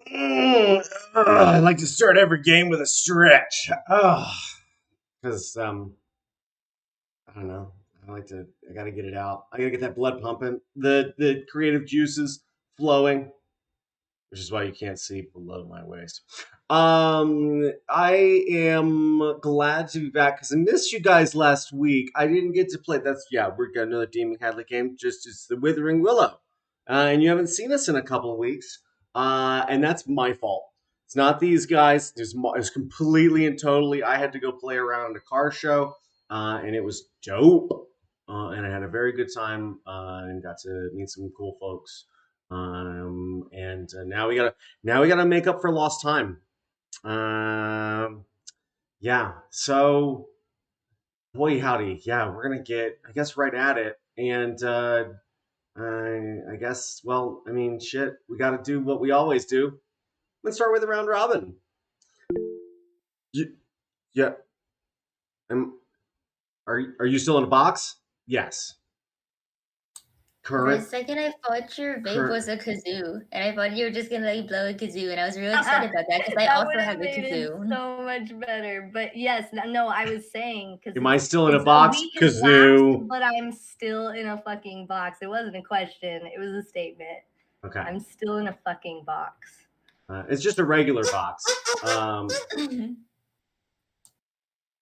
I like to start every game with a stretch. Because I don't know. I gotta get it out. I gotta get that blood pumping. The creative juices flowing, which is why you can't see below my waist. I am glad to be back because I missed you guys last week. I didn't get to play. We're got another Demon Hadley game. Just it's the Withering Willow, and you haven't seen us in a couple of weeks, and that's my fault. It's not these guys. It's completely and totally. I had to go play around at a car show, and it was dope. And I had a very good time and got to meet some cool folks. And now we gotta make up for lost time. Yeah. So, boy, howdy. Yeah, we're gonna get, I guess, right at it. And I guess, well, I mean, shit, we got to do what we always do. Let's start with a round robin. You, yeah. Are you still in a box? Yes. For a Current. second, I thought your vape Current. was a kazoo, and I thought you were just gonna like blow a kazoo, and I was really excited about that because I That also would have have a made it kazoo. so much better. But yes, no, I was saying because Am I still in a a box? week has Kazoo. lapsed, but I'm still in a fucking box. It wasn't a question; it was a statement. Okay. I'm still in a fucking box. It's just a regular box.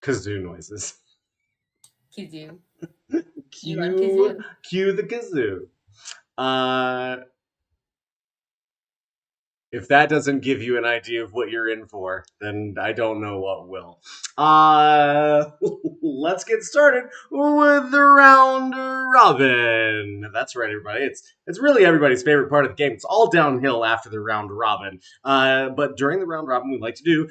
Kazoo noises. Kazoo. Cue the kazoo. If that doesn't give you an idea of what you're in for, then I don't know what will. Let's get started with the round robin. That's right, everybody. It's really everybody's favorite part of the game. It's all downhill after the round robin. But during the round robin, we like to do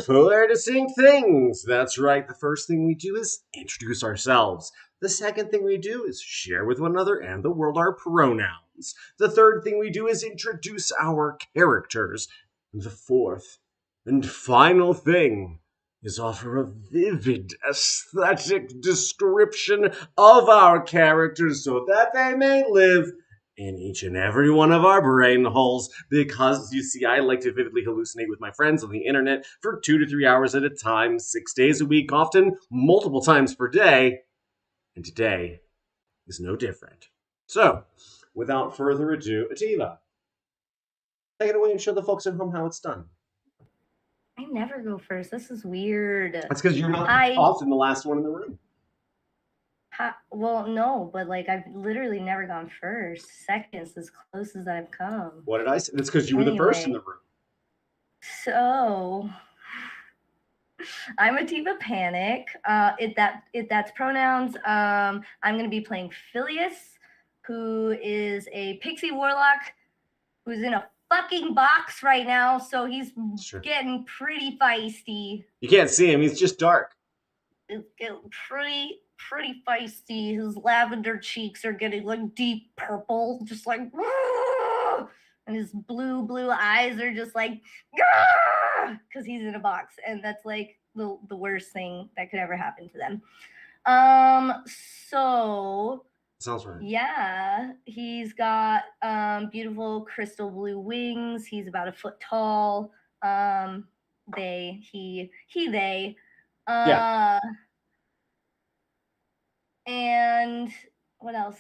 four distinct things. That's right. The first thing we do is introduce ourselves. The second thing we do is share with one another and the world our pronouns. The third thing we do is introduce our characters. And the fourth and final thing is offer a vivid aesthetic description of our characters so that they may live in each and every one of our brain holes, because you see, I like to vividly hallucinate with my friends on the internet for 2 to 3 hours at a time, 6 days a week, often multiple times per day. And today is no different. So, without further ado, Ativa, take it away and show the folks at home how it's done. I never go first. This is weird. That's because you're not often the last one in the room. Well, no, but like I've literally never gone first. Second's as close as I've come. What did I say? That's because you were the first in the room. So I'm Ativa Panic. If that's pronouns, I'm gonna be playing Phileas, who is a pixie warlock who's in a fucking box right now, so he's getting pretty feisty. You can't see him, he's just dark. It's getting pretty feisty. His lavender cheeks are getting like deep purple, just like, and his blue eyes are just like, because he's in a box, and that's like the worst thing that could ever happen to them. So sounds right. Yeah, he's got beautiful crystal blue wings. He's about 1 foot tall. They. Yeah. And what else?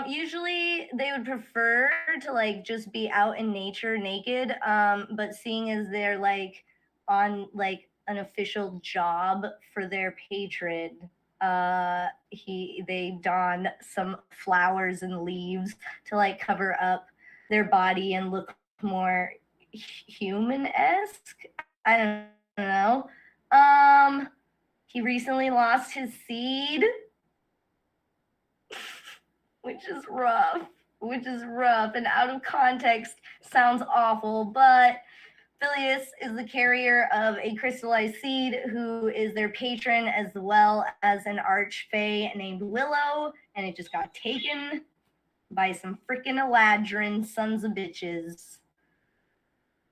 Usually they would prefer to like just be out in nature naked. But seeing as they're like on like an official job for their patron, they don some flowers and leaves to like cover up their body and look more human-esque. I don't know. He recently lost his seed, which is rough, and out of context sounds awful, but Phileas is the carrier of a crystallized seed who is their patron, as well as an archfey named Willow, and it just got taken by some freaking Eladrin sons of bitches.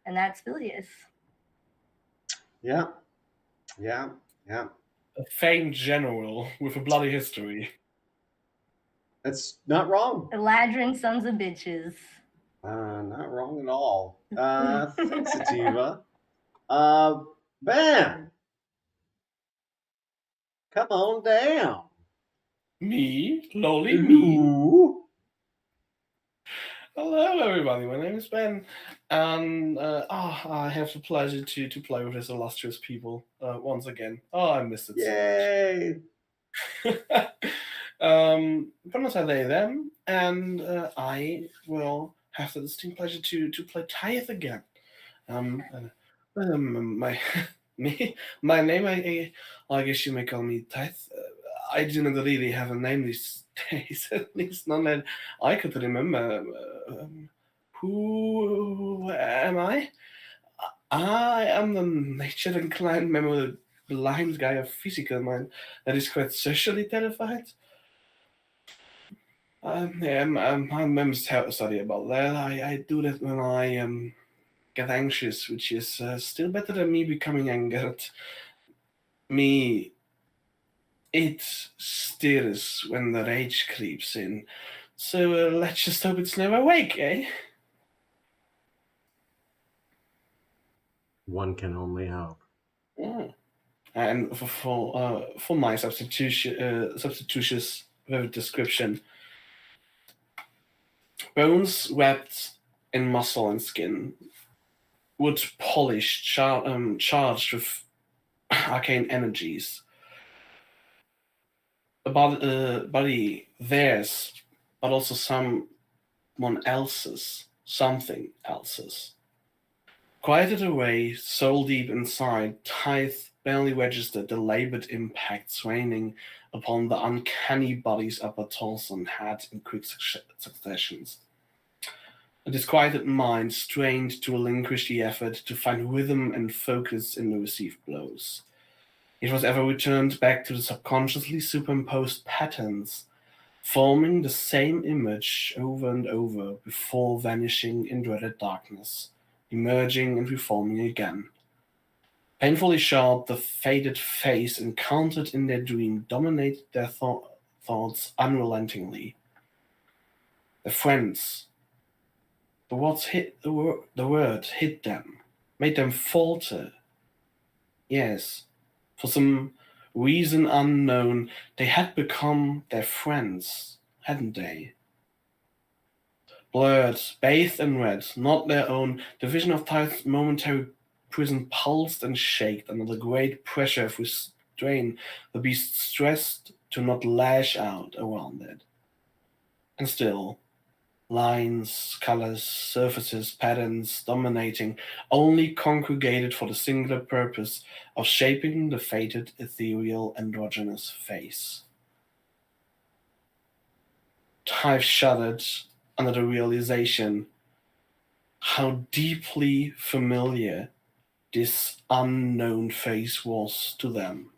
And that's Phileas. Yeah. A famed general with a bloody history. That's not wrong. Eladrin sons of bitches. Not wrong at all. Thanks, Sativa. Ben, come on down. Me? Lolly? Me? Ooh. Hello, everybody. My name is Ben, and I have the pleasure to play with these illustrious people once again. Oh, I missed it Yay. so much. Pronounce are they, them, and I will have the distinct pleasure to play Tithe again. My my name, I guess you may call me Tithe. I do not really have a name these days, at least none that I could remember. Who am I? I am the nature-inclined, memorable, blind guy of physical mind that is quite socially terrified. I'm sorry about that. I do that when I get anxious, which is still better than me becoming angered. It stirs when the rage creeps in. So let's just hope it's never awake, eh? One can only hope. Yeah. And for my substitutious description, bones wrapped in muscle and skin, wood polished, charged with arcane energies. A body theirs, but also someone else's, something else's. Quieted away, soul deep inside, Tithe barely registered the labored impacts raining upon the uncanny body's upper torso and head in quick successions. A disquieted mind strained to relinquish the effort to find rhythm and focus in the received blows. It was ever returned back to the subconsciously superimposed patterns, forming the same image over and over before vanishing in dreaded darkness, emerging and reforming again. Painfully sharp, the faded face encountered in their dream dominated their thoughts unrelentingly. Their friends, the word hit them, made them falter. Yes, for some reason unknown, they had become their friends, hadn't they? Blurred, bathed in red, not their own, the vision of Tithe's momentary prison pulsed and shaked under the great pressure of restraint, the beast stressed to not lash out around it. And still, lines, colors, surfaces, patterns dominating, only congregated for the singular purpose of shaping the fated, ethereal, androgynous face. Tithe shuddered under the realization how deeply familiar this unknown face was to them.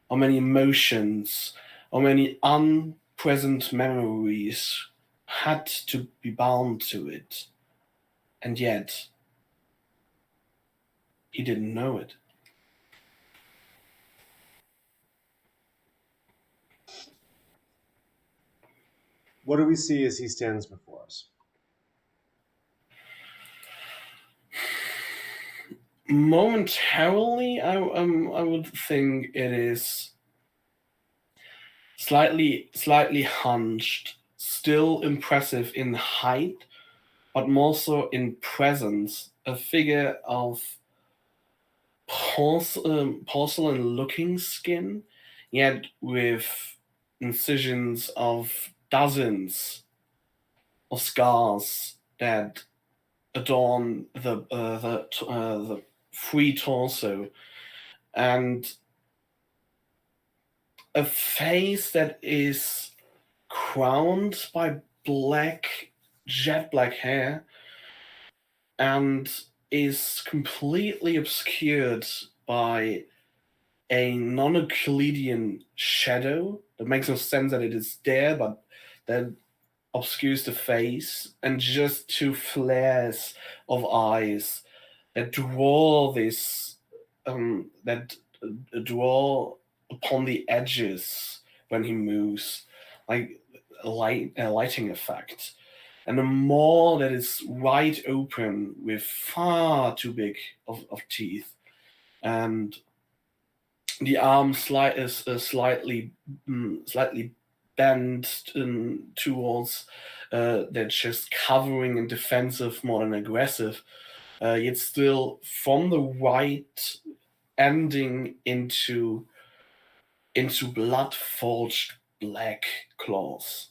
How many emotions, how many unpresent memories had to be bound to it, and yet he didn't know it. What do we see as he stands before us? Momentarily, I would think it is slightly hunched, still impressive in height, but more so in presence. A figure of porcelain-looking skin, yet with incisions of dozens of scars that adorn the free torso, and a face that is crowned by jet black hair, and is completely obscured by a non-Euclidean shadow that makes no sense that it is there, but that obscures the face, and just two flares of eyes that draw draw upon the edges when he moves, like a lighting effect. and a maw that is wide open with far too big of teeth, and the arm is slightly bent towards their chest, covering and defensive more than aggressive, yet still from the white ending into blood-forged black claws.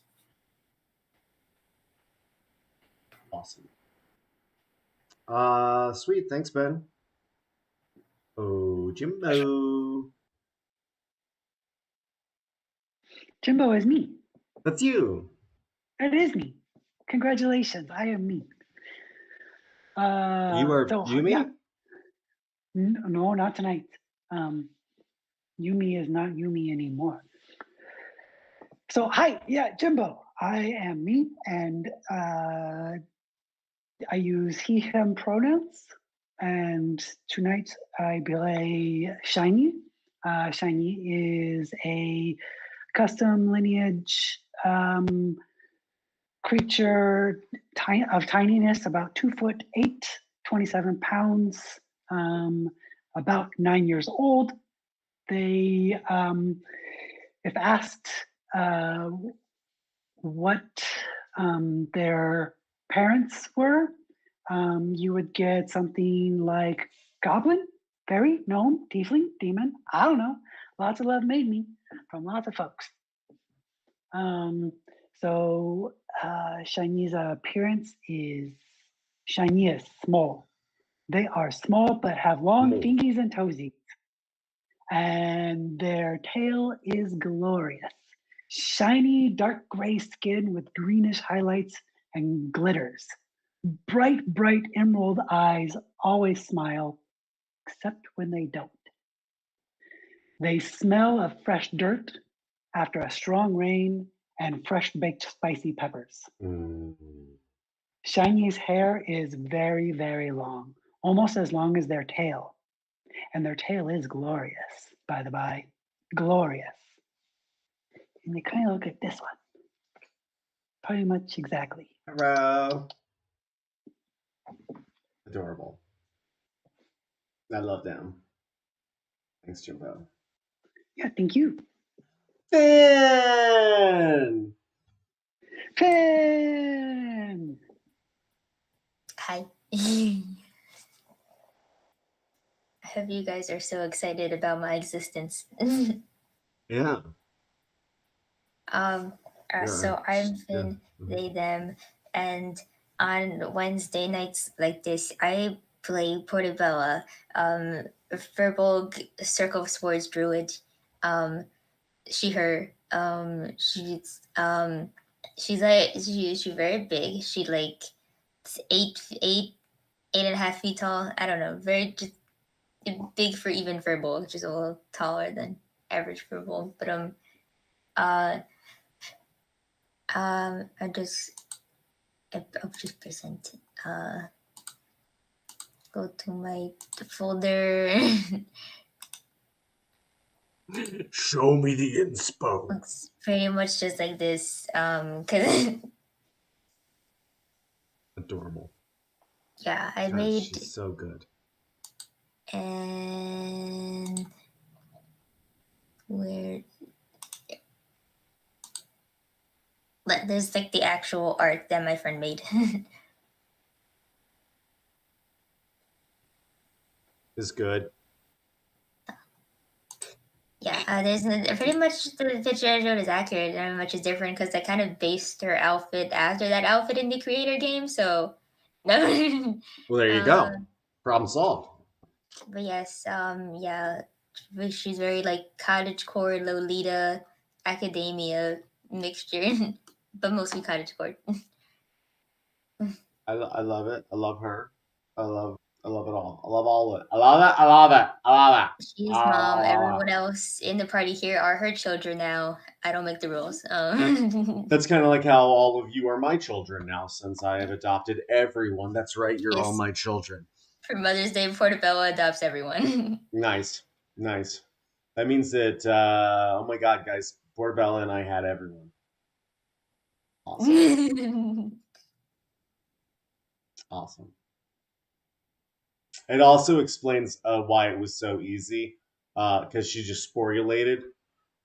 Awesome. Sweet. Thanks, Ben. Oh, Jimbo. Jimbo is me. That's you. It is me. Congratulations, I am me. You are Yumi? Yeah. No, not tonight. Yumi is not Yumi anymore. So hi, yeah, Jimbo. I am me, and I use he, him pronouns. And tonight I play Shiny. Shiny is a custom lineage creature of tininess, about 2'8", 27 pounds, about 9 years old. They, if asked what their parents were, you would get something like goblin, fairy, gnome, tiefling, demon. I don't know. Lots of love made me from lots of folks. So Shiny's appearance is Shiny is small. They are small but have long fingies and toesies. And their tail is glorious. Shiny dark gray skin with greenish highlights and glitters. Bright emerald eyes always smile, except when they don't. They smell of fresh dirt after a strong rain and fresh baked spicy peppers. Shiny's hair is very, very long, almost as long as their tail. And their tail is glorious, by the by. Glorious. And they kind of look like this one. Pretty much exactly. Hello. Adorable. I love them. Thanks, Jimbo. Yeah, thank you. Finn! Finn! Hi. I hope you guys are so excited about my existence. Yeah. So I'm Finn, they, them, and on Wednesday nights like this, I play Portobello, Furbolg Circle of Swords Druid. She, her. She's very big. She like 8.5 feet tall. I don't know, very just big for even Furbolg, which is a little taller than average Furbolg. But I'll just present it. Go to my folder. Show me the inspo. Looks pretty much just like this. Cause Adorable. yeah, I God, made. She's so good. And where? There's like the actual art that my friend made. Is good. Yeah, there's pretty much the picture I showed is accurate. Not much is different because I kind of based her outfit after that outfit in the creator game. So, no. Well, there you go. Problem solved. But yes, yeah, she's very like cottagecore, Lolita, academia mixture, but mostly cottagecore. I love it. I love her. I love it all. I love all of it. I love it. I love it. I love it. She's mom. Everyone else in the party here are her children now. I don't make the rules. That's kind of like how all of you are my children now, since I have adopted everyone. That's right. You're all my children. For Mother's Day, Portobello adopts everyone. Nice. That means that, oh my God, guys, Portobello and I had everyone. Awesome. Awesome. It also explains why it was so easy, because she just sporulated,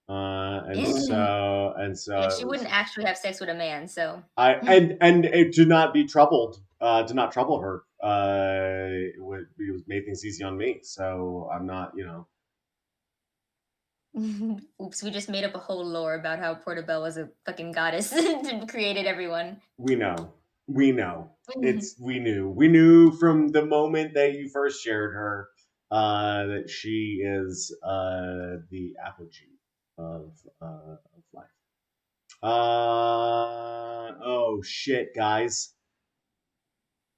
and so Yeah, she it was, wouldn't actually have sex with a man, so and it did not be troubled, did not trouble her. It was made things easy on me, so I'm not, oops, we just made up a whole lore about how Portobello was a fucking goddess and created everyone. we know. We knew from the moment that you first shared her that she is the apogee of life. Oh shit, guys.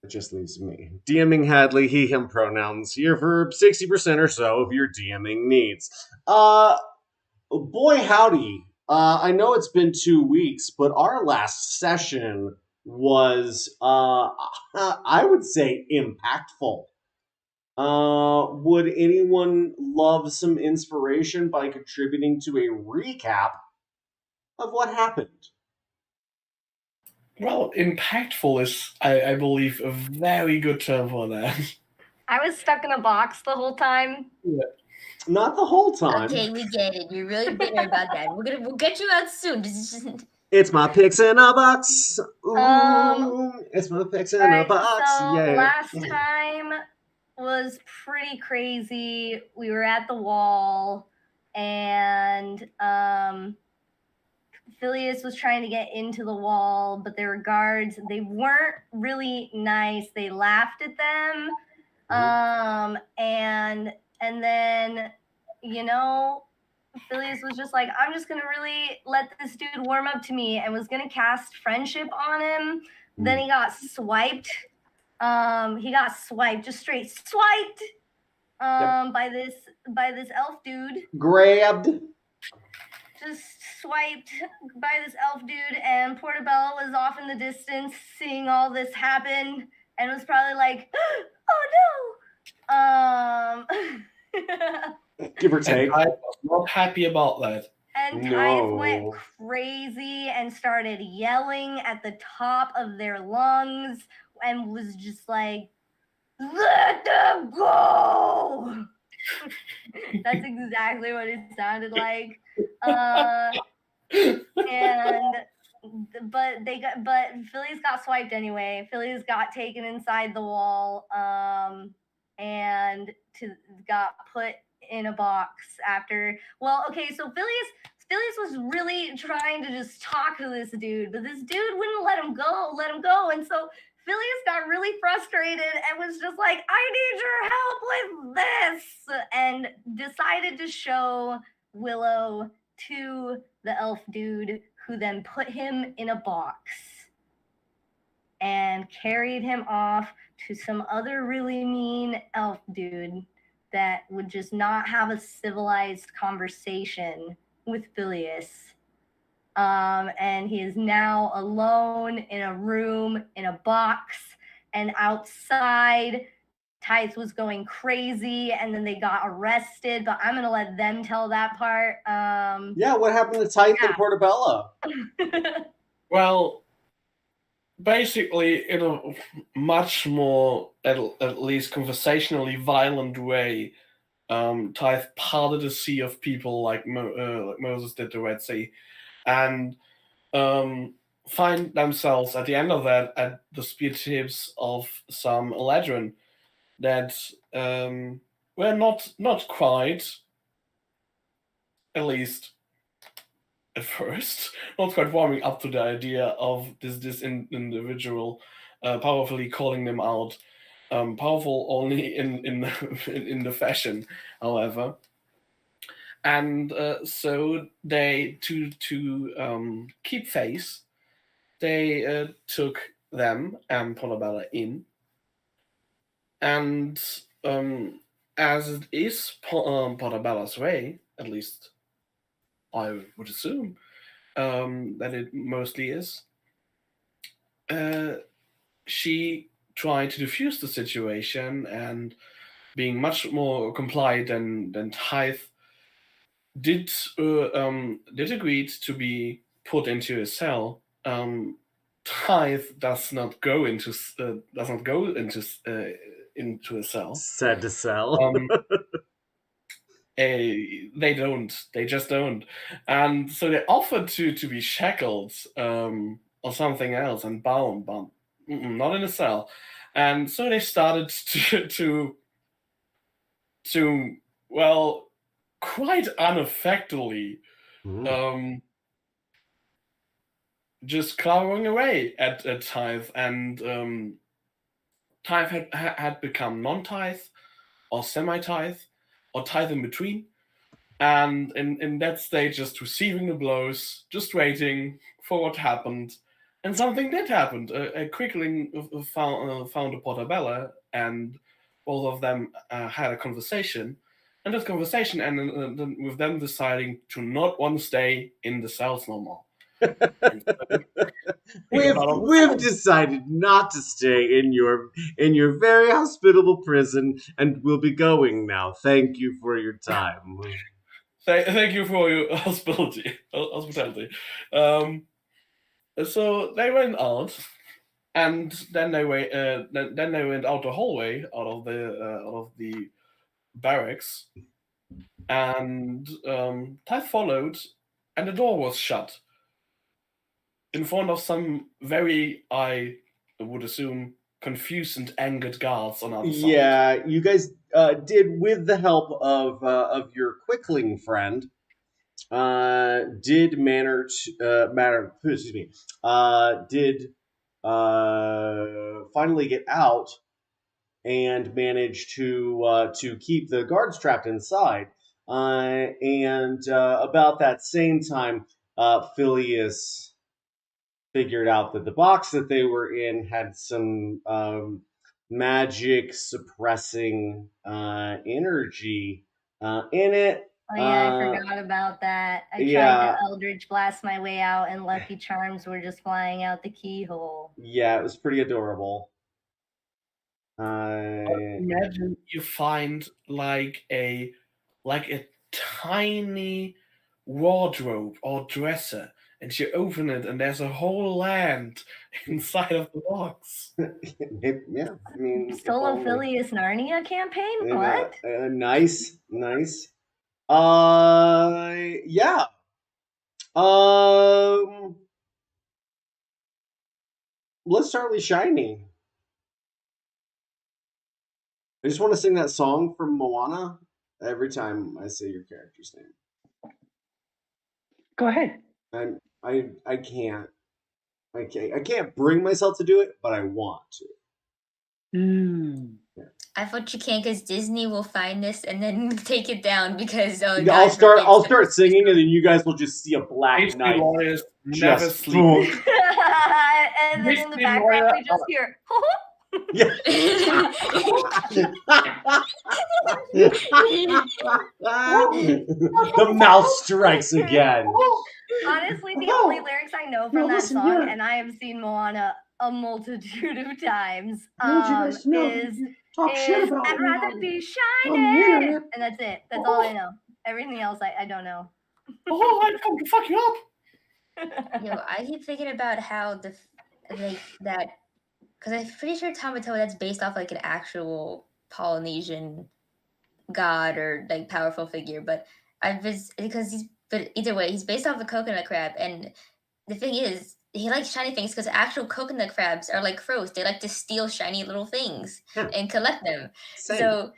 It just leaves me. DMing Hadley, he, him pronouns here for 60% or so of your DMing needs. Boy howdy. I know it's been 2 weeks, but our last session was, I would say, impactful. Would anyone love some inspiration by contributing to a recap of what happened? Well, impactful is, I believe, a very good term for that. I was stuck in a box the whole time. Not the whole time. Okay, we get it. You're really bitter about that. We'll get you out soon. It's my picks in a box. Ooh, it's my picks in a box. So Yeah. last time was pretty crazy. We were at the wall, and Phileas was trying to get into the wall, but there were guards. They weren't really nice. They laughed at them. And then, Phileas was just like, I'm just gonna really let this dude warm up to me, and was gonna cast friendship on him. Then he got swiped. Just straight swiped by this elf dude. Grabbed. Just swiped by this elf dude, and Portobello was off in the distance seeing all this happen, and was probably like, oh no. Give or take. And I was not happy about that. And Tithe went crazy and started yelling at the top of their lungs and was just like, let them go. That's exactly what it sounded like. But Phileas got swiped anyway. Phileas got taken inside the wall, and got put in a box after. Well, okay, so Phileas was really trying to just talk to this dude, but this dude wouldn't let him go, and so Phileas got really frustrated and was just like, I need your help with this, and decided to show Willow to the elf dude, who then put him in a box and carried him off to some other really mean elf dude that would just not have a civilized conversation with Phileas. And he is now alone in a room in a box, and outside Tithe was going crazy, and then they got arrested, but I'm gonna let them tell that part. Yeah, what happened to Tithe and Portobello? Well, basically, in a much more, at least conversationally violent way, Tithe parted a sea of people like Moses did the Red Sea, and find themselves at the end of that at the spear tips of some Eladrin that were not quite, at least at first, not quite warming up to the idea of this individual powerfully calling them out. Powerful only in the fashion, however. And so they, to keep face, they took them and Portobello in. And as it is Portobello's way, at least I would assume that it mostly is, she tried to defuse the situation, and being much more compliant than Tithe, did agree to be put into a cell, Tithe does not go into a cell. Said to sell. They don't. They just don't. And so they offered to be shackled or something else and bound, but not in a cell. And so they started to well, quite unaffectedly, just clawing away at Tithe, and Tithe had become non-Tithe or semi-Tithe or Tithe in between, and in that stage, just receiving the blows, just waiting for what happened, and something did happen. A Quickling found a Portabella, and both of them had a conversation, and that conversation ended with them deciding to not want to stay in the cells no more. We've decided not to stay in your very hospitable prison, and we'll be going now. Thank you for your time. Thank you for your hospitality. So they went out, and then they went out the hallway, out of the barracks, and Tithe followed, and the door was shut in front of some very, I would assume, confused and angered guards on our side. Yeah, you guys did, with the help of your Quickling friend, did finally get out and manage to keep the guards trapped inside. And about that same time, Phileas figured out that the box that they were in had some magic suppressing energy in it. Oh yeah, I forgot about that. I tried to Eldritch Blast my way out, and Lucky Charms were just flying out the keyhole. Yeah, it was pretty adorable. Imagine you find like a tiny wardrobe or dresser, and you open it, and there's a whole land inside of the box. Yeah, I mean, Solo Phileas Narnia campaign? What? Nice. Yeah. Let's start with Shiny. I just want to sing that song from Moana every time I say your character's name. Go ahead. I can't. I can't bring myself to do it, but I want to. Yeah. I thought you can't because Disney will find this and then take it down because I'll start singing, and then you guys will just see a black knight never just sleep. And then in the background we just hear. Yeah. The mouse strikes again. Honestly, the only lyrics I know from that song, and I have seen Moana a multitude of times, is I'd rather be shiny. And that's it. That's all I know. Everything else I don't know. Oh, I'm going to fuck you up. Yo, I keep thinking about how that, because I'm pretty sure Tamatoa, that's based off like an actual Polynesian god or like powerful figure, but either way, he's based off a coconut crab, and the thing is, he likes shiny things because actual coconut crabs are like crows. They like to steal shiny little things and collect them. Same. So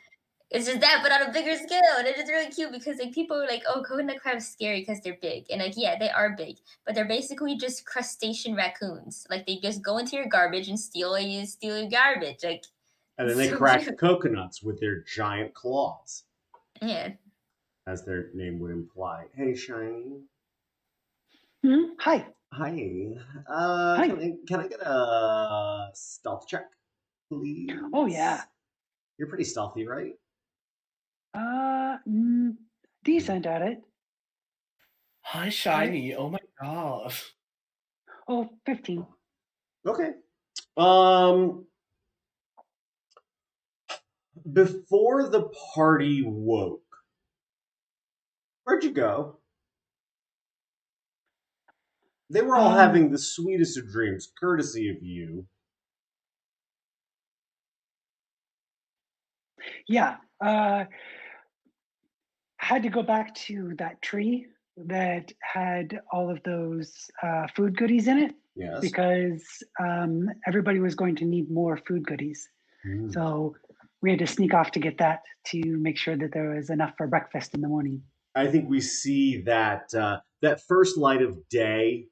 it's just that, but on a bigger scale, and it's just really cute because like people are like, "Oh, coconut crabs scary because they're big," and like, yeah, they are big, but they're basically just crustacean raccoons. Like they just go into your garbage and steal your garbage, like. And then they crack coconuts with their giant claws. Yeah. As their name would imply. Hey, Shiny. Hi. Hi. Hi. Can I get a stealth check, please? Oh yeah. You're pretty stealthy, right? Decent at it. Hi, Shiny. Oh my god. Oh, 15. Okay. Before the party woke, where'd you go? They were all having the sweetest of dreams, courtesy of you. Yeah. Had to go back to that tree that had all of those food goodies in it Yes. because everybody was going to need more food goodies. Mm. So we had to sneak off to get that to make sure that there was enough for breakfast in the morning. I think we see that that first light of day.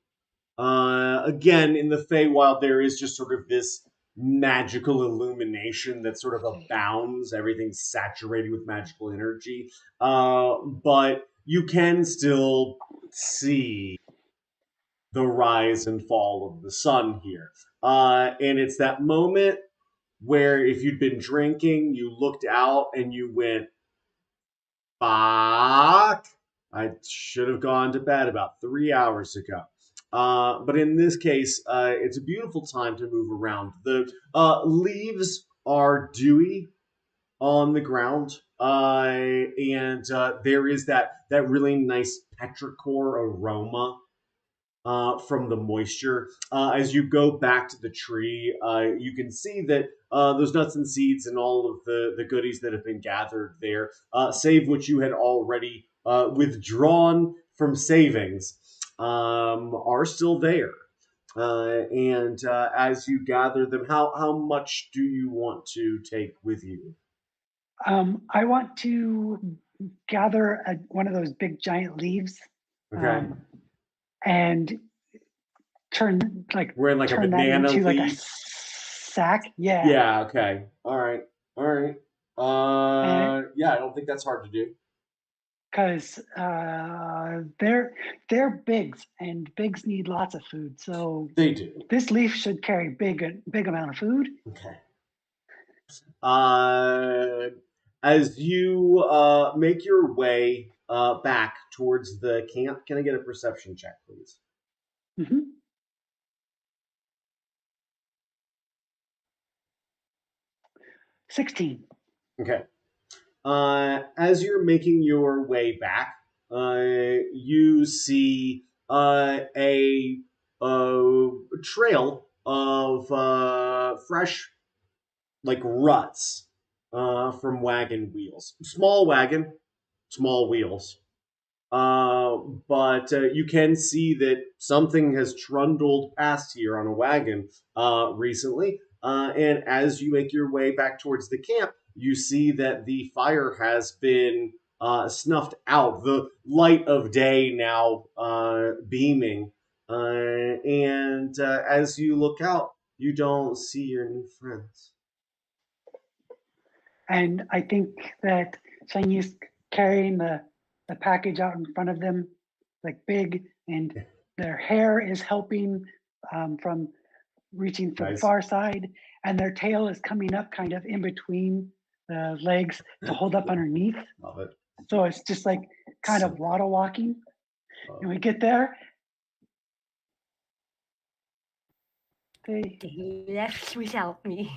Again, in the Feywild, there is just sort of this magical illumination that sort of abounds. Everything's saturated with magical energy. But you can still see the rise and fall of the sun here. And it's that moment where if you'd been drinking, you looked out and you went, fuck, I should have gone to bed about 3 hours ago. But in this case, it's a beautiful time to move around. The leaves are dewy on the ground, and there is that really nice petrichor aroma from the moisture. As you go back to the tree, you can see that those nuts and seeds and all of the goodies that have been gathered there, save what you had already withdrawn from savings, are still there. And as you gather them, how much do you want to take with you? I want to gather one of those big giant leaves Okay. and turn We're in like a turn that banana into like a leaf. sack. Yeah. Yeah, okay. All right. Yeah, I don't think that's hard to do. Because they're bigs and bigs need lots of food. So They do. this leaf should carry big amount of food. Okay. As you make your way back towards the camp, can I get a perception check, please? Mm-hmm. 16. Okay. As you're making your way back, you see a trail of fresh, like ruts from wagon wheels. Small wagon, small wheels. But you can see that something has trundled past here on a wagon recently. And as you make your way back towards the camp, you see that the fire has been snuffed out. The light of day now beaming. And as you look out, you don't see your new friends. And I think that Chinese carrying the package out in front of them, like big, and their hair is helping from reaching for the Nice. far side, and their tail is coming up kind of in between the legs to hold up underneath. Love it. So it's just like kind of waddle walking. And we get there. They left without me.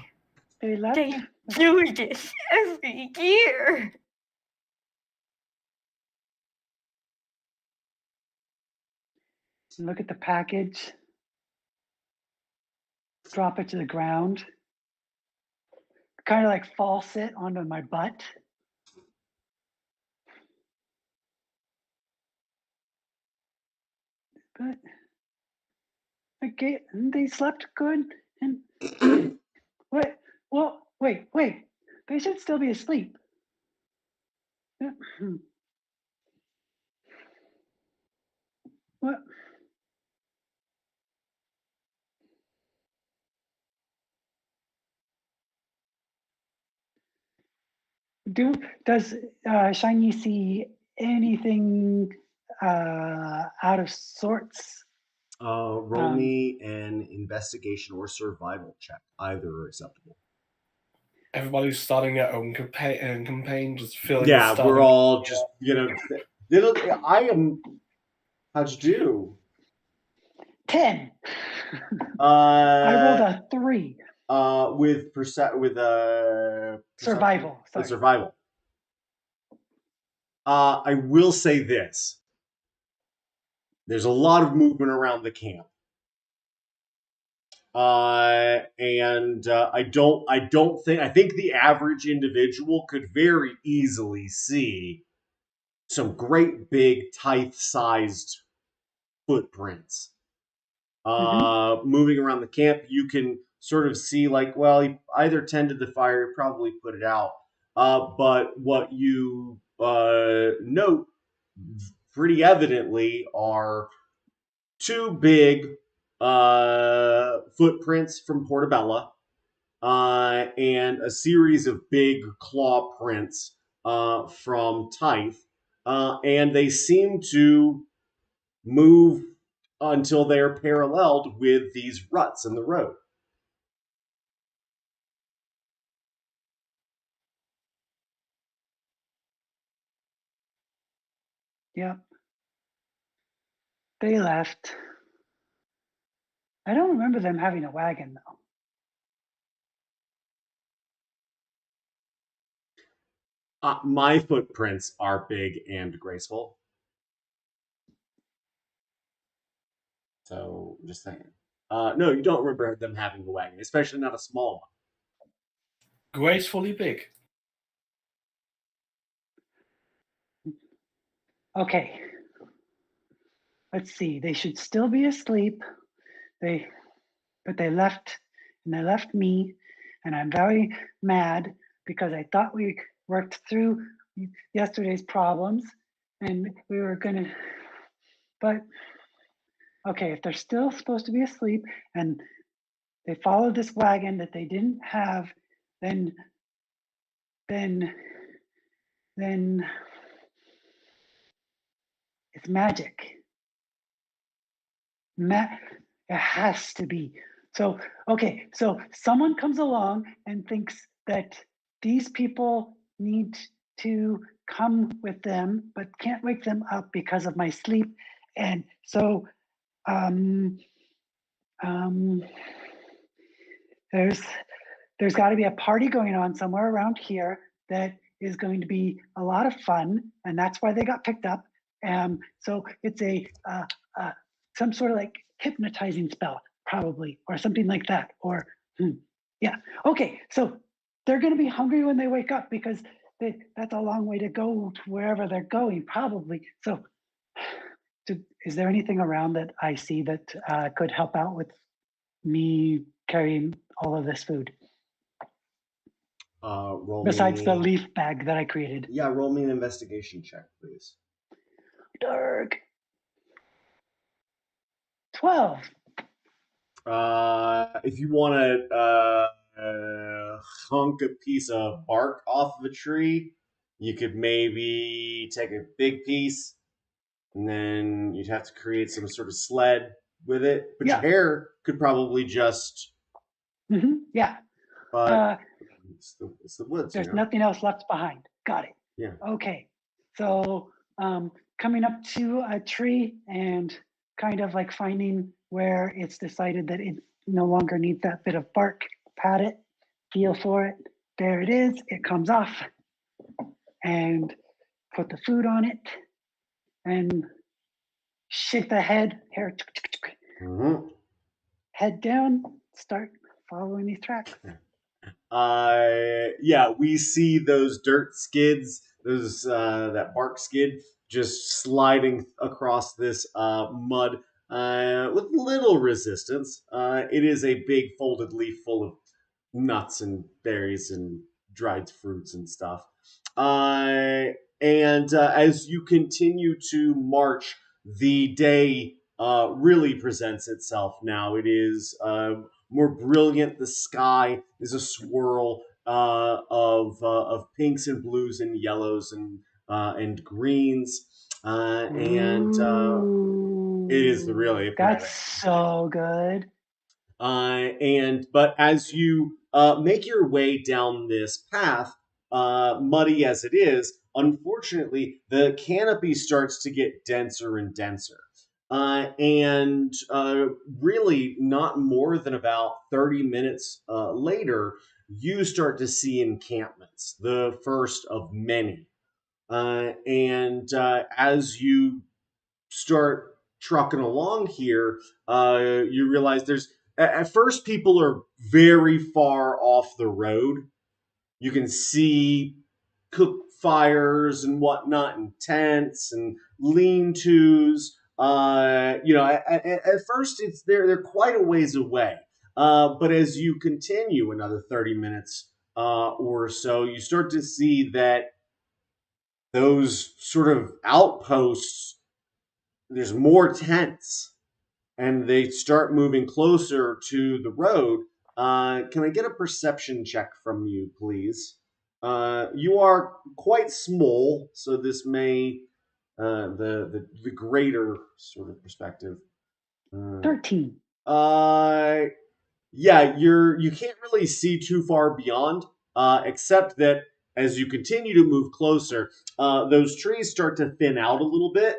They left. They do this every year. Look at the package. Drop it to the ground. Kind of like fall sit onto my butt. But okay, they slept good. And what? Well, wait. They should still be asleep. What? Does Shiny see anything out of sorts? Roll me an investigation or survival check. Either are acceptable. Everybody's starting their own campaign, just filling. Yeah, we're all just I am. How'd you do? 10. I rolled a 3. With Survival. With survival. I will say this. There's a lot of movement around the camp. I think the average individual could very easily see some great big tithe-sized footprints. Moving around the camp, you can sort of see like, well, he either tended the fire, he probably put it out. But what you note pretty evidently are two big footprints from Portobello and a series of big claw prints from Tithe. And they seem to move until they're paralleled with these ruts in the road. Yep. They left. I don't remember them having a wagon, though. My footprints are big and graceful. So, just saying. No, you don't remember them having a wagon, especially not a small one. Gracefully big. Okay. Let's see. They should still be asleep. But they left, and they left me, and I'm very mad because I thought we worked through yesterday's problems, and we were gonna. But okay, if they're still supposed to be asleep, and they followed this wagon that they didn't have, then it's magic. It has to be. So, okay, so someone comes along and thinks that these people need to come with them, but can't wake them up because of my sleep. And so there's got to be a party going on somewhere around here that is going to be a lot of fun, and that's why they got picked up. So it's a some sort of like hypnotizing spell, probably, or something like that. Or yeah, okay. So they're going to be hungry when they wake up because that's a long way to go to wherever they're going, probably. So, is there anything around that I see that could help out with me carrying all of this food? Besides the leaf bag that I created. Yeah, roll me an investigation check, please. Dark. 12. If you want to hunk a piece of bark off of a tree, you could maybe take a big piece, and then you'd have to create some sort of sled with it. But your hair could probably just... Yeah. But it's the woods. There's nothing else left behind. Got it. Yeah. Okay. So coming up to a tree and kind of like finding where it's decided that it no longer needs that bit of bark, pat it, feel for it. There it is. It comes off. And put the food on it and shake the head, hair, head down, start following these tracks. Yeah, we see those dirt skids, those that bark skid, just sliding across this mud with little resistance. It is a big folded leaf full of nuts and berries and dried fruits and stuff. And as you continue to march, the day really presents itself now. It is more brilliant. The sky is a swirl of pinks and blues and yellows and greens, and it is really pretty. That's so good. But as you make your way down this path, muddy as it is, unfortunately, the canopy starts to get denser and denser. And really, not more than about 30 minutes later, you start to see encampments, the first of many. And as you start trucking along here, you realize there's at first people are very far off the road. You can see cook fires and whatnot, and tents and lean-tos. At first it's they're quite a ways away. But as you continue another 30 minutes or so, you start to see that those sort of outposts, there's more tents, and they start moving closer to the road. Can I get a perception check from you, please? You are quite small, so this may the greater sort of perspective. 13. Yeah, you can't really see too far beyond, except that as you continue to move closer, those trees start to thin out a little bit,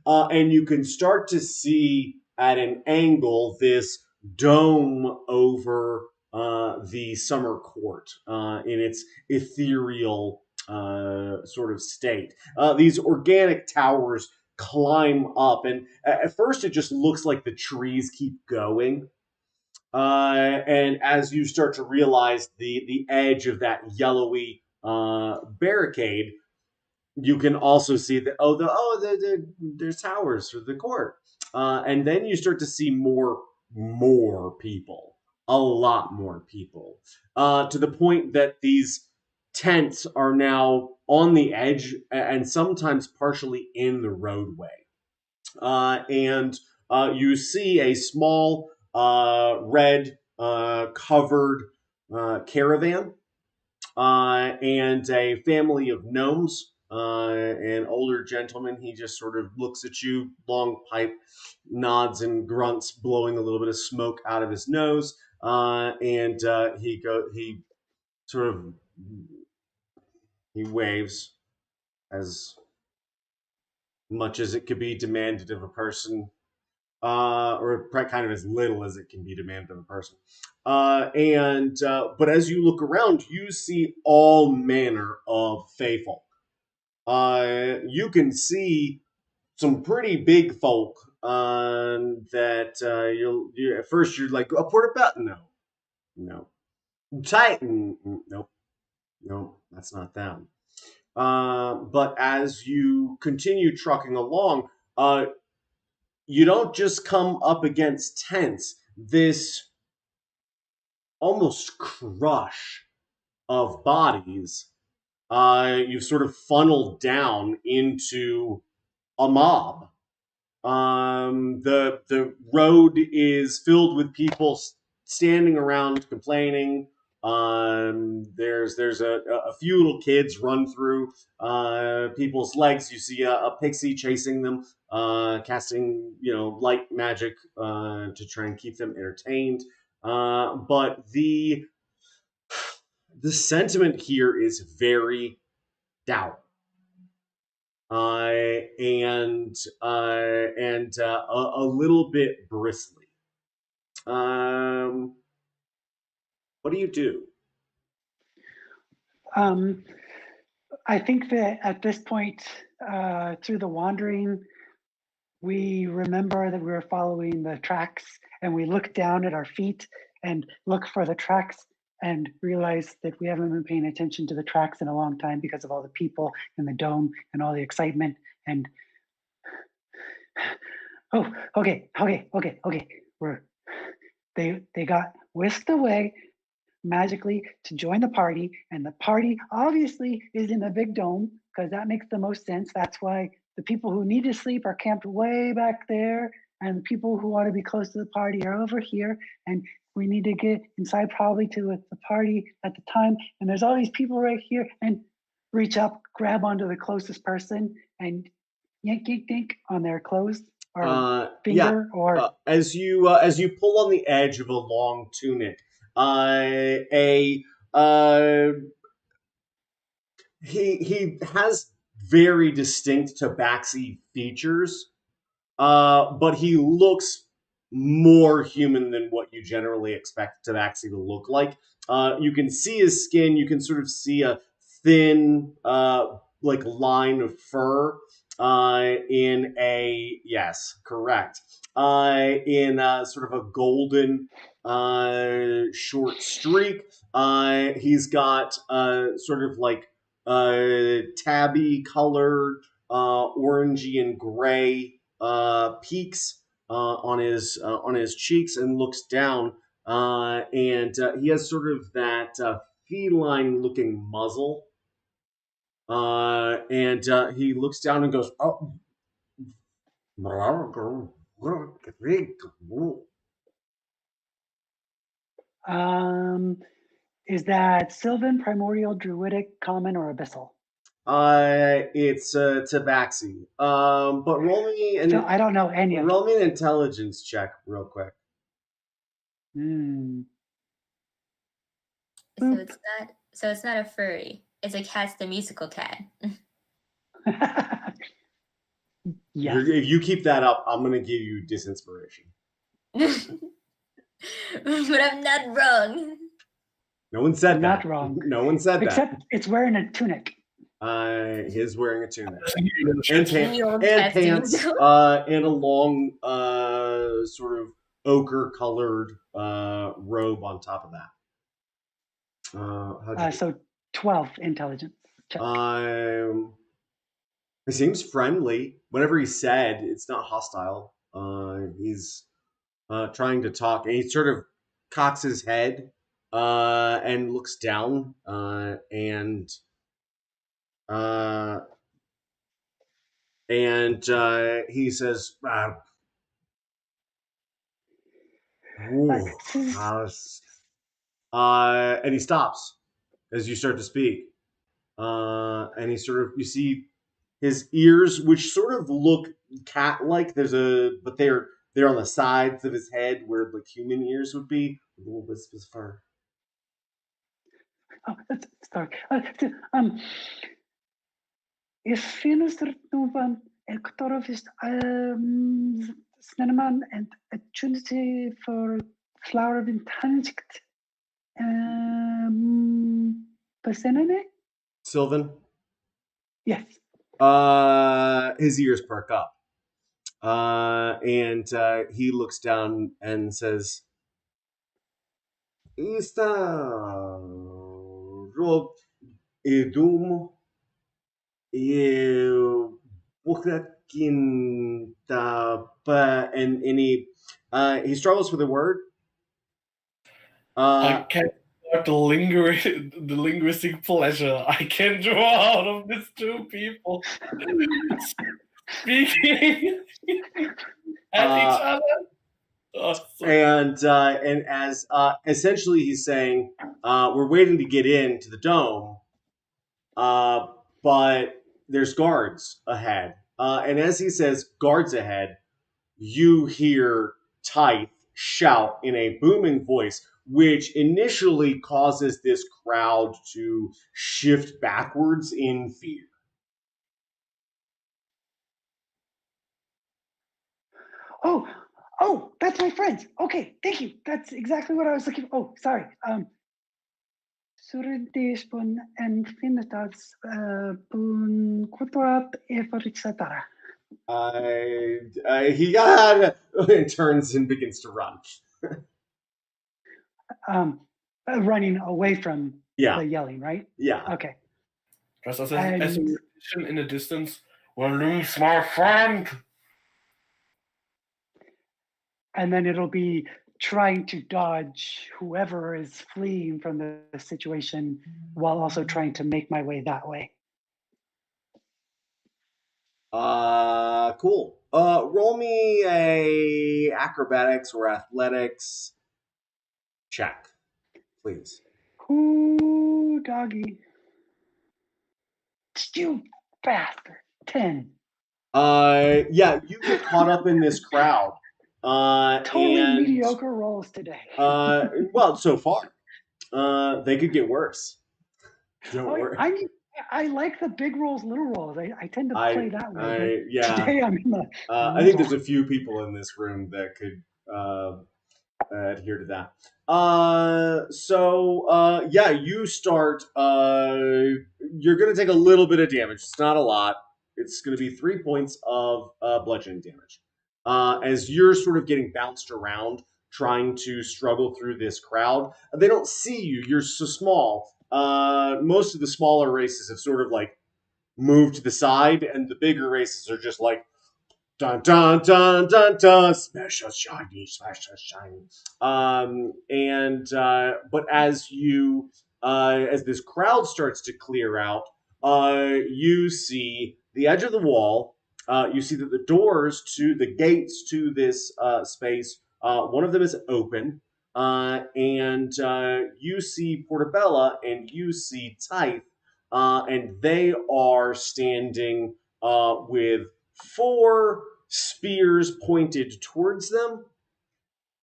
and you can start to see at an angle this dome over the summer court in its ethereal sort of state. These organic towers climb up, and at first it just looks like the trees keep going. And as you start to realize the edge of that yellowy barricade, you can also see that there's towers for the court, and then you start to see more people, a lot more people, to the point that these tents are now on the edge and sometimes partially in the roadway, and you see a small red covered caravan and a family of gnomes. An older gentleman, he just sort of looks at you, long pipe, nods and grunts, blowing a little bit of smoke out of his nose, and he sort of he waves as much as it could be demanded of a person, or kind of as little as it can be demanded of a person. But as you look around, you see all manner of Feyfolk. You can see some pretty big folk that you at first you're like, upward about? No. Titan? Nope, that's not them. But as you continue trucking along, you don't just come up against tents. This almost crush of bodies, you've sort of funneled down into a mob. The road is filled with people standing around complaining. There's a few little kids run through people's legs. You see a pixie chasing them, casting light magic to try and keep them entertained. But the sentiment here is very dour. And a little bit bristly. What do you do? I think that at this point, through the wandering, we remember that we were following the tracks, and we look down at our feet and look for the tracks and realize that we haven't been paying attention to the tracks in a long time because of all the people in the dome and all the excitement. And okay. They got whisked away magically to join the party, and the party obviously is in the big dome because that makes the most sense. That's why the people who need to sleep are camped way back there, and the people who want to be close to the party are over here, and we need to get inside probably to the party at the time, and there's all these people right here, and reach up, grab onto the closest person, and yank on their clothes or finger, or as you pull on the edge of a long tunic, he has very distinct tabaxi features, but he looks more human than what you generally expect tabaxi to look like. You can see his skin. You can sort of see a thin, like line of fur, in a yes, correct. In sort of a golden short streak. He's got sort of like tabby colored orangey and gray peaks on his cheeks, and looks down, and he has sort of that feline looking muzzle, and he looks down and goes, "Oh, Is that Sylvan, Primordial, Druidic, Common, or Abyssal? It's Tabaxi. But So I don't know any of them. roll me an intelligence check real quick. So it's not a furry. It's a cat's the musical cat. Yes. If you keep that up, I'm gonna give you disinspiration. But I'm not wrong. No one said Not that. wrong. No one said Except it's wearing a tunic. that. He's wearing a tunic And pants, and a long, sort of ochre-colored robe on top of that. How'd you do? So 12 intelligence check. He seems friendly. Whatever he said, it's not hostile. He's trying to talk, and he sort of cocks his head and looks down, and he says, and he stops as you start to speak, and he sort of, you see his ears, which sort of look cat-like. But they're on the sides of his head where like human ears would be, with little wisps of fur. Oh, sorry. Ég finnst nú van ektorfist Sneneman and opportunity for flower of intangict. Persenene? Sylvan? Yes. His ears perk up. And he looks down and says, Ista rob edum and he struggles with a word. I can't the linguistic pleasure I can draw out of these two people speaking at each other. And as essentially he's saying, we're waiting to get into the dome, but there's guards ahead. And as he says, guards ahead, you hear Tithe shout in a booming voice, which initially causes this crowd to shift backwards in fear. Oh, that's my friends. Okay, thank you. That's exactly what I was looking for. Oh, sorry. Surindishpun and Finitas Pun Kuturat Eforicetara. He and turns and begins to run. Running away from Yeah. the yelling, right? Yeah. Okay. As a musician in the distance, release my friend. And then it'll be trying to dodge whoever is fleeing from the situation while also trying to make my way that way. Cool. Roll me a acrobatics or athletics check, please. Ooh, doggy. You bastard. 10. Yeah, you get caught up in this crowd. Totally and, mediocre rolls today. Well, so far. They could get worse. Don't worry. I like the big rolls, little rolls. I tend to play that way. Yeah. Today I'm in the. I think there's a few people in this room that could adhere to that. Yeah, you start. You're going to take a little bit of damage. It's not a lot. it's going to be 3 points of bludgeoning damage. As you're sort of getting bounced around, trying to struggle through this crowd, they don't see you. You're so small. Most of the smaller races have sort of like moved to the side, and the bigger races are just like dun dun dun dun dun, smash us shiny, smash us shiny. And but as this crowd starts to clear out, you see the edge of the wall. You see that the doors to the gates to this space, one of them is open, and you see Portabella and you see Tythe, and they are standing with 4 spears pointed towards them,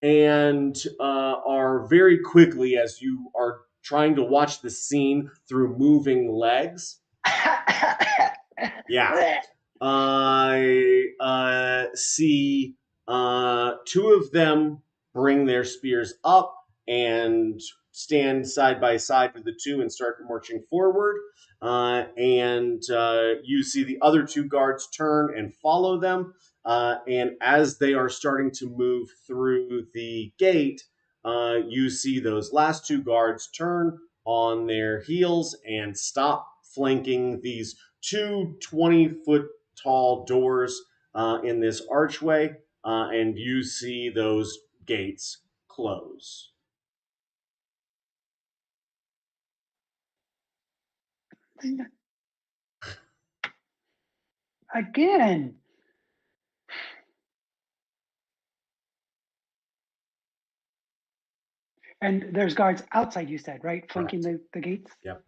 and are very quickly, as you are trying to watch the scene through moving legs. Yeah. I see 2 of them bring their spears up and stand side by side with the 2 and start marching forward. And you see the other 2 guards turn and follow them. And as they are starting to move through the gate, you see those last 2 guards turn on their heels and stop flanking these 2 20-foot tall doors in this archway, and you see those gates close. Again. And there's guards outside, you said, right? Flanking the gates? Yep.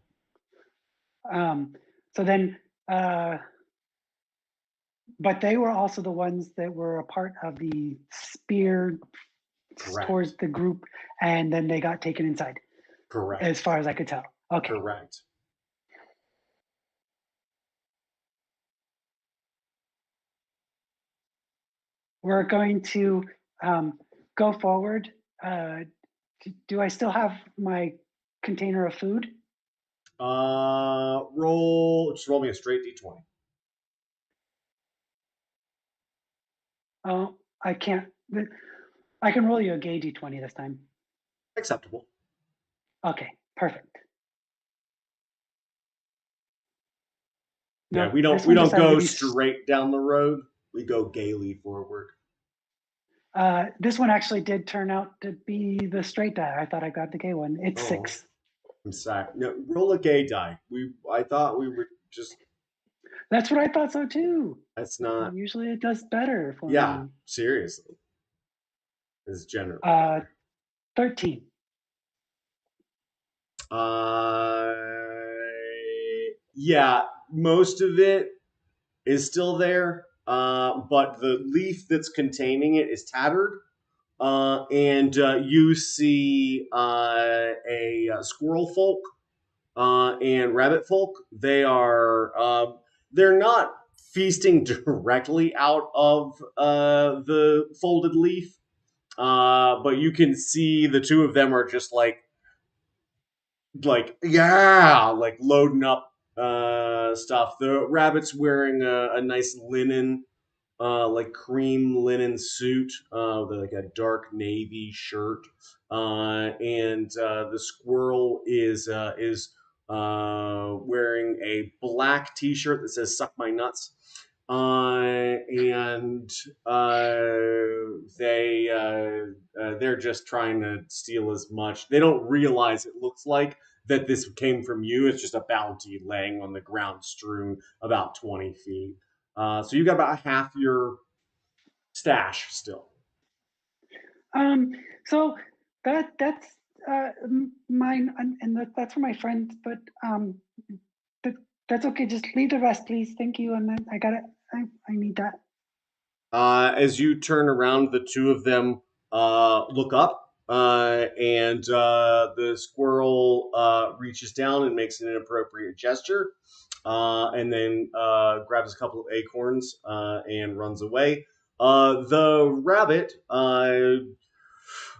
So then, but they were also the ones that were a part of the spear Correct. towards the group, and then they got taken inside. Correct. As far as I could tell. Okay. Correct. We're going to go forward. Do I still have my container of food? Just roll me a straight d20. Oh, I can't. I can roll you a gay d20 this time. Acceptable. Okay, perfect. Yeah, No, we don't this one decided go to be straight down the road. We go gaily forward. This one actually did turn out to be the straight die. I thought I got the gay one. It's 6. I'm sorry. No, roll a gay die. I thought we would just. That's what I thought so too. That's not. Usually it does better for Yeah, me. seriously. Is general. 13. Yeah, most of it is still there, but the leaf that's containing it is tattered. And you see a squirrel folk and rabbit folk. They're not feasting directly out of the folded leaf, but you can see the 2 of them are just like loading up stuff. The rabbit's wearing a nice linen, like cream linen suit, with like a dark navy shirt, and the squirrel is wearing a black T-shirt that says "Suck my nuts." And they're just trying to steal as much. They don't realize it looks like that this came from you. It's just a bounty laying on the ground, strewn about 20 feet. So you got about half your stash still. So that's mine, and that's for my friends. But that's okay. Just leave the rest, please. Thank you. And then I got it. I need that. As you turn around, the 2 of them look up, and the squirrel reaches down and makes an inappropriate gesture, and then grabs a couple of acorns and runs away. The rabbit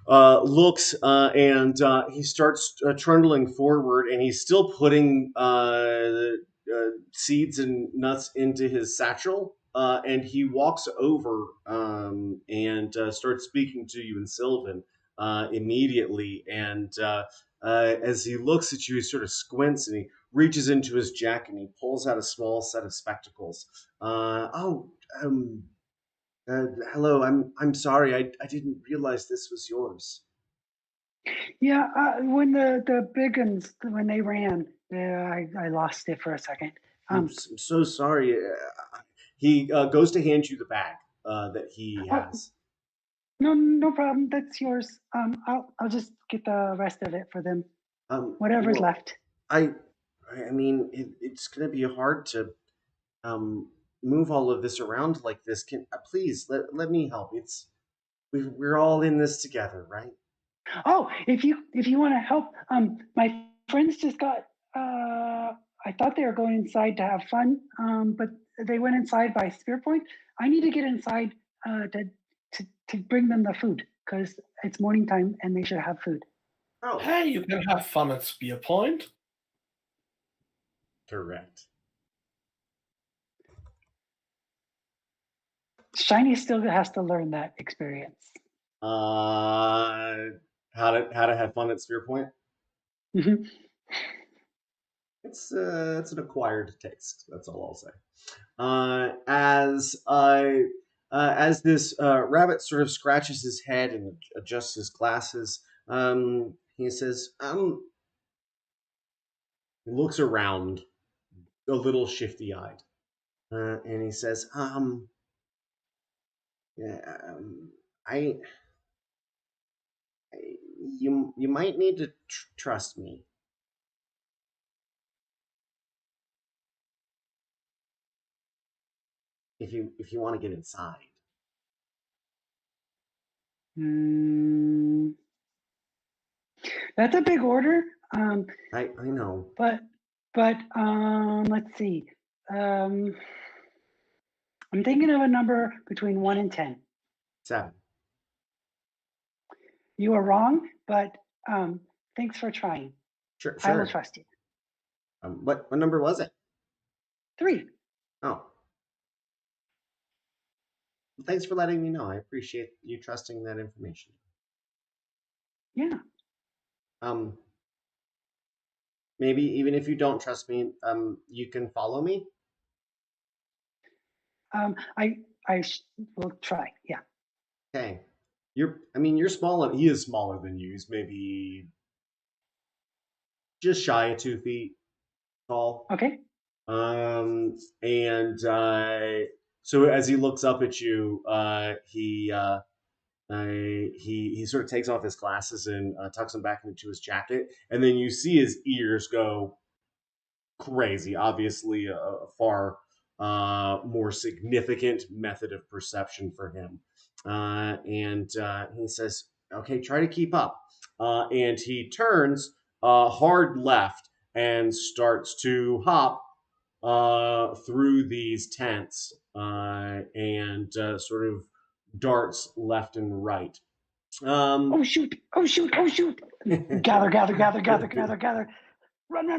looks and he starts trundling forward, and he's still putting seeds and nuts into his satchel, and he walks over and starts speaking to you in Sylvan immediately. And as he looks at you, he sort of squints and he reaches into his jacket and he pulls out a small set of spectacles. Hello. I'm sorry. I didn't realize this was yours. Yeah, when the big uns, when they ran, I lost it for a second. I'm so sorry. He goes to hand you the bag that he Oh, has. no problem. That's yours. I'll just get the rest of it for them. Whatever's Well, left. I mean, it's going to be hard to move all of this around like this. Can please let me help? We're all in this together, right? Oh, if you want to help, my friends just got. I thought they were going inside to have fun, but they went inside by Spear Point. I need to get inside to bring them the food because it's morning time and they should have food. Oh, Hey, you can have fun at Spear Point. correct. Shiny still has to learn that experience. How to have fun at Spear Point? Mhm. It's an acquired taste. That's all I'll say. As this rabbit sort of scratches his head and adjusts his glasses, he says, he looks around, a little shifty-eyed, and he says, yeah, I, you might need to trust me. If you want to get inside. That's a big order. I know. But let's see. I'm thinking of a number between 1 and 10. 7. You are wrong, but thanks for trying. Sure. I will trust you. What number was it? 3. Oh. Well, thanks for letting me know. I appreciate you trusting that information. Yeah. Maybe even if you don't trust me, you can follow me. I will try. Yeah. Okay. You're small. He is smaller than you. He's maybe just shy of 2 feet tall. Okay. And so as he looks up at you, he sort of takes off his glasses and tucks them back into his jacket, and then you see his ears go crazy. Obviously, a far more significant method of perception for him. And he says, "Okay, try to keep up." And he turns hard left and starts to hop through these tents and sort of darts left and right. Oh shoot! Gather! Run!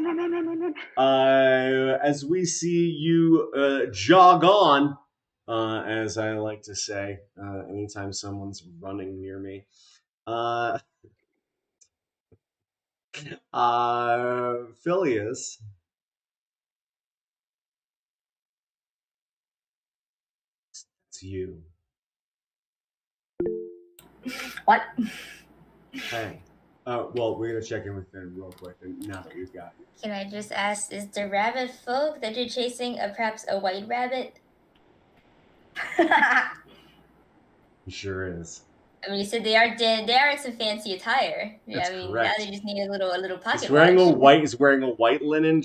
As we see you jog on, as I like to say, anytime someone's running near me. Phileas. It's you. What? Hey. Well, we're gonna check in with them real quick, and now that we've got you. Can I just ask, is the rabbit folk that you're chasing perhaps a white rabbit? He sure is. I mean, you said they are in some fancy attire. That's I mean, correct. now they just need a little pocket He's wearing watch. He's wearing a white linen,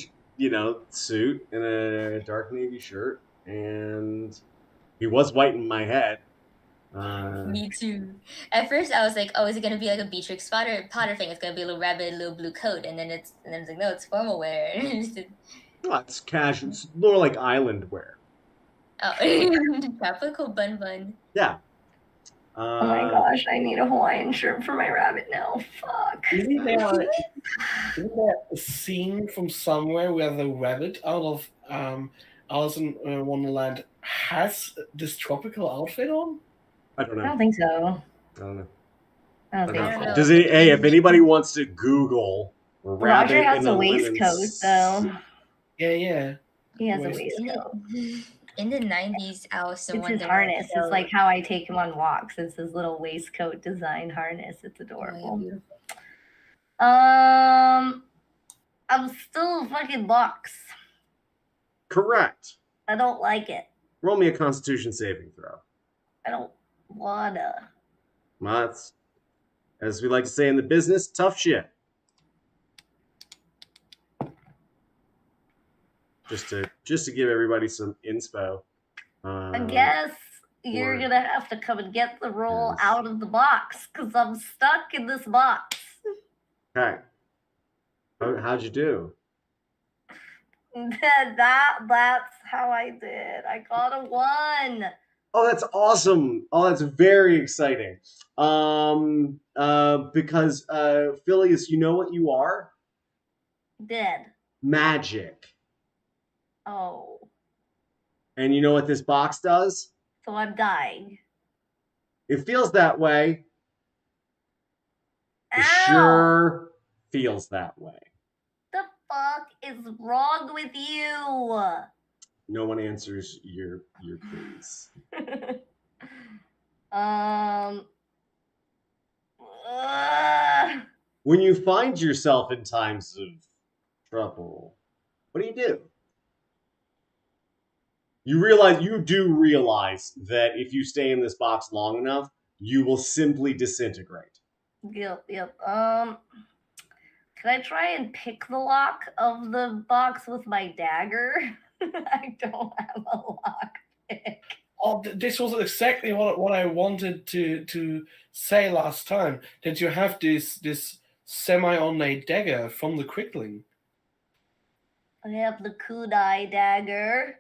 suit and a dark navy shirt, and he was white in my head. Me too. At first, I was like, "Oh, is it gonna be like a Beatrix Potter thing? It's gonna be a little rabbit, a little blue coat," and then it's like, "No, it's formal wear." It's casual. It's more like island wear. Oh, tropical bun. Yeah. Oh my gosh, I need a Hawaiian shirt for my rabbit now. Fuck. Isn't there a scene from somewhere where the rabbit out of Alice in Wonderland has this tropical outfit on? I don't I know. don't think so. I don't know. I don't think I don't so. know. Does it? Hey, if anybody wants to Google rabbit Roger has in a a waistcoat, though. Yeah. He has a Waistcoat. waistcoat. In the 90s, Alice in It's his Wonderland. harness. So, It's like how I take him on walks. It's his little waistcoat design harness. It's oh, adorable. yeah, beautiful. I'm still a fucking box. Correct. I don't like it. Roll me a Constitution saving throw. I don't wanna. Well, that's, as we like to say in the business, tough shit. Just to give everybody some inspo. I guess you're or- gonna have to come and get the roll Yes. out of the box because I'm stuck in this box. Okay. How'd you do? That's how I did. I got a 1. Oh, that's awesome. Oh, that's very exciting. Because Phileas, you know what you are? Dead. Magic. Oh, And you know what this box does? so I'm dying. It feels that way. It Ow! sure feels that way. The fuck is wrong with you? No one answers your pleas. ugh. When you find yourself in times of trouble, what do? You do realize that if you stay in this box long enough, you will simply disintegrate. Yep. Can I try and pick the lock of the box with my dagger? I don't have a lock pick. Oh, this was exactly what I wanted to say last time. That you have this semi-ornate dagger from the Quickling. I have the Kudai Dagger.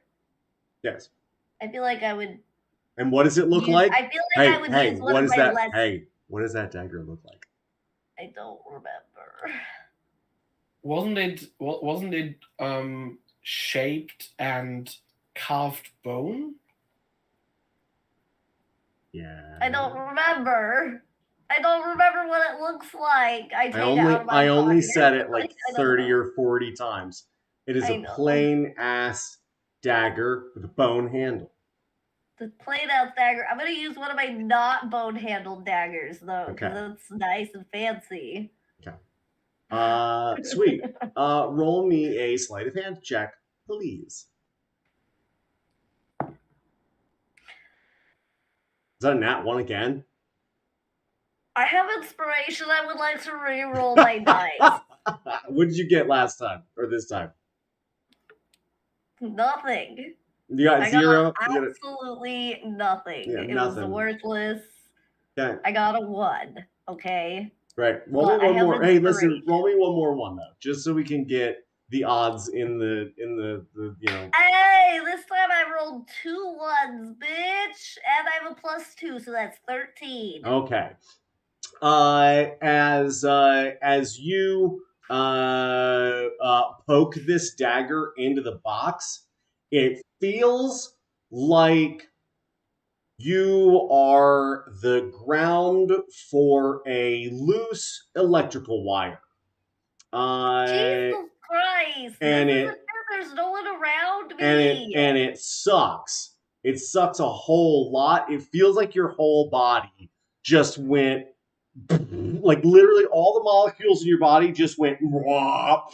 Yes. I feel like I would. And what does it look use, like? I feel like I would use one of my less. Hey, what does that dagger look like? I don't remember. Wasn't it shaped and carved bone? Yeah. I don't remember. I don't remember what it looks like. I only said it pocket. like 30 or 40 times. It is a plain ass dagger with a bone handle. The plain ass dagger. I'm gonna use one of my not bone handled daggers though, because it's nice and fancy. Okay. Sweet. Roll me a sleight of hand check, please. Is that a nat 1 again? I have inspiration. I would like to re-roll my dice. What did you get last time or this time? Nothing. You got 0? Absolutely nothing. Yeah, it nothing. was worthless. Okay. I got a 1. Okay. Right. Roll me one more. Hey, listen. Roll me one more though, just so we can get the odds in the Hey, this time I rolled 2 1s, bitch, and I have a +2, so that's 13. Okay. As you poke this dagger into the box, it feels like you are the ground for a loose electrical wire. Jesus Christ! And there's no one around me. And it sucks. It sucks a whole lot. It feels like your whole body just went, like literally all the molecules in your body just went whop.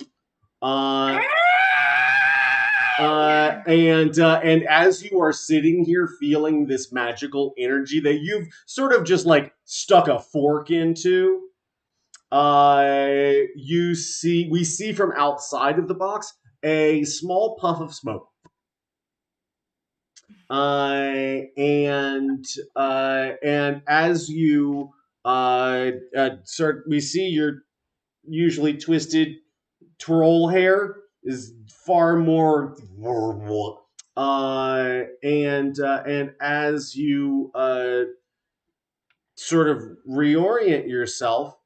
And as you are sitting here feeling this magical energy that you've sort of just like stuck a fork into, we see from outside of the box a small puff of smoke. And as you we see your usually twisted troll hair is far more, and as you sort of reorient yourself,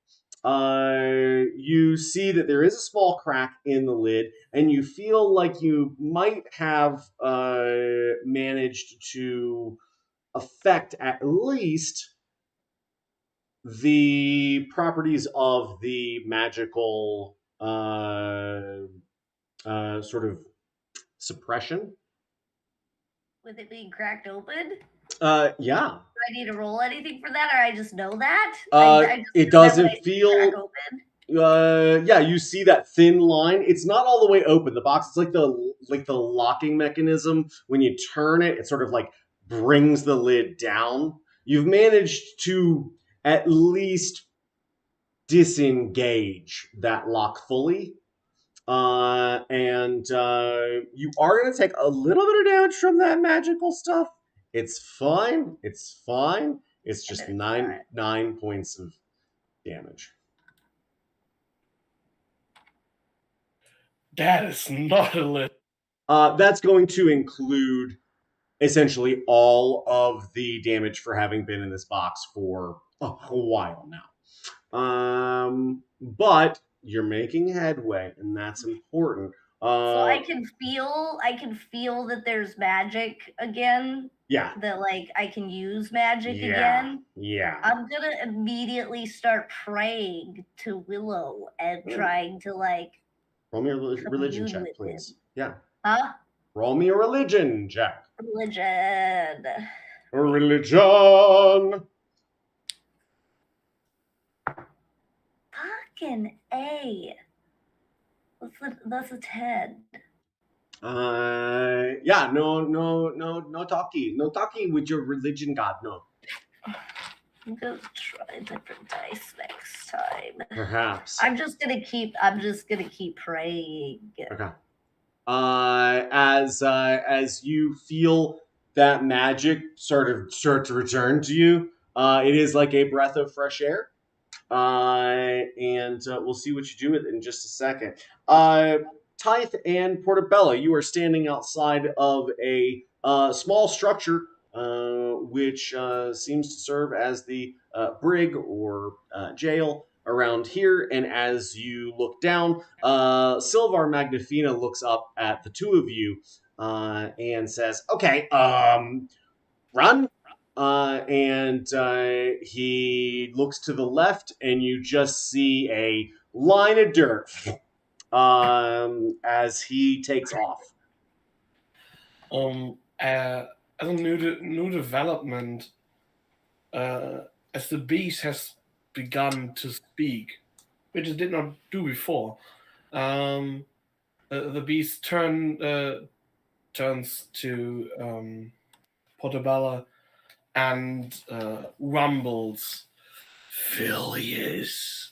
you see that there is a small crack in the lid, and you feel like you might have managed to affect at least the properties of the magical sort of suppression. With it being cracked open? Yeah. Do I need to roll anything for that, or I just know that? It know that when I doesn't see feel. crack open. Yeah, you see that thin line. It's not all the way open. The box, it's like the locking mechanism. When you turn it, it sort of like brings the lid down. You've managed to at least disengage that lock fully. And you are going to take a little bit of damage from that magical stuff. It's fine. It's fine. It's just nine points of damage. That is not a little. That's going to include essentially all of the damage for having been in this box for a while now. But you're making headway, and that's important. So I can feel that there's magic again. Yeah. That like I can use magic again. Yeah. I'm gonna immediately start praying to Willow and trying to like. Roll me a religion commune check, with please. him. Yeah. Huh? Roll me a religion check. Religion. Religion. Fucking A. That's a 10. Yeah, no talkie with your religion god, no. I'm gonna try different dice next time. Perhaps. I'm just gonna keep praying. Okay. As you feel that magic start to return to you, it is like a breath of fresh air. And we'll see what you do with it in just a second. Tithe and Portobello, you are standing outside of a small structure which seems to serve as the brig or jail around here. And as you look down, Silvar Magnifina looks up at the two of you and says, "Okay, run." And he looks to the left, and you just see a line of dirt as he takes off. As a new development, as the beast has begun to speak, which it did not do before, the beast turns to Portobello and rumbles, Phileas.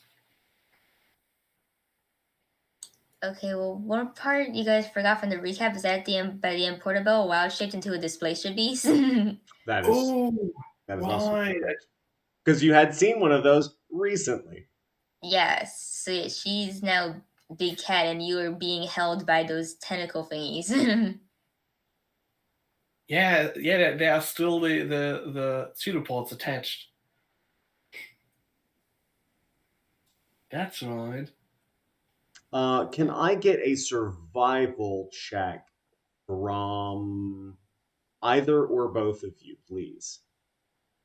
Okay, well, one part you guys forgot from the recap is that by the end, Portobello wild shaped into a displacer beast. That is also because you had seen one of those recently. Yes, so she's now Big Cat, and you are being held by those tentacle thingies. Yeah, there are still the pseudopods attached. That's right. Can I get a survival check from either or both of you, please?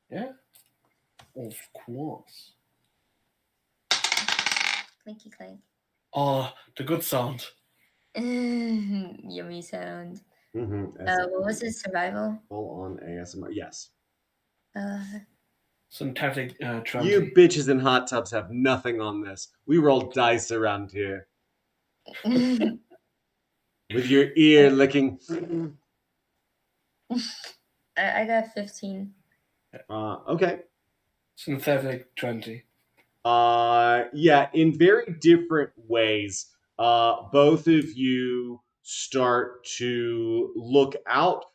Yeah, of course. Clinky clank. Oh, the good sound. Yummy sound. What was his survival? Full on ASMR. Yes. Synthetic 20. You bitches in hot tubs have nothing on this. We roll dice around here. With your ear licking. I got 15. Okay. Synthetic 20. Yeah, in very different ways. Both of you start to look out.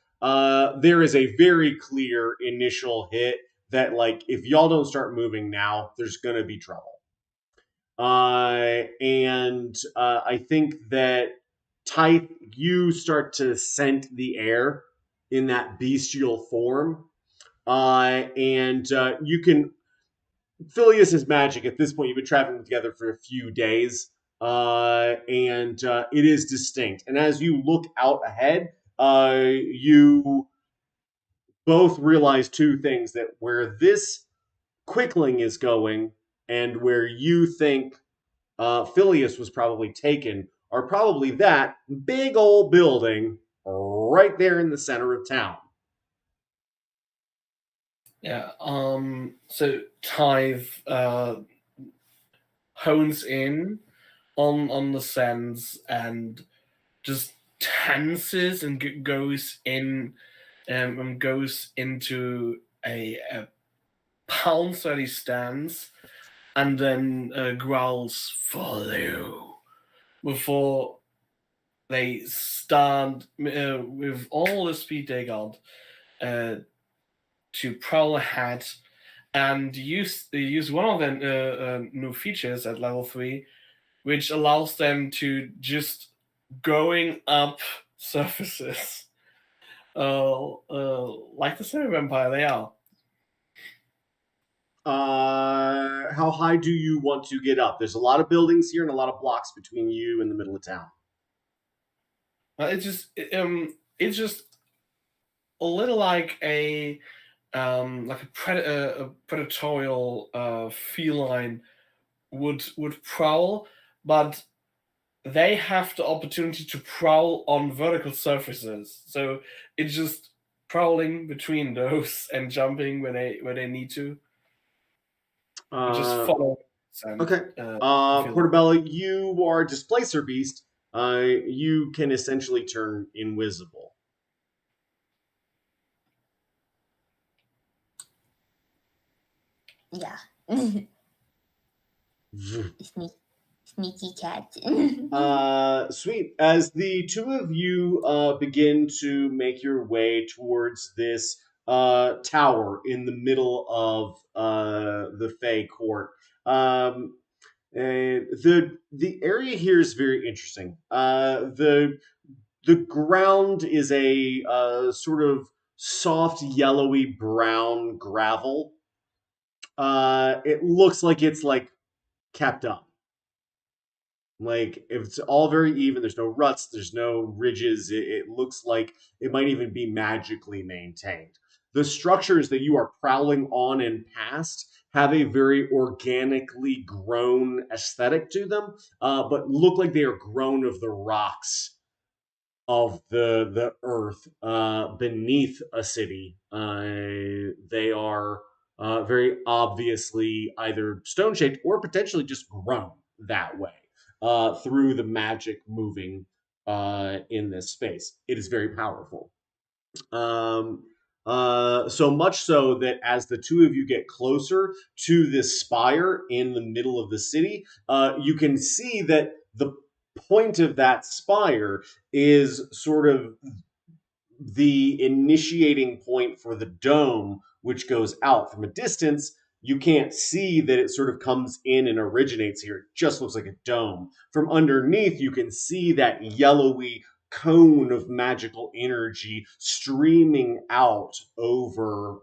There is a very clear initial hit that, like, if y'all don't start moving now, there's gonna be trouble. And I think that Tithe, you start to scent the air in that bestial form. And you can Phileas' magic at this point, you've been traveling together for a few days, and it is distinct. And as you look out ahead, you both realize two things: that where this Quickling is going and where you think Phileas was probably taken are probably that big old building right there in the center of town. Yeah. So Tithe hones in on the sense and just tenses and goes in and goes into a pounce that he stands and then growls "follow" before they stand with all the speed they got to prowl ahead and use one of the new features at level 3, which allows them to just going up surfaces like the Semi Vampire they are. How high do you want to get up? There's a lot of buildings here and a lot of blocks between you and the middle of town. It's just a little like a predatorial feline would prowl, but they have the opportunity to prowl on vertical surfaces. So it's just prowling between those and jumping when they need to. Just follow. Okay. Portobello, you are a Displacer Beast. You can essentially turn invisible. Yeah. Sneaky cat. Sweet. As the two of you begin to make your way towards this tower in the middle of the Fey court, the area here is very interesting. The ground is a sort of soft yellowy brown gravel. It looks like it's like kept up. Like it's all very even. There's no ruts. There's no ridges. It looks like it might even be magically maintained. The structures that you are prowling on and past have a very organically grown aesthetic to them, but look like they are grown of the rocks of the earth beneath a city. They are very obviously either stone shaped or potentially just grown that way through the magic moving in this space. It is very powerful. So much so that as the two of you get closer to this spire in the middle of the city, you can see that the point of that spire is sort of the initiating point for the dome, which goes out from a distance. You can't see that it sort of comes in and originates here. It just looks like a dome. From underneath, you can see that yellowy cone of magical energy streaming out over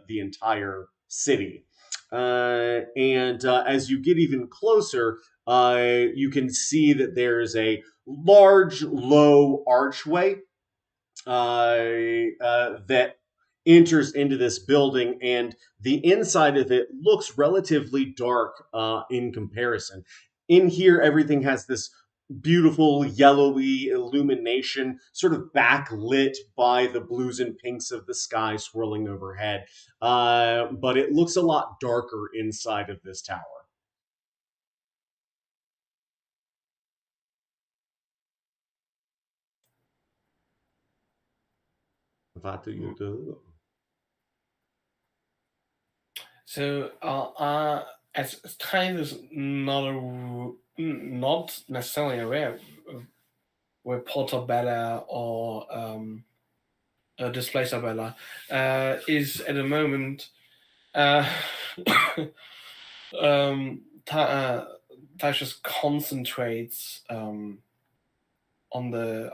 the entire city. And as you get even closer, you can see that there's a large, low archway that enters into this building, and the inside of it looks relatively dark in comparison. In here, everything has this beautiful yellowy illumination, sort of backlit by the blues and pinks of the sky swirling overhead. But it looks a lot darker inside of this tower. What do you do? So, as time is not necessarily aware of where Portobello or Displacer Bella is at the moment, Tash just concentrates on the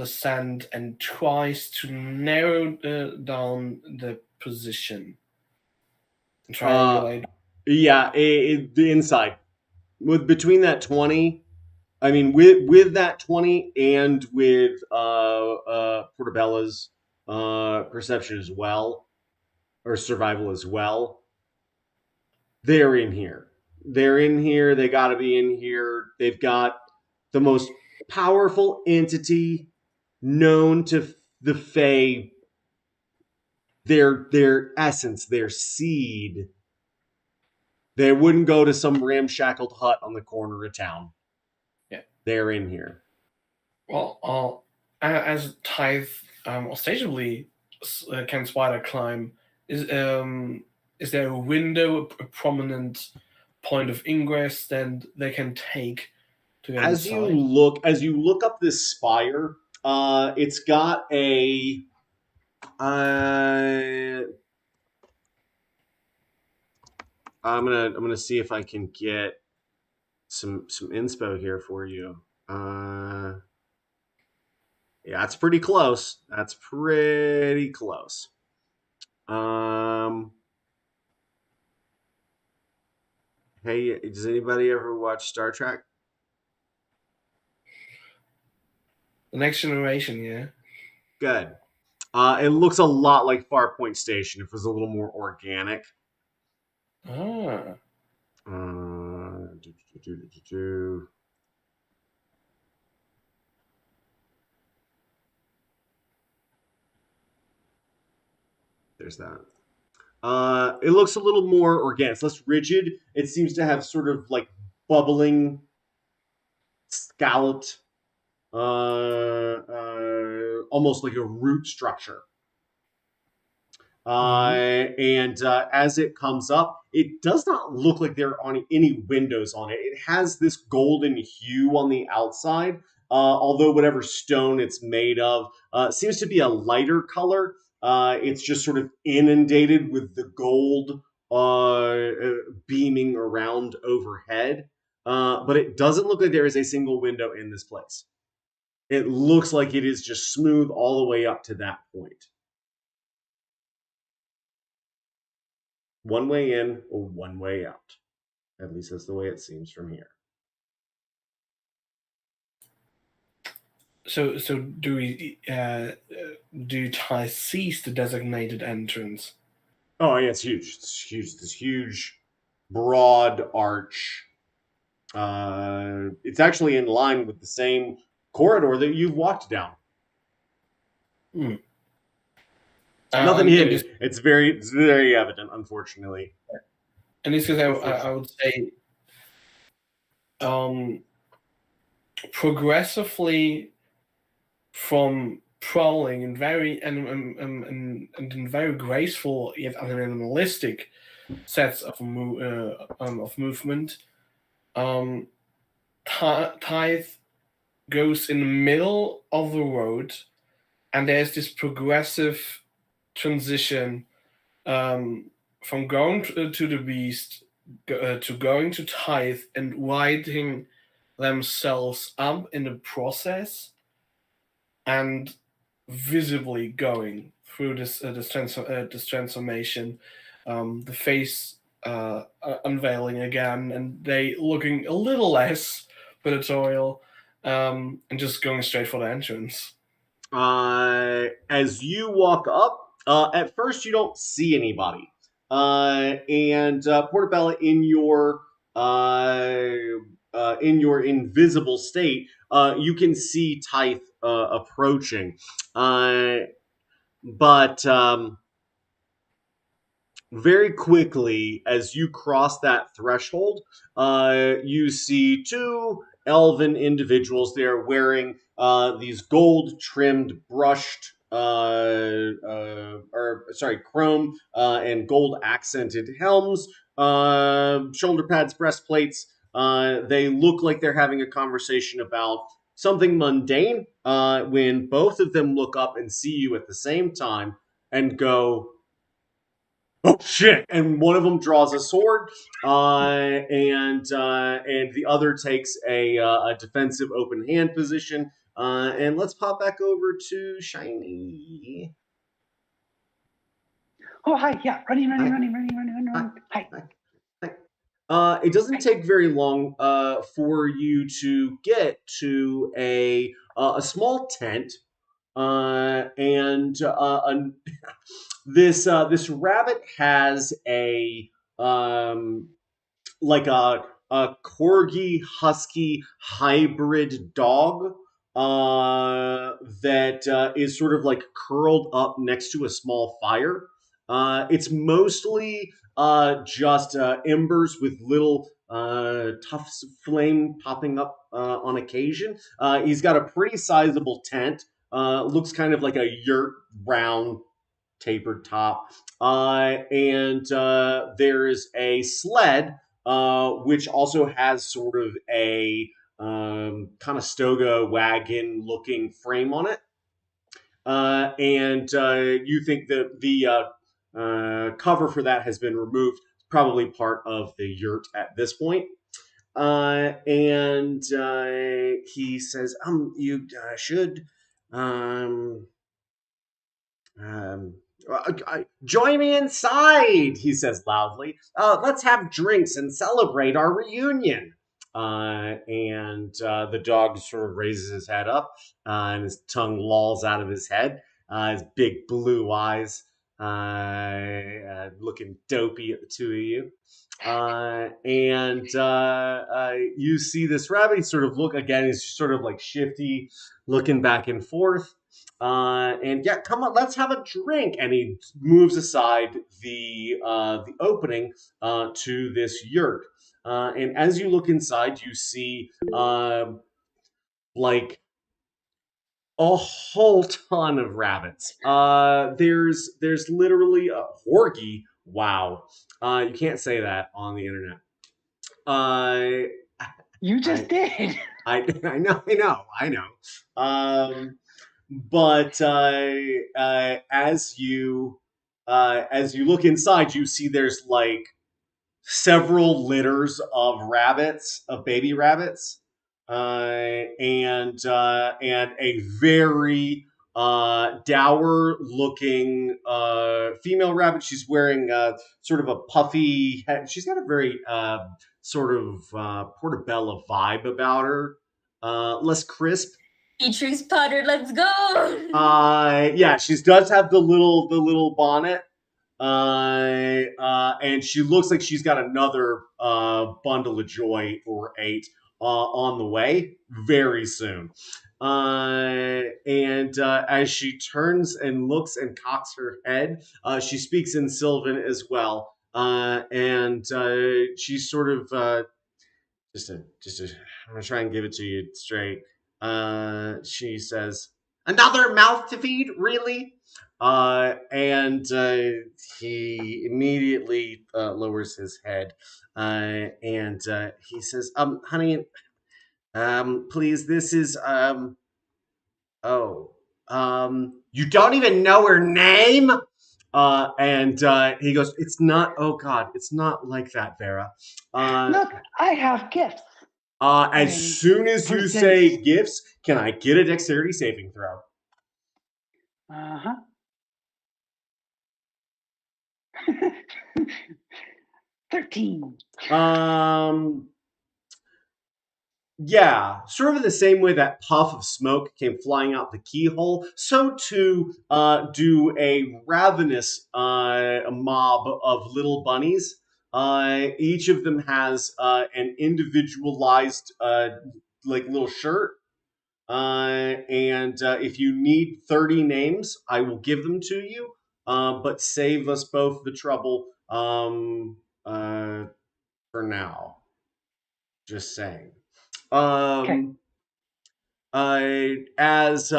sand and tries to narrow down the position. Triangulate. Yeah, the inside. Between that 20, I mean, with that 20 and with Portabella's perception as well, or survival as well, they're in here. They're in here. They got to be in here. They've got the most powerful entity known to the Fae. Their essence, their seed. They wouldn't go to some ramshackled hut on the corner of town. Yeah. They're in here. Well, as Tithe ostensibly can spider climb, is there a window, a prominent point of ingress that they can take to get As inside? you look up this spire, it's got a I'm gonna see if I can get some inspo here for you. Yeah, it's pretty close. That's pretty close. Hey, does anybody ever watch Star Trek? The Next Generation, yeah. Good. It looks a lot like Farpoint Station if it was a little more organic. Ah. There's that. It looks a little more organic. It's less rigid. It seems to have sort of like bubbling, scalloped, almost like a root structure. And as it comes up, it does not look like there are any windows on it. It has this golden hue on the outside, although whatever stone it's made of seems to be a lighter color. It's just sort of inundated with the gold beaming around overhead. But it doesn't look like there is a single window in this place. It looks like it is just smooth all the way up to that point. One way in or one way out. At least that's the way it seems from here. So do we do Ty seize the designated entrance? Oh yeah, it's huge. It's huge. This huge, broad arch. It's actually in line with the same corridor that you've walked down. Nothing hidden. It's very evident, unfortunately. And this is I would say progressively from prowling and very very graceful yet animalistic sets of movement. Tithe goes in the middle of the road, and there's this progressive transition from going to the beast to going to Tithe and winding themselves up in the process, and visibly going through this transformation, the face unveiling again, and they looking a little less predatorial, and just going straight for the entrance. As you walk up, at first you don't see anybody, and Portabella, in your invisible state, you can see Tithe approaching, but very quickly, as you cross that threshold, you see two elven individuals. They're wearing these gold-trimmed, brushed, chrome and gold-accented helms, shoulder pads, breastplates. They look like they're having a conversation about something mundane, when both of them look up and see you at the same time and go, "Oh shit!" And one of them draws a sword, and the other takes a defensive open hand position. And let's pop back over to Shiny. Oh, hi. Yeah, running. Hi. Hi. It doesn't take very long for you to get to a small tent, and this rabbit has um, like a corgi husky hybrid dog that is sort of like curled up next to a small fire. It's mostly just embers with little tufts of flame popping up on occasion. He's got a pretty sizable tent. Looks kind of like a yurt, round, tapered top. And there's a sled, which also has sort of a Conestoga wagon looking frame on it. And you think that the cover for that has been removed, probably part of the yurt at this point. And he says, you should um, um, join me inside, he says loudly. Let's have drinks and celebrate our reunion. And the dog sort of raises his head up, and his tongue lolls out of his head. His big blue eyes looking dopey at the two of you. And you see this rabbit. He sort of look again. He's sort of like shifty, looking back and forth. And yeah, come on, let's have a drink. And he moves aside the opening to this yurt. And as you look inside, you see like a whole ton of rabbits. There's literally a horgy. Wow, you can't say that on the internet. You just did. I know. But as you look inside, you see there's like several litters of rabbits, of baby rabbits, and a very dour looking female rabbit. She's wearing sort of a puffy head. She's got a very sort of portobello vibe about her, less crisp. Beatrix Potter, let's go! Yeah, she does have the little bonnet. And she looks like she's got another bundle of joy or eight on the way very soon. And as she turns and looks and cocks her head, she speaks in Sylvan as well. And she's sort of I'm gonna try and give it to you straight. She says, "Another mouth to feed, really?" And he immediately lowers his head, and he says, honey, please, this is, oh, you don't even know her name?" And he goes, "It's not, oh God, it's not like that, Vera." Look, I have gifts. As soon as you say gifts, can I get a dexterity saving throw? 13. Yeah, sort of in the same way that puff of smoke came flying out the keyhole, so too do a ravenous mob of little bunnies. Each of them has an individualized like little shirt. And if you need 30 names, I will give them to you. But save us both the trouble for now. Just saying. Okay. As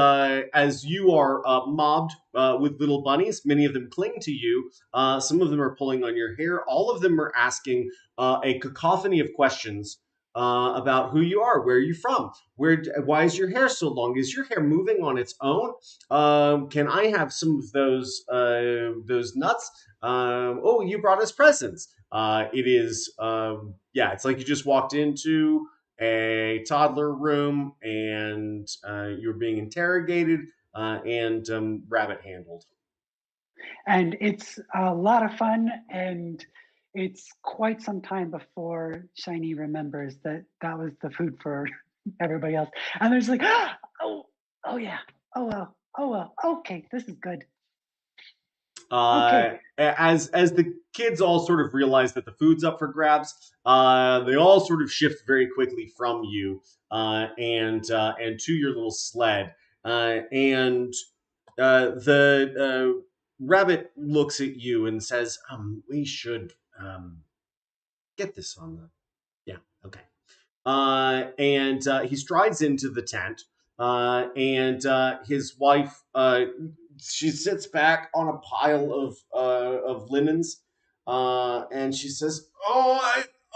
you are mobbed with little bunnies, many of them cling to you. Some of them are pulling on your hair. All of them are asking a cacophony of questions about who you are, where are you from, why is your hair so long? Is your hair moving on its own? Can I have some of those nuts? Oh, you brought us presents. It is yeah, it's like you just walked into a toddler room and you're being interrogated and rabbit handled. And it's a lot of fun, and it's quite some time before Shiny remembers that that was the food for everybody else. And there's like, oh, oh yeah, oh well, okay, this is good. Okay, As the kids all sort of realize that the food's up for grabs, they all sort of shift very quickly from you and to your little sled. And the rabbit looks at you and says, "We should get this on the yeah, okay." And he strides into the tent, and his wife, she sits back on a pile of linens, and she says,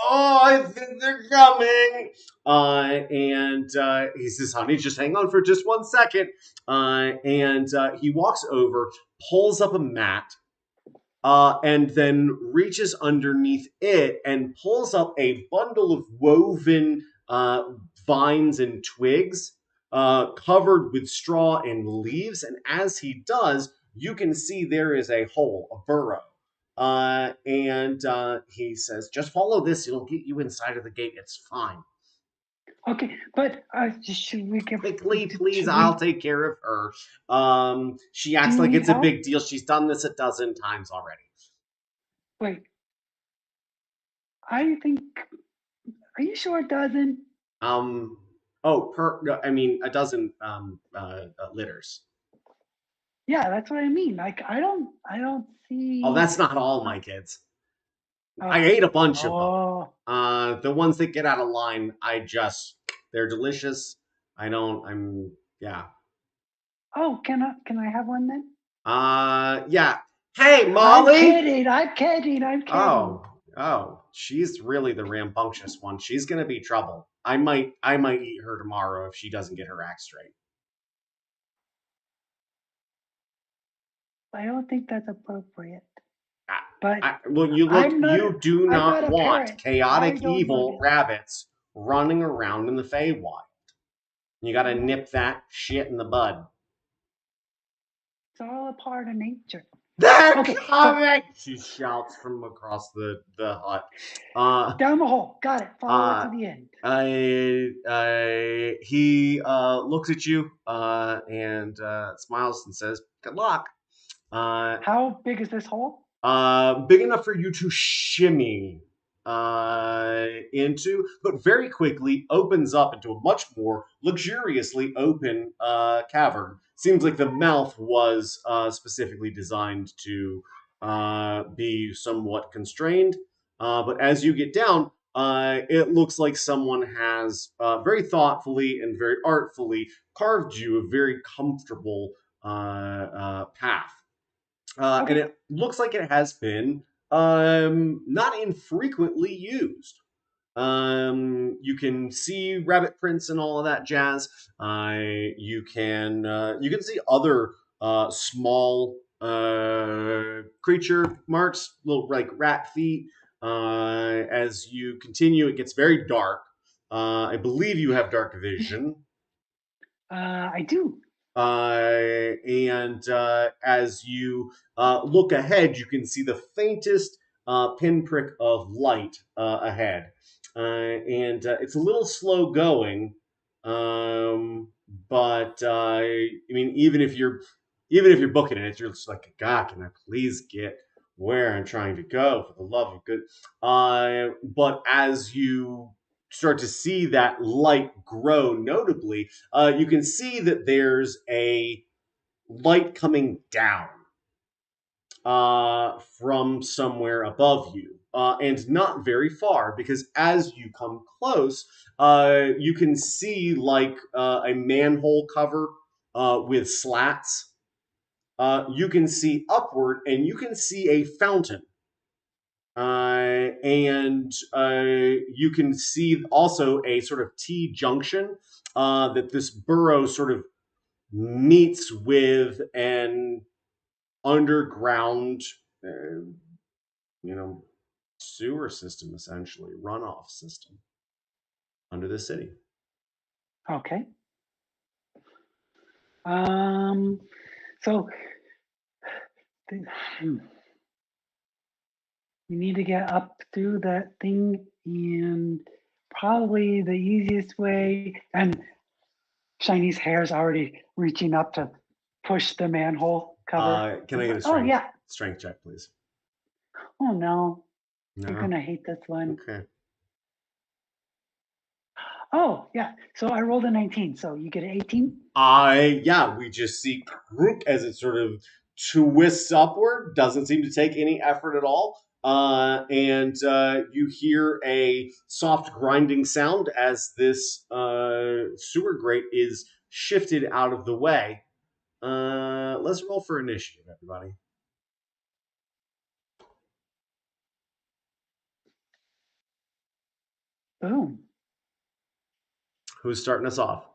I think they're coming." And he says, "Honey, just hang on for just 1 second." And he walks over, pulls up a mat, and then reaches underneath it and pulls up a bundle of woven vines and twigs covered with straw and leaves. And as he does, you can see there is a hole, a burrow. And he says, "Just follow this. It'll get you inside of the gate. It's fine." okay, but should we give? Quickly, please, Should I'll we? take care of her. She Do acts you like need it's a help? big deal. She's done this a dozen times already. Wait, I think. Are you sure it doesn't? No, I mean, a dozen litters. Yeah, that's what I mean. Like, I don't Oh, see. that's not all Uh, my kids. I oh, ate a bunch of them. oh, The ones that get out of line, they're delicious. Yeah. oh. Can I have one then? Yeah. Hey, I'm Molly. kidding. I'm kidding. I'm kidding. Oh, she's really the rambunctious one. She's gonna be trouble. I might eat her tomorrow if she doesn't get her act straight. I don't think that's appropriate. I, But well, I'm not. you do I'm not not a want parent. I chaotic don't look evil it. rabbits running around in the Feywild. You gotta nip that shit in the bud. It's all a part of nature. They're Okay, so coming! She shouts from across the hut. down the hole. Got it. Follow it Uh, to the end. he looks at you and smiles and says, "Good luck." Uh, How big is this hole? Big enough for you to shimmy into, but very quickly opens up into a much more luxuriously open cavern. Seems like the mouth was specifically designed to be somewhat constrained, but as you get down, it looks like someone has very thoughtfully and very artfully carved you a very comfortable path. And Okay. it looks like it has been not infrequently used. You can see rabbit prints and all of that jazz. You can see other small creature marks, little like rat feet. As you continue, it gets very dark. I believe you have dark vision. I do. And as you look ahead, you can see the faintest pinprick of light ahead, and it's a little slow going. But I mean, even if you're booking it, you're just like, God, can I please get where I'm trying to go for the love of good? But as you start to see that light grow notably, you can see that there's a light coming down from somewhere above you. And not very far, because as you come close, you can see like a manhole cover with slats. You can see upward, and you can see a fountain. And you can see also a sort of T junction that this burrow sort of meets with an underground, uh, you know, sewer system, essentially, runoff system under the city. Okay. Um. So You need to get up through that thing, and probably the easiest way. And Shiny's hair's already reaching up to push the manhole cover. Can I get a strength check, please? Oh no, No. you're gonna hate this one. Okay. Oh yeah, so I rolled a 19, so you get an 18. We just see Krook as it sort of twists upward, doesn't seem to take any effort at all. And you hear a soft grinding sound as this sewer grate is shifted out of the way. Let's roll for initiative, everybody. Boom. Who's starting us off?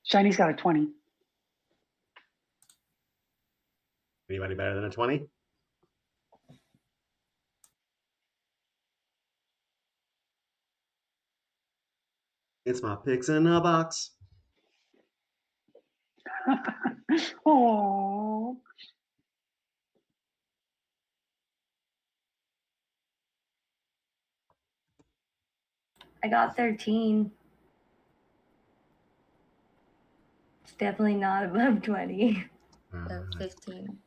Shiny's got a 20. Anybody better than a 20? It's my picks in a box. Oh. I got 13. It's definitely not above 20. 15.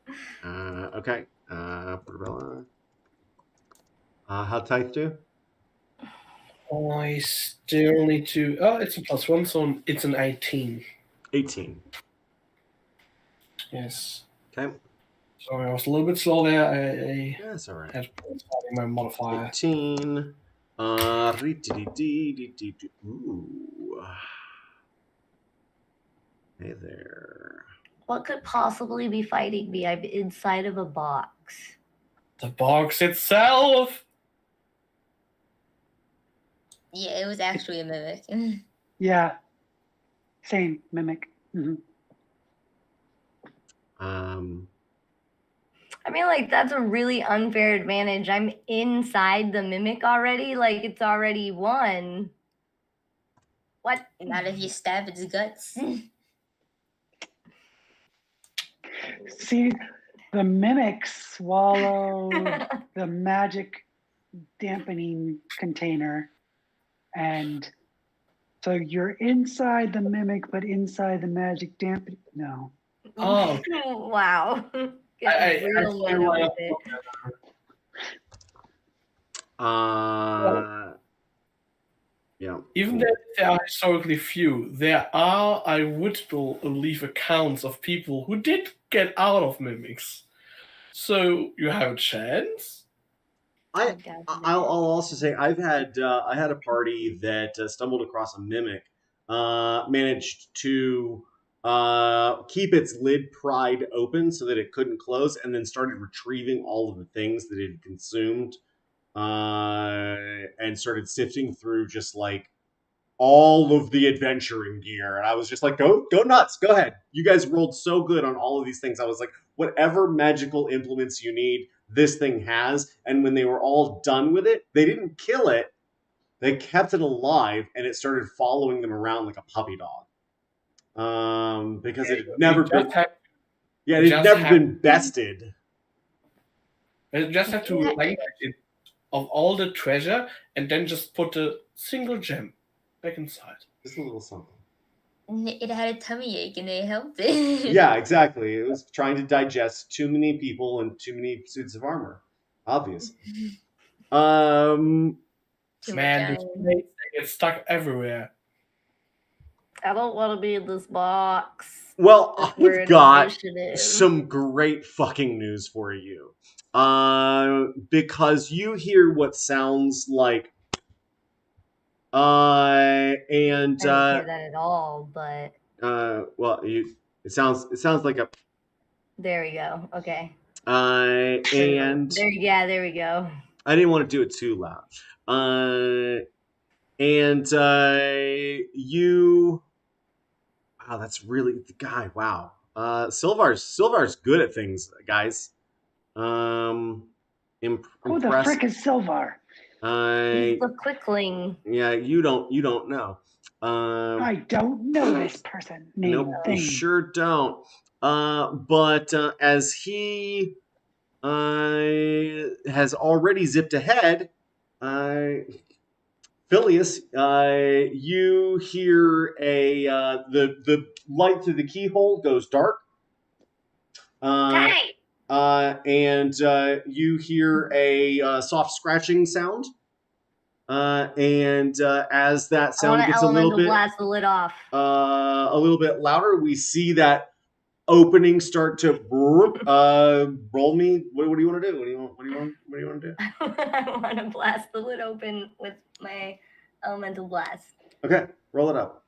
Okay. Portobello. How'd Tithe do? I still need to. Oh, it's a +1, so it's an 18. 18. Yes. Okay. Sorry, I was a little bit slow there. I That's all right. had my modifier. 18. Ooh. Hey there. What could possibly be fighting me? I'm inside of a box. The box itself! Yeah, it was actually a mimic. Yeah. Same mimic. Mm-hmm. I mean, like, that's a really unfair advantage. I'm inside the mimic already. Like, it's already won. What? Not if you stab its guts. See, the mimic swallowed the magic dampening container, and so you're inside the mimic, but inside the magic dampening. No. Oh. Wow. I Real feel meta right with up it. Yeah. Even though there are historically few, there are, I would believe, accounts of people who did get out of mimics. So you have a chance. I'll also say I had a party that stumbled across a mimic, managed to keep its lid pried open so that it couldn't close, and then started retrieving all of the things that it had consumed, and started sifting through just like all of the adventuring gear. And I was just like, go nuts, go ahead. You guys rolled so good on all of these things. I was like, whatever magical implements you need, this thing has. And when they were all done with it, they didn't kill it. They kept it alive, and it started following them around like a puppy dog. Because it had never been. It had never been bested. You just have to language it of all the treasure, and then just put a single gem back inside. Just a little something. It had a tummy ache, and they helped it. Yeah, exactly. It was trying to digest too many people and too many suits of armor. Obviously. Man, the snakes get stuck everywhere. I don't want to be in this box. Well, We're I've got initiative. some great fucking news for you. Because you hear what sounds like I didn't hear that at all, but it sounds like a there we go. Okay. and there we go. I didn't want to do it too loud. Wow, that's really the guy. Wow. Silvar's good at things, guys. Who the frick is Silvar? He's the quickling. Yeah, you don't know. I don't know this person named Nope, you Thing. sure don't. But as he has already zipped ahead, Phileas, you hear the light through the keyhole goes dark. Hey! And you hear a soft scratching sound. And as that I want sound to gets a elemental blast the lid off. little bit louder, we see that opening start to roll me. What do you want to do? What do you want to do? I want to blast the lid open with my elemental blast. Okay, roll it up.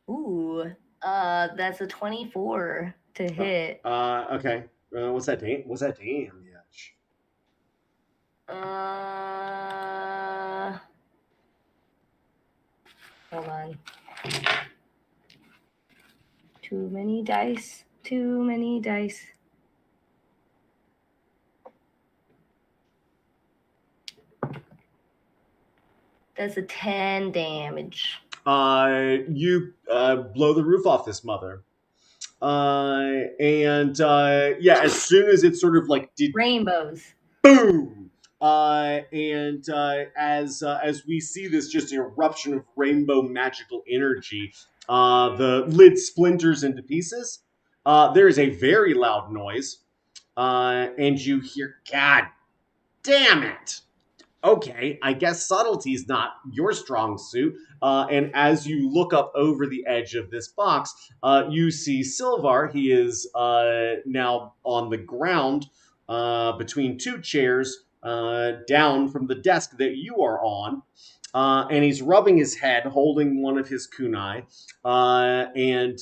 Ooh, that's a 24 to hit. Okay. What's that damage? Hold on. Too many dice. That's a 10 damage. You blow the roof off this mother. As soon as it sort of like did Rainbows. boom. As we see this just eruption of rainbow magical energy, the lid splinters into pieces. There is a very loud noise, and you hear, "God damn it!" Okay, I guess subtlety's not your strong suit. And as you look up over the edge of this box, you see Silvar. He is now on the ground between two chairs down from the desk that you are on. And he's rubbing his head, holding one of his kunai. In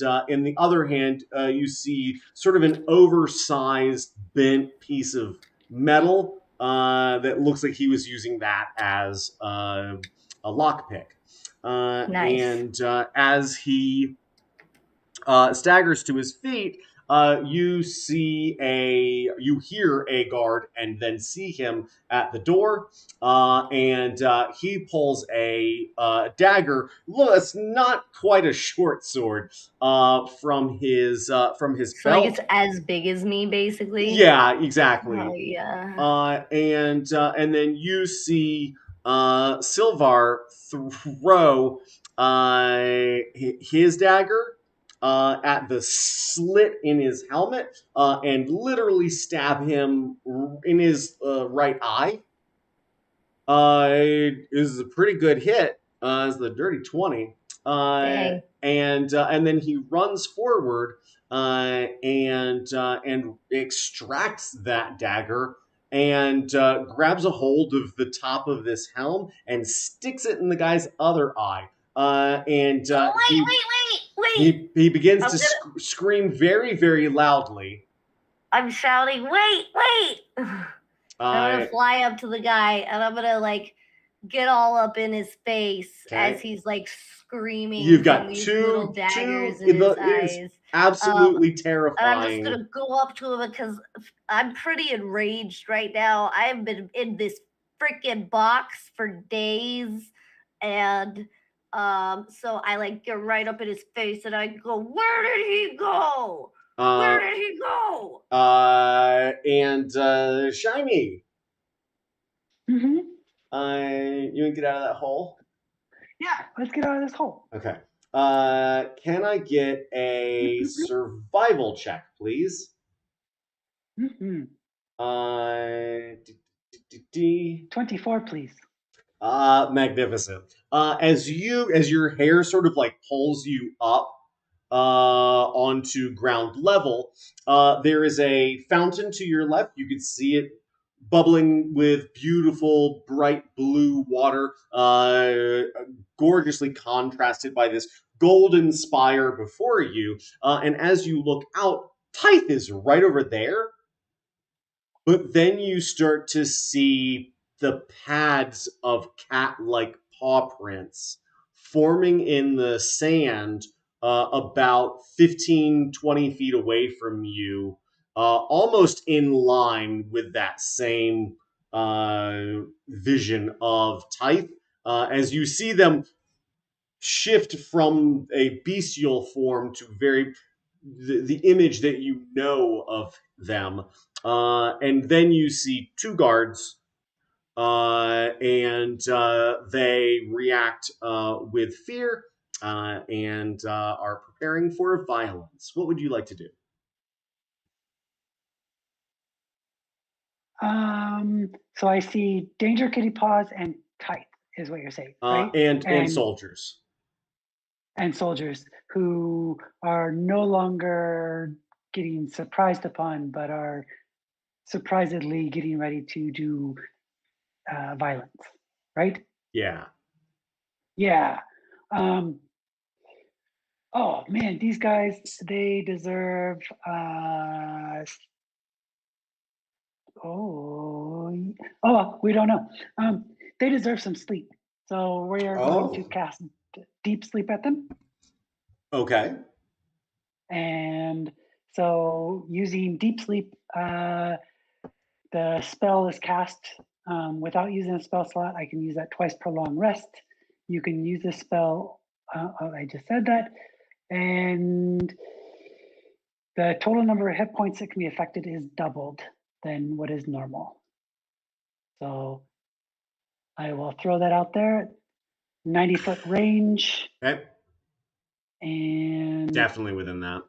the other hand, you see sort of an oversized, bent piece of metal that looks like he was using that as a lockpick. Nice. And as he staggers to his feet, you hear a guard and then see him at the door, and he pulls a dagger. Look, it's not quite a short sword, from his So belt. like it's as big as me, basically. Yeah, exactly. Oh yeah. And then you see Silvar throw his dagger at the slit in his helmet and literally stab him in his right eye. It is a pretty good hit. It's the dirty 20. Dang. And then he runs forward and extracts that dagger and grabs a hold of the top of this helm and sticks it in the guy's other eye. Wait! He begins to scream very, very loudly. I'm shouting, wait! I'm gonna fly up to the guy and I'm gonna like get all up in his face as he's like screaming. You've got these two little daggers in his eyes. Absolutely terrifying. And I'm just gonna go up to him because I'm pretty enraged right now. I've been in this freaking box for days, and so I like get right up in his face and I go, "Where did he go? Where did he go?" Shiny. Mm-hmm. You want to get out of that hole? Yeah, let's get out of this hole. Okay. Can I get a survival check, please? Mm-hmm. 24, please. Magnificent. As your hair sort of like pulls you up onto ground level, there is a fountain to your left. You can see it bubbling with beautiful bright blue water, gorgeously contrasted by this golden spire before you. And as you look out, Tithe is right over there. But then you start to see the pads of cat-like paw prints forming in the sand about 15, 20 feet away from you, almost in line with that same vision of Tithe. as you see them shift from a bestial form to the image that you know of them. And then you see two guards, and they react with fear and are preparing for violence. What would you like to do? So I see Danger, Kitty Paws, and Tithe is what you're saying, right? And soldiers. And soldiers who are no longer getting surprised upon, but are surprisedly getting ready to do violence, right? Yeah. Yeah. Oh man, these guys, they deserve we don't know. They deserve some sleep. So we are going to cast deep sleep at them. Okay. And so using deep sleep, the spell is cast without using a spell slot. I can use that twice per long rest. You can use this spell. I just said that. And the total number of hit points that can be affected is doubled than what is normal. So I will throw that out there. 90-foot range. Okay. And definitely within that.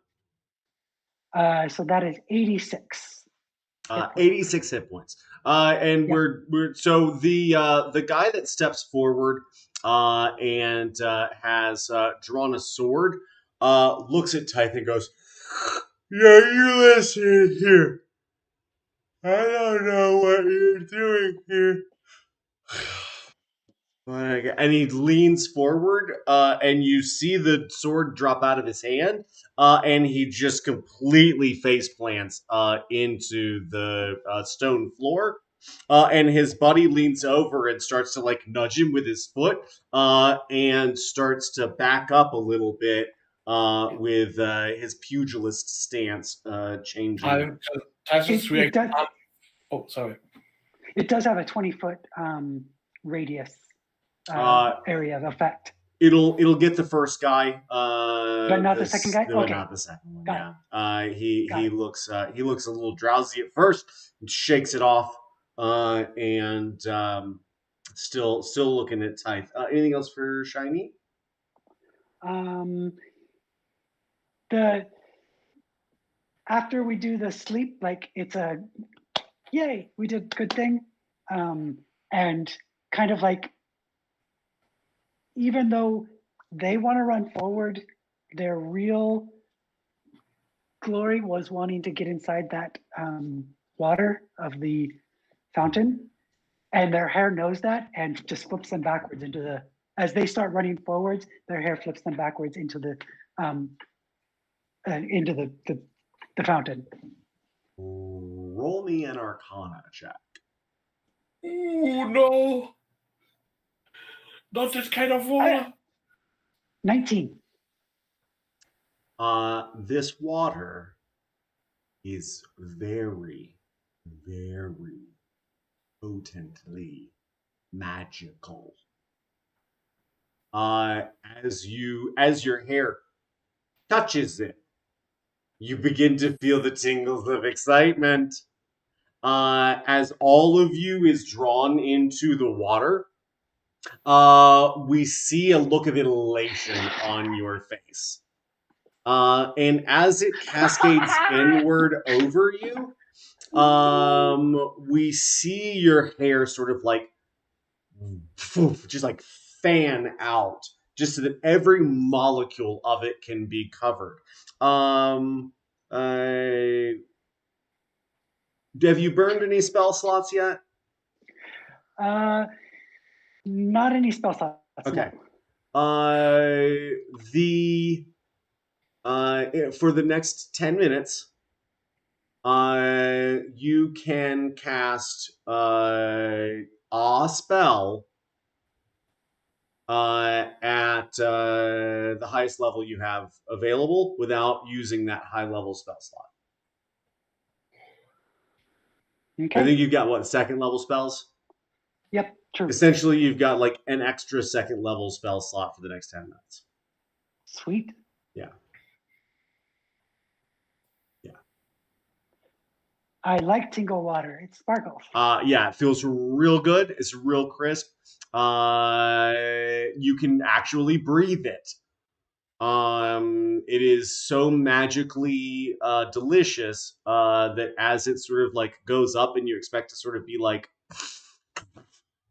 So that is 86. 86 hit points. And Yeah. we're so the guy that steps forward and has drawn a sword looks at Tithe and goes, "Yeah, you listen here. I don't know what you're doing here." And he leans forward, and you see the sword drop out of his hand, and he just completely face plants into the stone floor. And his buddy leans over and starts to like nudge him with his foot, and starts to back up a little bit with his pugilist stance changing. Oh, sorry. It does have a 20-foot radius area of effect. It'll get the first guy, but not the second guy. No, okay, not the second one. Got Yeah, he looks a little drowsy at first, and shakes it off, and still looking at Tithe. Anything else for Shiny? The after we do the sleep, like it's a yay, we did good thing, and kind of like even though they want to run forward, their real glory was wanting to get inside that water of the fountain, and their hair knows that and just flips them backwards into the. As they start running forwards, their hair flips them backwards into the fountain. Roll me an Arcana check. Oh no! Not this kind of water. 19. This water is very, very potently magical. As your hair touches it, you begin to feel the tingles of excitement. As all of you is drawn into the water, we see a look of elation on your face. And as it cascades inward over you, we see your hair sort of like just like fan out, just so that every molecule of it can be covered. Have you burned any spell slots yet? Not any spell slots. Okay. No. For the next 10 minutes, you can cast a spell at the highest level you have available without using that high level spell slot. Okay. I think you've got what, second level spells? Yep, true. Essentially, you've got like an extra second level spell slot for the next 10 minutes. Sweet. Yeah. Yeah. I like Tingle Water. It sparkles. Yeah, it feels real good. It's real crisp. You can actually breathe it. It is so magically delicious that as it sort of like goes up and you expect to sort of be like,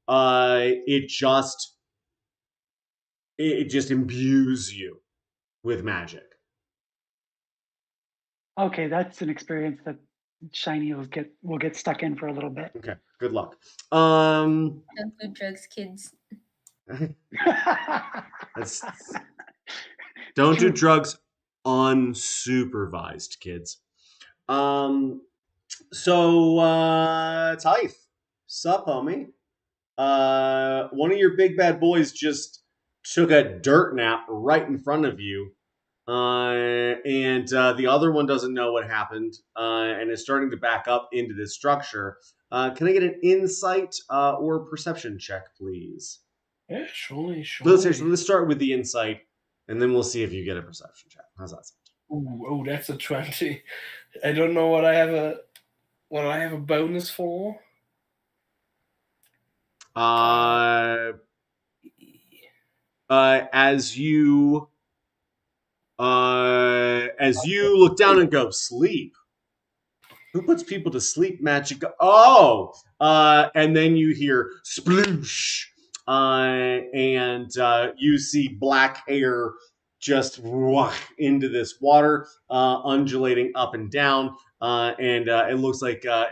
it just imbues you with magic. Okay, that's an experience that Shiny will get stuck in for a little bit. Okay, good luck. Don't do drugs, kids. That's, don't do drugs unsupervised, kids. So Taif, sup, homie? One of your big bad boys just took a dirt nap right in front of you, and the other one doesn't know what happened, and is starting to back up into this structure. Can I get an insight or perception check, please? Yeah, surely. Let's start with the insight, and then we'll see if you get a perception check. How's that sound? Ooh, that's a 20. I don't know what I have a bonus for. As you look down and go, sleep. Who puts people to sleep? Magic. Oh, and then you hear sploosh, and you see black hair just into this water, undulating up and down, and it looks like a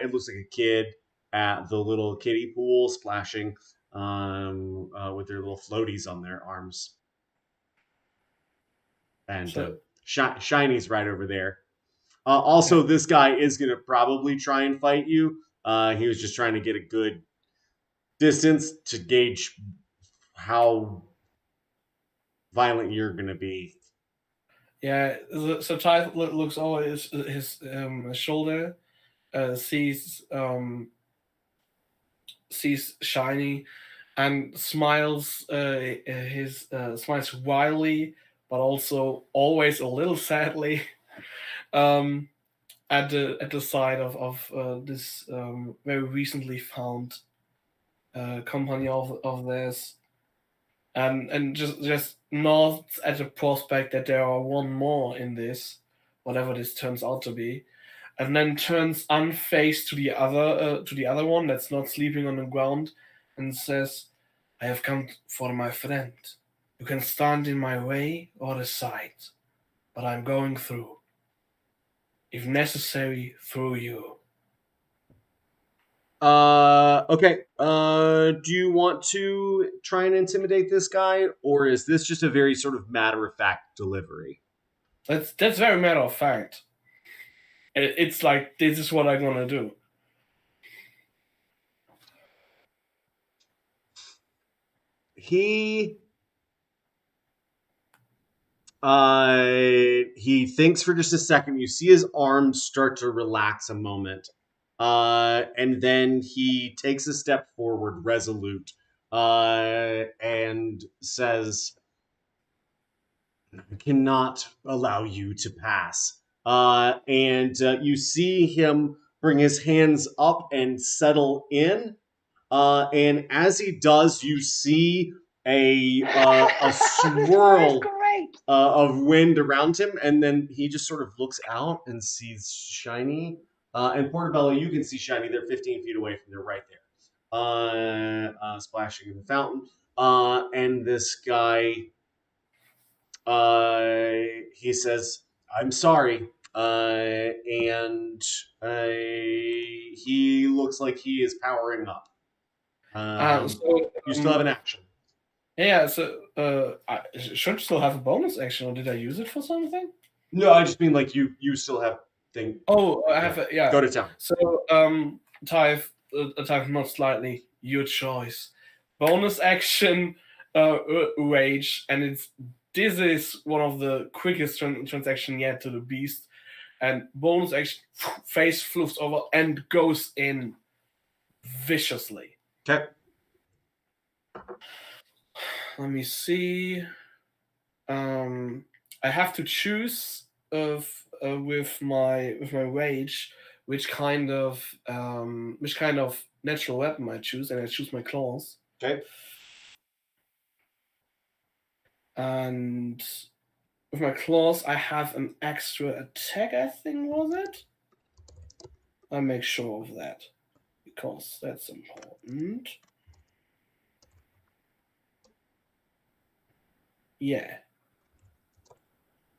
kid at the little kiddie pool splashing with their little floaties on their arms. And Shiny's right over there. Also, this guy is going to probably try and fight you. He was just trying to get a good distance to gauge how violent you're going to be. Yeah, so Ty looks over his shoulder, sees Shiny, and smiles. Smiles wildly, but also always a little sadly. At the side of this very recently found company of theirs, and just nods at the prospect that there are one more in this, whatever this turns out to be, and then turns unfazed to the other one that's not sleeping on the ground, and says, "I have come for my friend. You can stand in my way or aside, but I'm going through. If necessary, through you." Okay. Do you want to try and intimidate this guy, or is this just a very sort of matter-of-fact delivery? That's very matter of fact. It's like, this is what I'm gonna do. He thinks for just a second. You see his arms start to relax a moment. And then he takes a step forward, resolute, and says, "I cannot allow you to pass." And you see him bring his hands up and settle in. And as he does, you see a swirl of wind around him, and then he just sort of looks out and sees Shiny. And Portobello, you can see Shiny. They're 15 feet away from there, right there, splashing in the fountain. And this guy, he says, "I'm sorry." And he looks like he is powering up. You still have an action. Yeah, so I should still have a bonus action, or did I use it for something? No, I just mean like you still have thing. Oh, I have yeah. Go to town. So Tyve, not slightly, your choice. Bonus action, rage, and this is one of the quickest transaction yet to the beast. And bonus action, face floofs over and goes in viciously. Okay. Let me see. I have to choose with my rage which kind of natural weapon I choose, and I choose my claws. Okay. And with my claws, I have an extra attack, I think, was it? I'll make sure of that, because that's important. Yeah.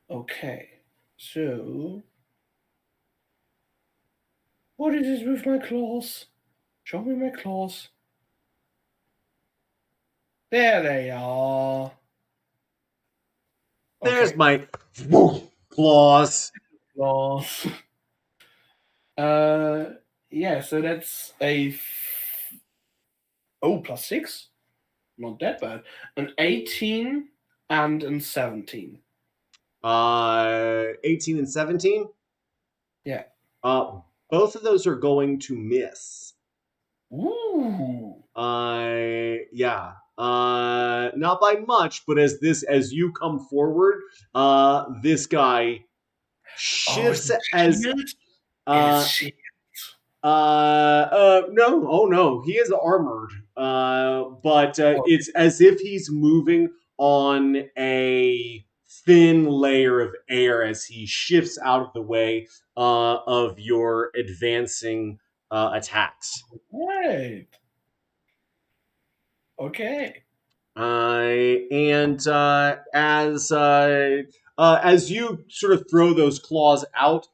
Okay. So, what is it with my claws? Show me my claws. There they are. There's Okay. my claws. Claws. Yeah, so that's a +6. Not that bad. An 18 and an 17. 18 and 17. Yeah. Both of those are going to miss. Ooh. Yeah. Not by much, but as you come forward, this guy shifts as Shield. no, oh no, he is armored. But it's as if he's moving on a thin layer of air as he shifts out of the way of your advancing attacks. Right. Okay. And as you sort of throw those claws out,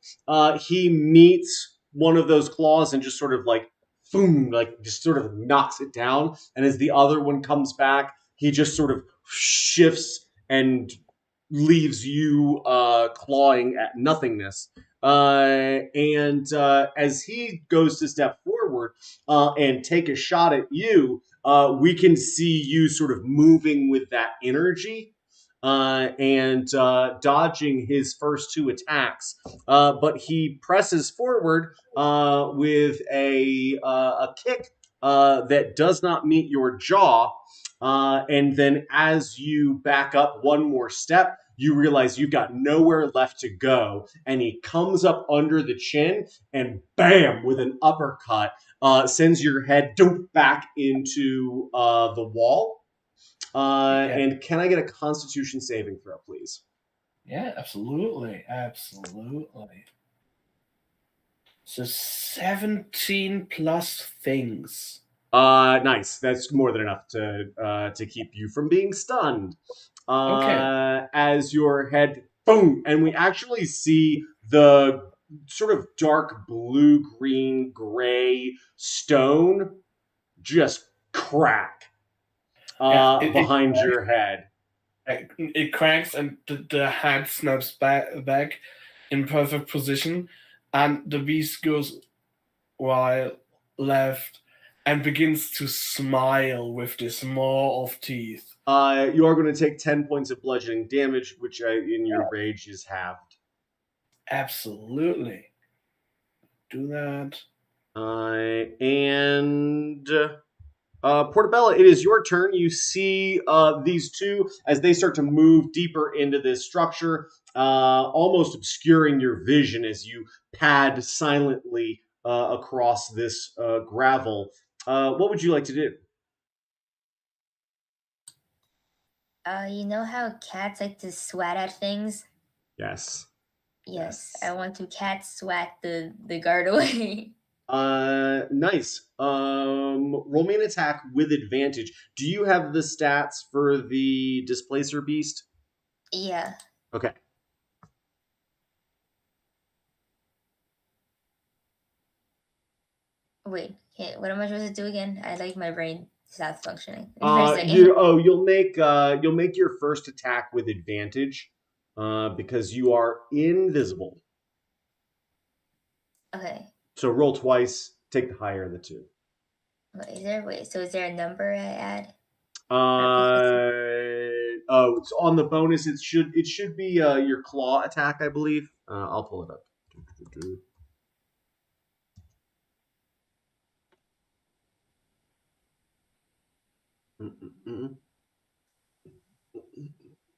he meets one of those claws and just sort of like boom, like just sort of knocks it down. And as the other one comes back, he just sort of shifts and leaves you clawing at nothingness. And as he goes to step forward and take a shot at you, we can see you sort of moving with that energy and dodging his first two attacks. But he presses forward with a kick that does not meet your jaw. And then as you back up one more step, you realize you've got nowhere left to go. And he comes up under the chin and bam, with an uppercut, sends your head back into the wall. Yeah. And can I get a Constitution saving throw, please? Yeah, absolutely. Absolutely. So 17 plus things. Nice. That's more than enough to keep you from being stunned. Okay. As your head, boom, and we actually see the sort of dark blue, green, gray stone just crack Yeah, behind your head. it cracks and the head snaps back in perfect position, and the beast goes while left and begins to smile with this maw of teeth. You are going to take 10 points of bludgeoning damage, which in your rage is halved. Absolutely. Do that. And Portobello, it is your turn. You see these two as they start to move deeper into this structure, almost obscuring your vision as you pad silently across this gravel. What would you like to do? You know how cats like to swat at things? Yes. Yes, Yes. I want to cat swat the guard away. Nice. Roll me an attack with advantage. Do you have the stats for the Displacer Beast? Yeah. Okay. Wait, what am I supposed to do again? I like my brain stopped functioning for a second. You'll make your first attack with advantage, because you are invisible. Okay. So roll twice. Take the higher of the two. So is there a number I add? It's on the bonus. It should be your claw attack, I believe. I'll pull it up.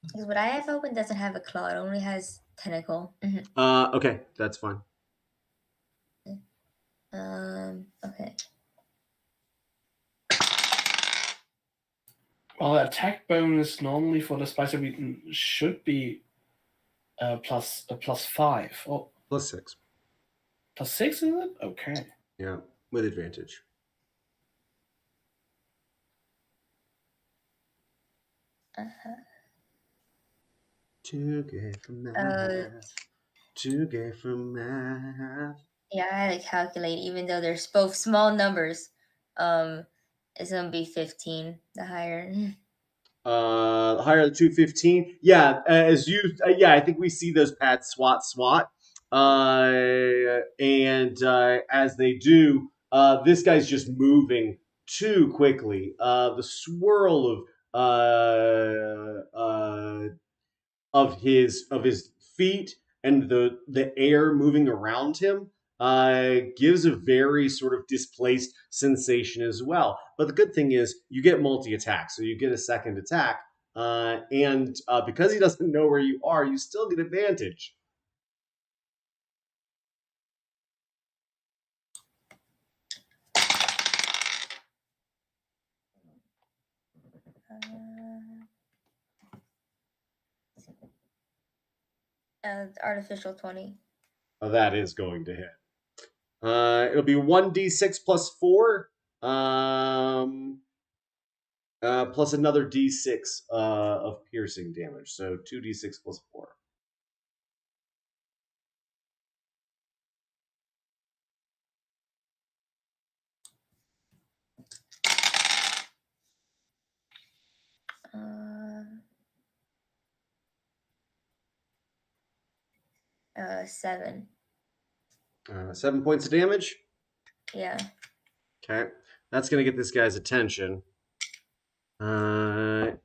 Because what I have open doesn't have a claw; it only has tentacle. Okay, that's fine. Okay. Well, attack bonus normally for the spicy beaten should be plus 5. Oh, +6. +6 is it? Okay. Yeah, with advantage. To get from math. To get from math. Yeah, I had to calculate, even though there's both small numbers. It's gonna be 15, the higher. Higher than 215. Yeah, I think we see those pads swat. And as they do, this guy's just moving too quickly. The swirl of his feet and the air moving around him gives a very sort of displaced sensation as well. But the good thing is you get multi-attack, so you get a second attack, and because he doesn't know where you are, you still get advantage. Artificial 20. Oh, that is going to hit. It'll be 1d6 plus 4, plus another d6 of piercing damage. So 2d6 plus 4. Uh, 7. 7 points of damage. Yeah. Okay, that's gonna get this guy's attention, and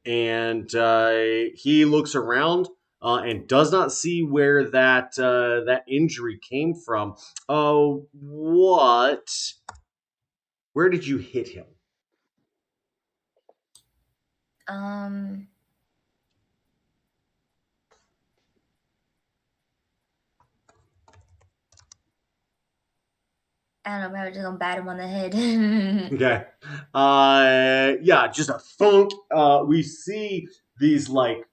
he looks around and does not see where that injury came from. Oh, what? Where did you hit him? I don't know, I was just gonna bat him on the head. Okay. Yeah, just a thunk. We see these like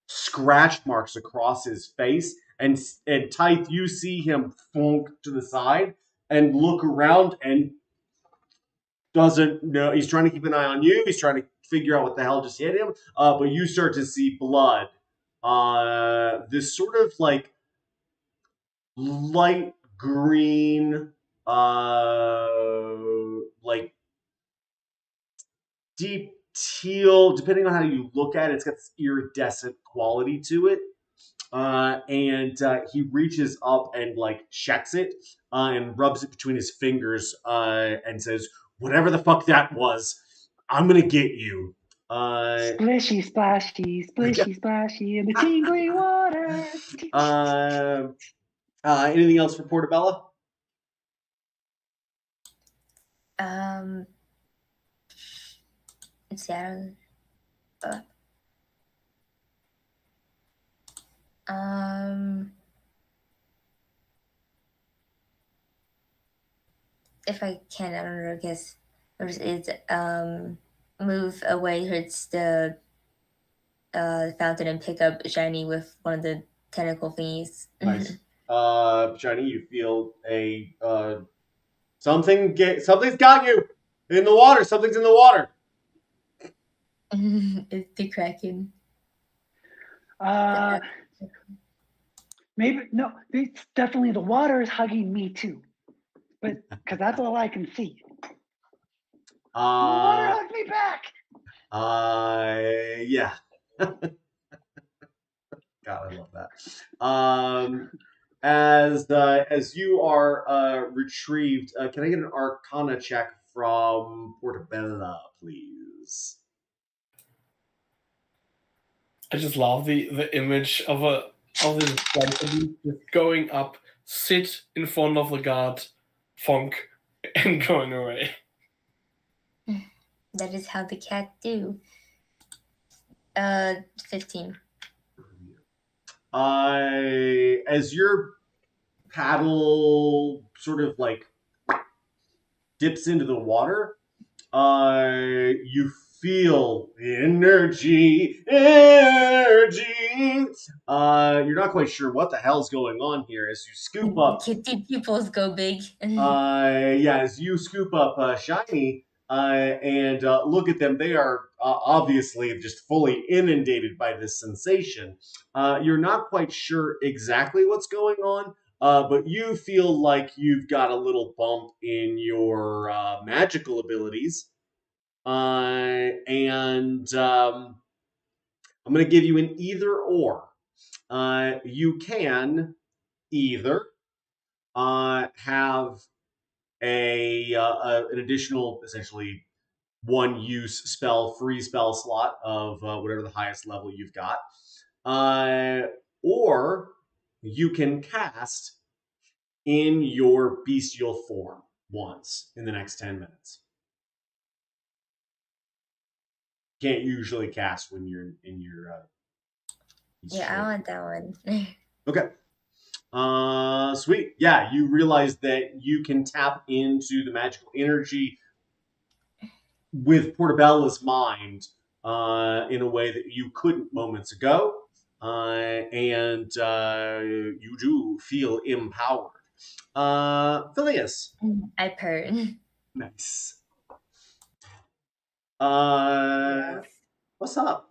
scratch marks across his face, and Tithe, you see him thunk to the side and look around and doesn't know. He's trying to keep an eye on you. He's trying to figure out what the hell just hit him. But you start to see blood. This sort of like light green, like deep teal, depending on how you look at it. It's got this iridescent quality to it. And he reaches up and like checks it and rubs it between his fingers and says, "Whatever the fuck that was, I'm gonna get you." Splishy, splashy, splishy, splashy in the tingly water. Anything else for Portobello? Let's see, if I can, I don't know, I guess it's move away towards the fountain and pick up Shiny with one of the tentacle thingies. Nice. Shiny, you feel a something's got you in the water. Something's in the water. It's the Kraken. Maybe no. It's definitely the water is hugging me too, but because that's all I can see. The water hugged me back. Yeah. God, I love that. As you are retrieved, can I get an Arcana check from Portobello, please? I just love the image of this gentleman just going up, sit in front of the guard, funk, and going away. That is how the cat do. 15. As your paddle sort of like dips into the water, you feel energy. You're not quite sure what the hell's going on here as you scoop up. Kitty pupils go big. As you scoop up Shiny and look at them, they are obviously just fully inundated by this sensation. You're not quite sure exactly what's going on, but you feel like you've got a little bump in your magical abilities. And I'm going to give you an either or. You can either have an additional, essentially, one use free spell slot of whatever the highest level you've got, or you can cast in your bestial form once in the next 10 minutes. Can't usually cast when you're in your. Yeah, I want that one. Okay. Sweet. Yeah, you realize that you can tap into the magical energy with Portabella's mind in a way that you couldn't moments ago. And you do feel empowered. Phileas. I purred. Nice. Yes. What's up?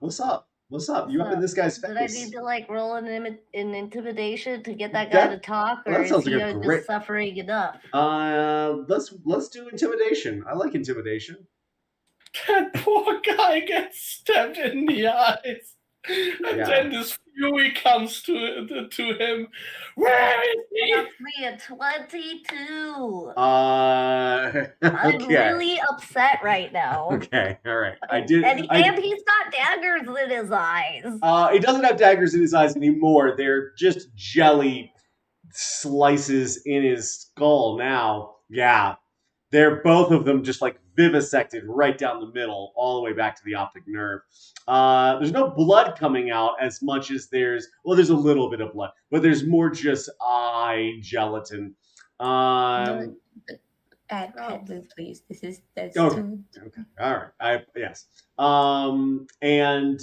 You up in this guy's face? Did I need to like roll an intimidation to get that guy to talk, or that is sounds he like a great- just suffering enough? Let's do intimidation. I like intimidation. That poor guy gets stabbed in the eyes. And then this fury comes to him. Where is he? That's me at 22. Okay. I'm really upset right now. Okay, all right. And he's got daggers in his eyes. He doesn't have daggers in his eyes anymore. They're just jelly slices in his skull now. Yeah. They're both of them just like vivisected right down the middle, all the way back to the optic nerve. There's no blood coming out as much as there's a little bit of blood, but there's more just eye gelatin. Add blue, please. That's okay. too. Okay. All right. Yes. And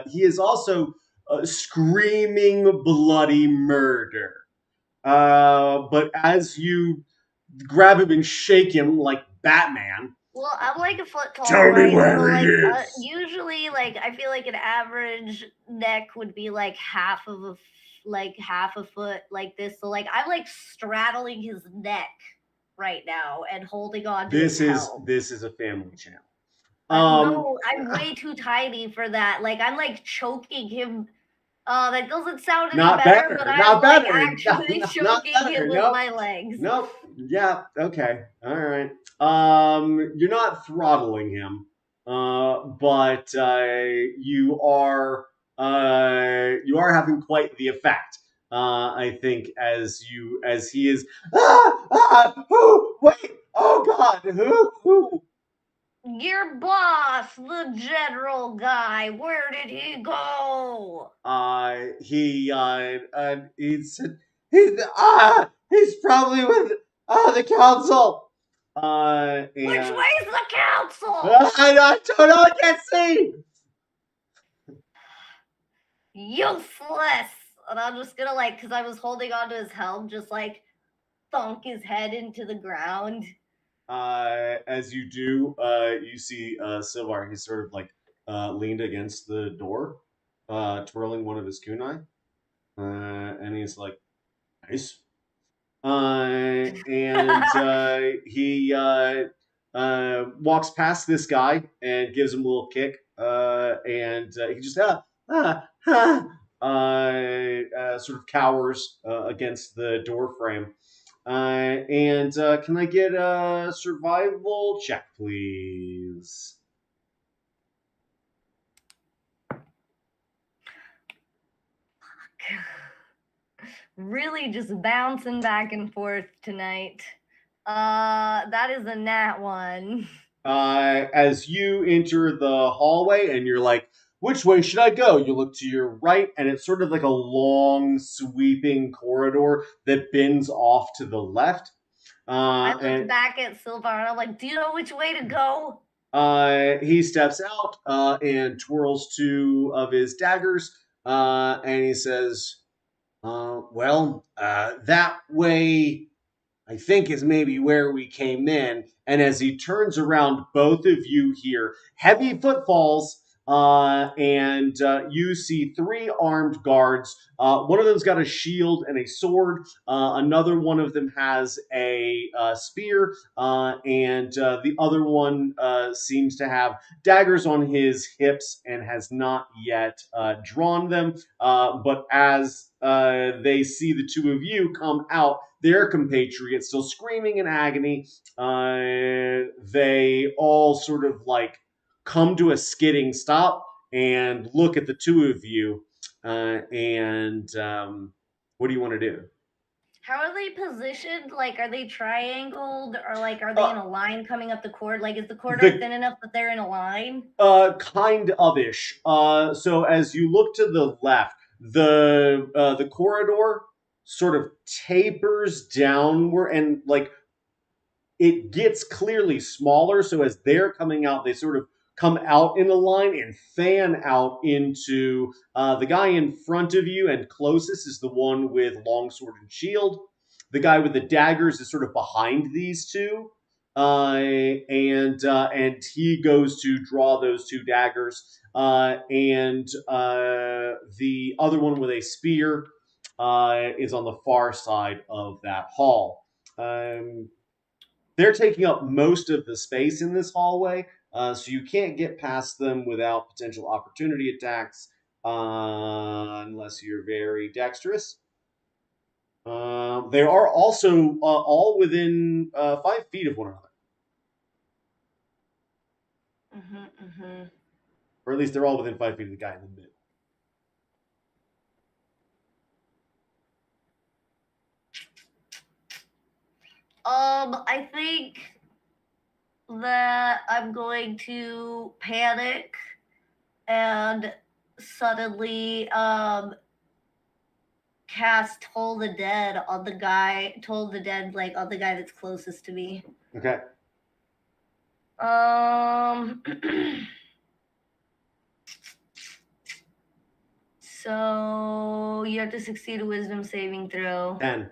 he is also screaming bloody murder. But as you grab him and shake him like Batman. Well, I'm like a foot tall. Tell me right? where he so, is. Usually, like I feel like an average neck would be like half a foot like this. So like I'm like straddling his neck right now and holding on to his helm. This is a family channel. No, I'm way too tiny for that. Like I'm like choking him. That doesn't sound any better, but I'm like actually choking him with my legs. Nope. Yeah. Okay. All right. You're not throttling him, but you are having quite the effect. I think as he is. Who? Wait. Oh God. Who? Your boss, the general guy, where did he go? He said he's probably with the council. Which way's the council? I don't know. I can't see. Useless. And I'm just gonna because I was holding onto his helm, just like thunk his head into the ground. As you do, you see Silvar. He's sort of like leaned against the door, twirling one of his kunai, and he's like, "Nice." And he walks past this guy and gives him a little kick, and he just sort of cowers against the door frame. And can I get a survival check, please? Really just bouncing back and forth tonight. That is a nat 1. As you enter the hallway and you're like, which way should I go? You look to your right and it's sort of like a long sweeping corridor that bends off to the left. I look And back at Silvar and I'm like, do you know which way to go? he steps out and twirls two of his daggers and he says, that way I think is maybe where we came in. And as he turns around, both of you hear heavy footfalls, and you see three armed guards. One of them's got a shield and a sword. Another one of them has a spear, and the other one seems to have daggers on his hips and has not yet drawn them. But as they see the two of you come out, their compatriots still screaming in agony, they all sort of like come to a skidding stop and look at the two of you. And what do you want to do? How are they positioned? Like, are they triangled or like are they in a line coming up the corridor? Like, is the corridor thin enough that they're in a line? Kind of ish. So as you look to the left, the corridor sort of tapers downward and like it gets clearly smaller. So as they're coming out, they sort of come out in a line and fan out into the guy in front of you and closest is the one with longsword and shield. The guy with the daggers is sort of behind these two. And he goes to draw those two daggers. And the other one with a spear is on the far side of that hall. They're taking up most of the space in this hallway, so you can't get past them without potential opportunity attacks, unless you're very dexterous. They are also all within 5 feet of one another. Or at least they're all within 5 feet of the guy in the middle. I think that I'm going to panic and suddenly cast Toll the Dead on the guy, on the guy that's closest to me. Okay. So you have to succeed a wisdom saving throw. 10.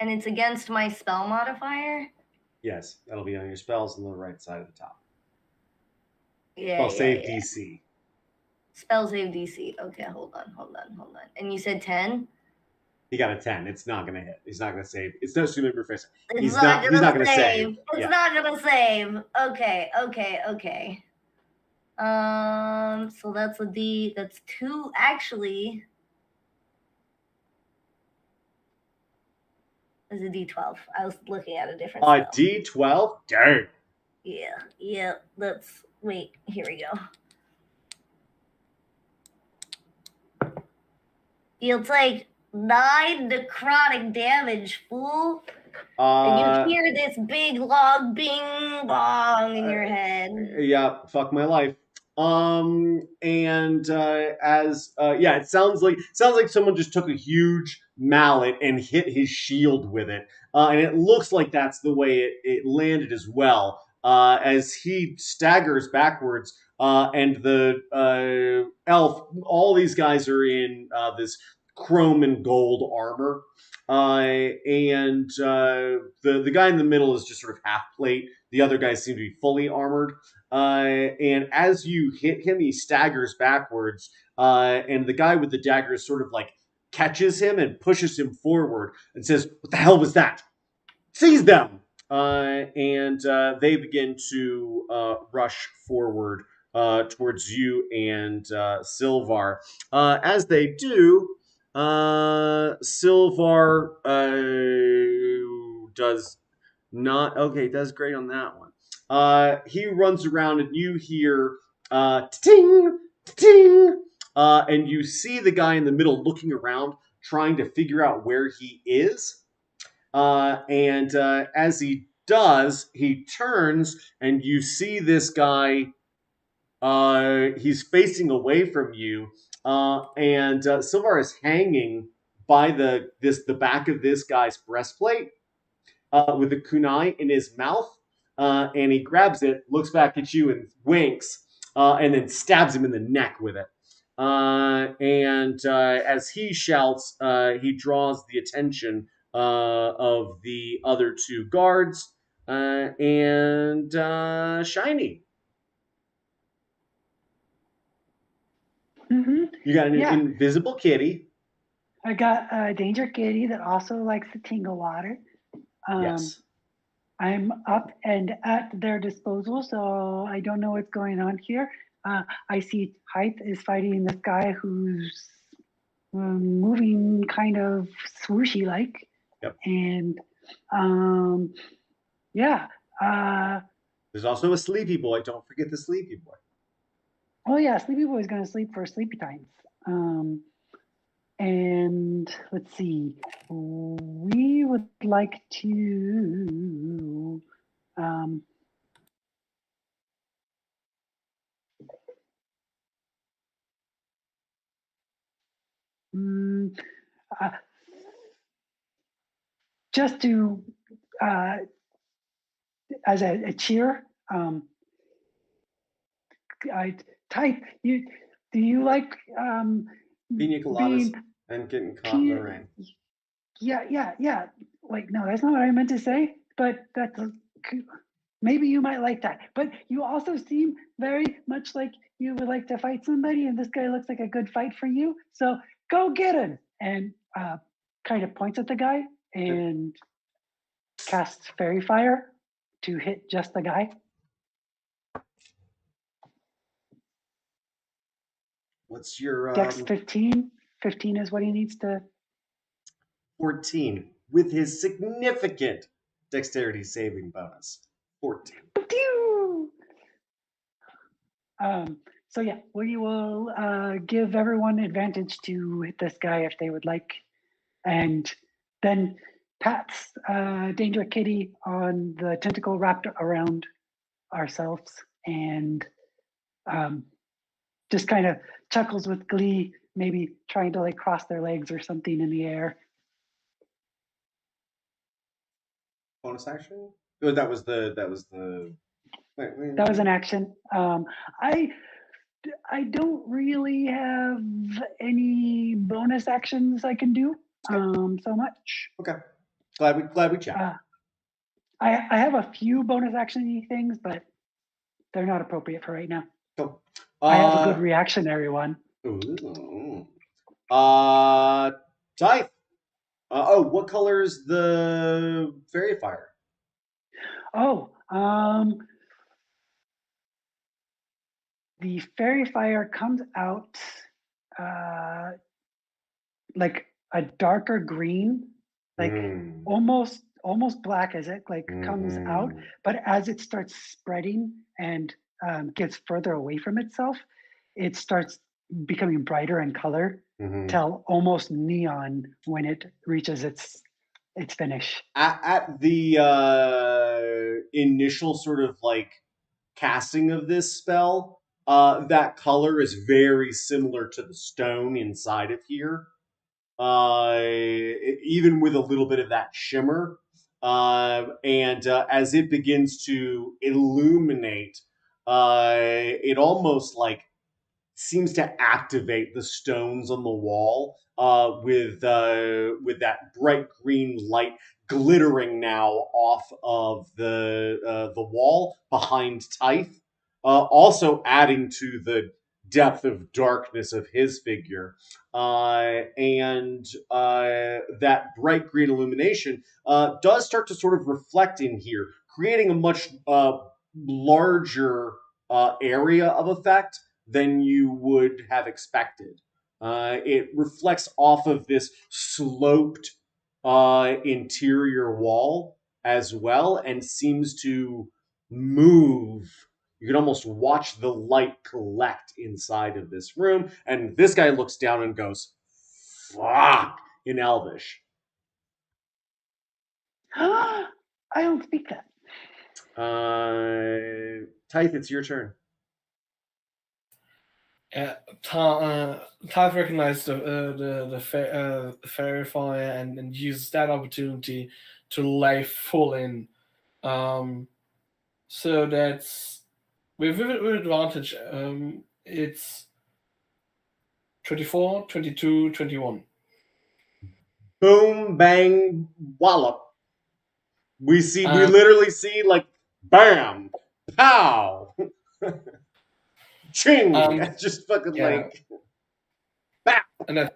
And it's against my spell modifier? Yes, that'll be on your spells on the right side of the top. Yeah. Spell save DC. Spell save DC. Okay, hold on. And you said 10? He got a 10. It's not going to hit. He's not going to save. It's no super proficient. He's not going to save. It's Yeah. not going to save. Okay. So that's a D. That's 2. Actually, it's a D12. I was looking at a different spell. D12? Dang. Yeah. Wait, here we go. It's like 9 necrotic damage, fool. And you hear this big long bing bong in your head. Yeah, fuck my life. It sounds like someone just took a huge mallet and hit his shield with it. And it looks like that's the way it landed as well. As he staggers backwards, and the elf, all these guys are in this chrome and gold armor. The guy in the middle is just sort of half plate. The other guys seem to be fully armored. And as you hit him, he staggers backwards. And the guy with the dagger sort of like catches him and pushes him forward and says, "What the hell was that? Seize them!" They begin to rush forward towards you and Silvar. As they do, Silvar does great on that one. He runs around and you hear ting, ting, and you see the guy in the middle looking around, trying to figure out where he is. As he does, he turns and you see this guy. He's facing away from you, and Silvar is hanging by the back of this guy's breastplate with a kunai in his mouth, and he grabs it, looks back at you, and winks, and then stabs him in the neck with it. And as he shouts, he draws the attention of the other two guards and Shiny. Mm-hmm. You got an Yeah. invisible kitty. I got a danger kitty that also likes the tingle water. Yes. I'm up and at their disposal, so I don't know what's going on here. I see Hythe is fighting this guy who's moving kind of swooshy like. Yep. And yeah. There's also a sleepy boy. Don't forget the sleepy boy. Oh yeah, Sleepy Boy's gonna sleep for sleepy times. And let's see, we would like to just to as a cheer. I type you. Do you like Pina coladas and getting caught in the rain. Yeah. Like, no, that's not what I meant to say. But that's maybe you might like that. But you also seem very much like you would like to fight somebody, and this guy looks like a good fight for you. So go get him. And kind of points at the guy and casts fairy fire to hit just the guy. What's your Dex 15? 15 is what he needs to. 14 with his significant dexterity saving bonus. 14. So yeah, we will give everyone advantage to hit this guy if they would like, and then Pat's Danger Kitty on the tentacle wrapped around ourselves, and just kind of chuckles with glee, maybe trying to like cross their legs or something in the air. Bonus action? Oh, that was the. Wait. That was an action. I don't really have any bonus actions I can do. So much. Okay. Glad we checked. I have a few bonus action things, but they're not appropriate for right now. Cool. I have a good reactionary one. Ooh. Type. What color is the fairy fire? The fairy fire comes out like a darker green, like almost black as it like comes out, but as it starts spreading and gets further away from itself, it starts becoming brighter in color till almost neon when it reaches its finish. At the initial sort of like casting of this spell, that color is very similar to the stone inside of here. Even with a little bit of that shimmer. And as it begins to illuminate, it almost like seems to activate the stones on the wall with that bright green light glittering now off of the wall behind Tythe, also adding to the depth of darkness of his figure. And that bright green illumination does start to sort of reflect in here, creating a much larger area of effect than you would have expected. It reflects off of this sloped interior wall as well and seems to move. You can almost watch the light collect inside of this room, and this guy looks down and goes, "Fuck," in Elvish. I don't speak that. Tyth, it's your turn. Tyth recognized the fairy fire and uses that opportunity to lay full in. So that's with advantage. It's 24, 22, 21. Boom, bang, wallop. We literally see like bam, pow, ching. Just fucking like bam. And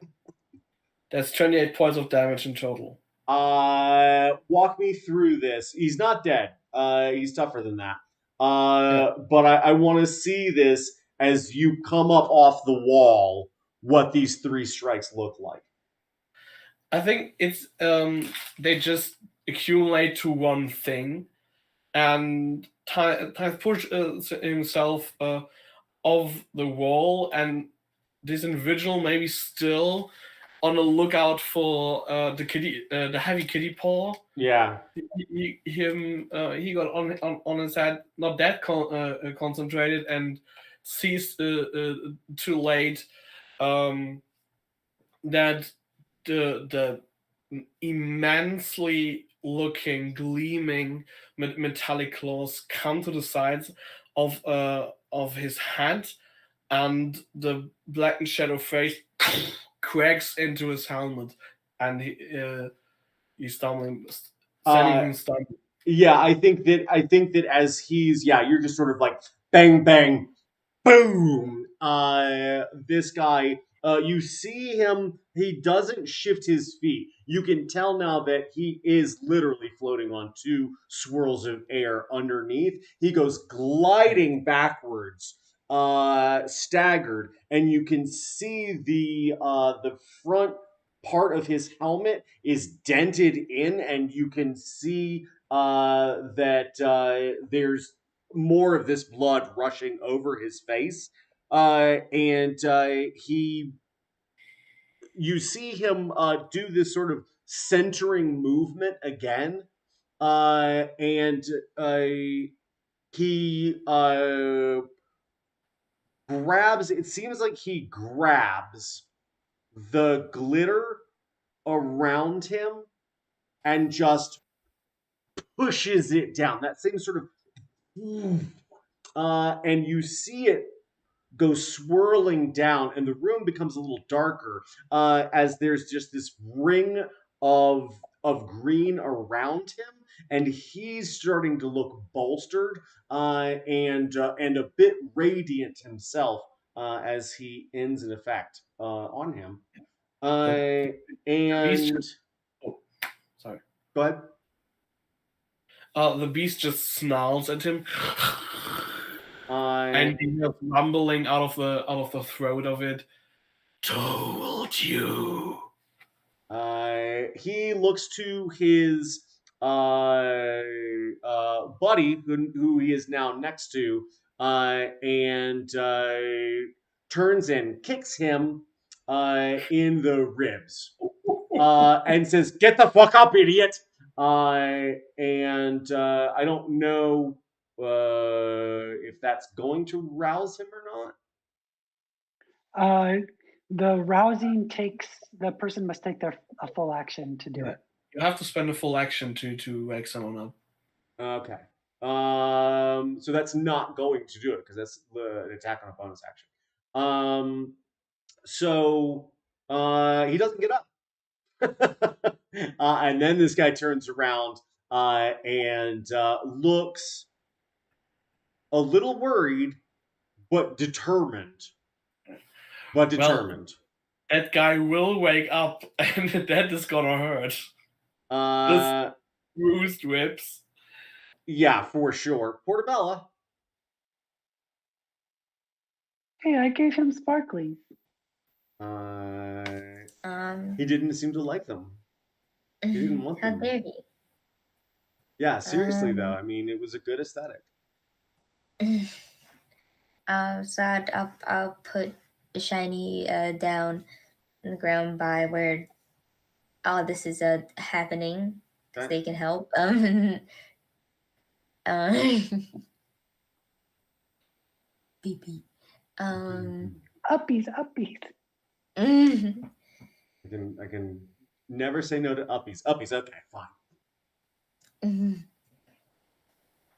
that's 28 points of damage in total. Walk me through this. He's not dead. He's tougher than that. But I want to see this as you come up off the wall. What these 3 strikes look like. I think it's they just accumulate to one thing, and Tyth pushes himself off the wall, and this individual maybe still on the lookout for the heavy kitty paw. Yeah. He got on his head, not that concentrated, and sees too late that the immensely looking, gleaming metallic claws come to the sides of his head, and the black and shadow face cracks into his helmet, and he's stumbling. Yeah, I think that as you're just sort of like bang bang, boom. This guy, you see him. He doesn't shift his feet. You can tell now that he is literally floating on 2 swirls of air underneath. He goes gliding backwards, staggered, and you can see the front part of his helmet is dented in, and you can see that there's more of this blood rushing over his face, and you see him do this sort of centering movement again, and he grabs. It seems like he grabs the glitter around him and just pushes it down. That same sort of, and you see it go swirling down, and the room becomes a little darker as there's just this ring of green around him, and he's starting to look bolstered and a bit radiant himself as he ends an effect on him. Sorry. Go ahead. The beast just snarls at him, and he goes mumbling out of the throat of it. Told you. He looks to his buddy, who he is now next to, and turns and kicks him in the ribs, and says, "Get the fuck up, idiot!" And I don't know if that's going to rouse him or not. The rousing the person must take a full action to do it. You have to spend a full action to wake someone up. Okay. So that's not going to do it because that's the attack on a bonus action. So he doesn't get up. And then this guy turns around and looks a little worried, but determined. Well, that guy will wake up, and that is gonna hurt. This bruised ribs. Yeah, for sure. Portabella. Hey, I gave him sparklies. He didn't seem to like them. He didn't want them. How dare he? Yeah, seriously though. I mean, it was a good aesthetic. So I'll put the shiny down on the ground by where all this is happening, because they can help. Beep beep. Uppies. Mm, I can never say no to uppies. Uppies, okay, fine. mm,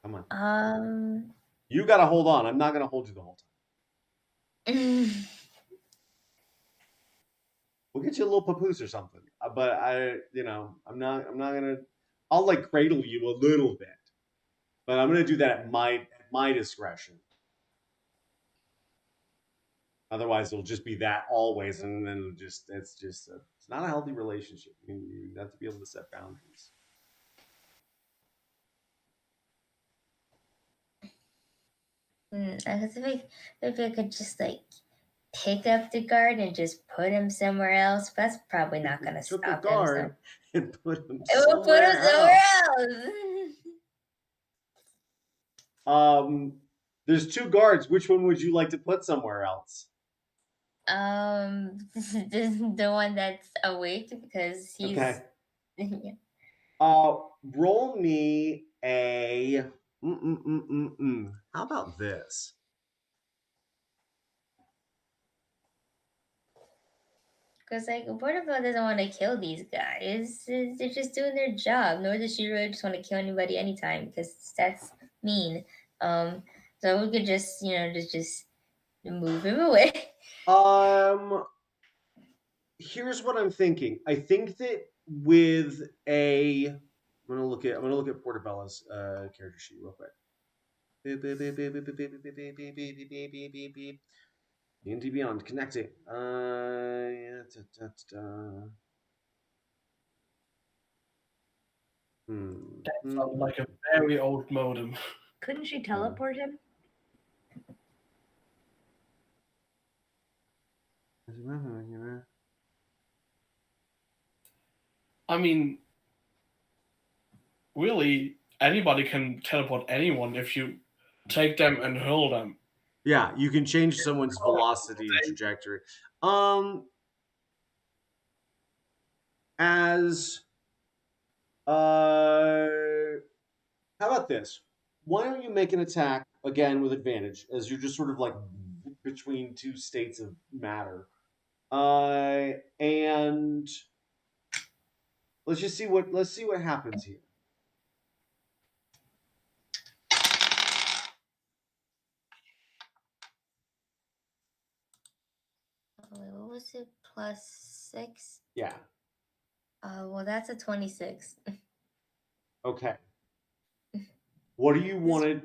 Come on. um. You gotta hold on. I'm not gonna hold you the whole time. mm, We'll get you a little papoose or something. But I'm not gonna. I'll like cradle you a little bit, but I'm gonna do that at my discretion. Otherwise, it'll just be that always, and then it's not a healthy relationship. You have to be able to set boundaries. I guess maybe I could just like pick up the guard and just put him somewhere else. But that's probably not gonna Took stop a him. guard and put him So. We'll put him somewhere somewhere else. There's 2 guards. Which one would you like to put somewhere else? The one that's awake because he's. Okay. Yeah. Roll me a. How about this? Because like Portobello doesn't want to kill these guys. They're just doing their job. Nor does she really just want to kill anybody anytime because that's mean. So we could just just move him away. Here's what I'm thinking. I think that with a, I'm gonna look at Portobello's character sheet real quick. D&D Beyond connecting. That sounds like a very old modem. Couldn't she teleport him? I mean, really, anybody can teleport anyone if you take them and hurl them. Yeah, you can change someone's velocity and trajectory. How about this? Why don't you make an attack again with advantage, as you're just sort of like between 2 states of matter, and let's see what happens here. What was it? +6? Yeah. Well, that's a 26. Okay. What do you want to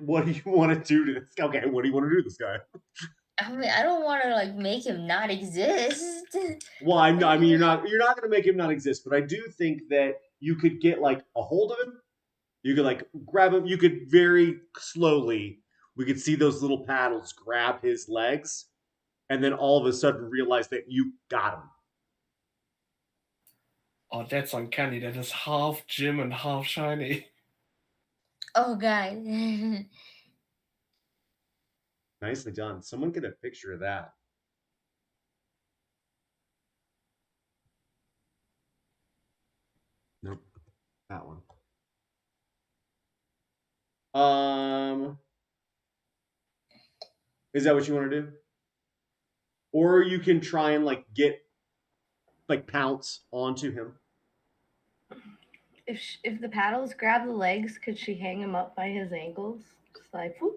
do to this guy? Okay, what do you want to do to this guy? I mean, I don't want to like make him not exist. Well, I mean, you're not going to make him not exist, but I do think that you could get like a hold of him. You could like grab him. You could very slowly. We could see those little paddles grab his legs, and then all of a sudden realize that you got him. Oh, that's uncanny. That is half Jim and half Shiny. Oh, God. Nicely done. Someone get a picture of that. Nope. That one. Is that what you want to do? Or you can try and like get like pounce onto him. If the paddles grab the legs, could she hang him up by his ankles? Just like whoop.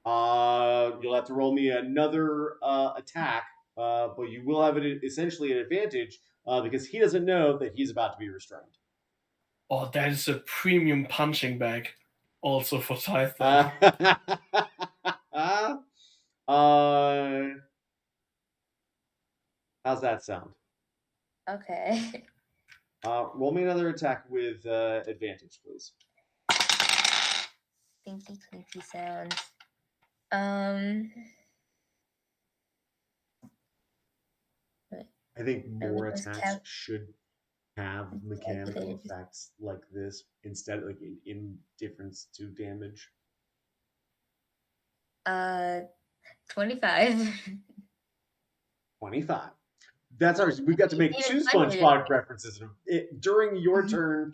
You'll have to roll me another attack, but you will have essentially an advantage because he doesn't know that he's about to be restrained. Oh, that is a premium punching bag, also for Tython. How's that sound? Okay. Roll me another attack with advantage, please. Thinky clinky sounds. I think more attacks should have mechanical effects like this instead, like indifference to damage. 25. 25. That's ours. We've got to make 2 SpongeBob references during your turn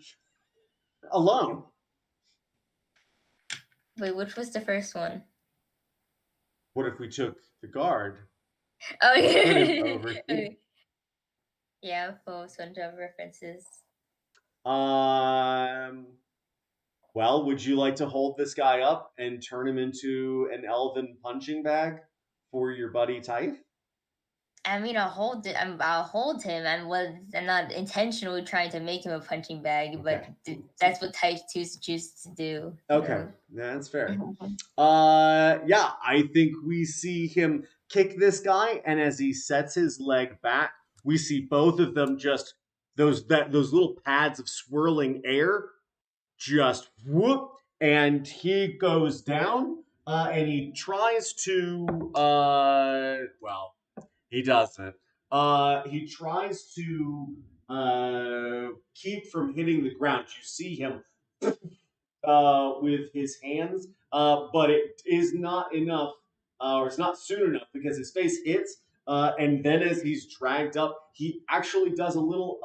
alone. Wait, which was the first one? What if we took the guard? Oh, Put him yeah. over here. Okay. Yeah, full SpongeBob references. Well, would you like to hold this guy up and turn him into an elven punching bag for your buddy Typh? I mean, I'll hold it. I'll hold him. I'm not intentionally trying to make him a punching bag, but Okay. that's what Type 2's choose to do. Okay, that's fair. Mhm. Yeah, I think we see him kick this guy, and as he sets his leg back, we see both of them just those little pads of swirling air just whoop, and he goes down, and he tries to well, he doesn't. He tries to keep from hitting the ground. You see him with his hands, but it is not enough, or it's not soon enough because his face hits, and then as he's dragged up, he actually does a little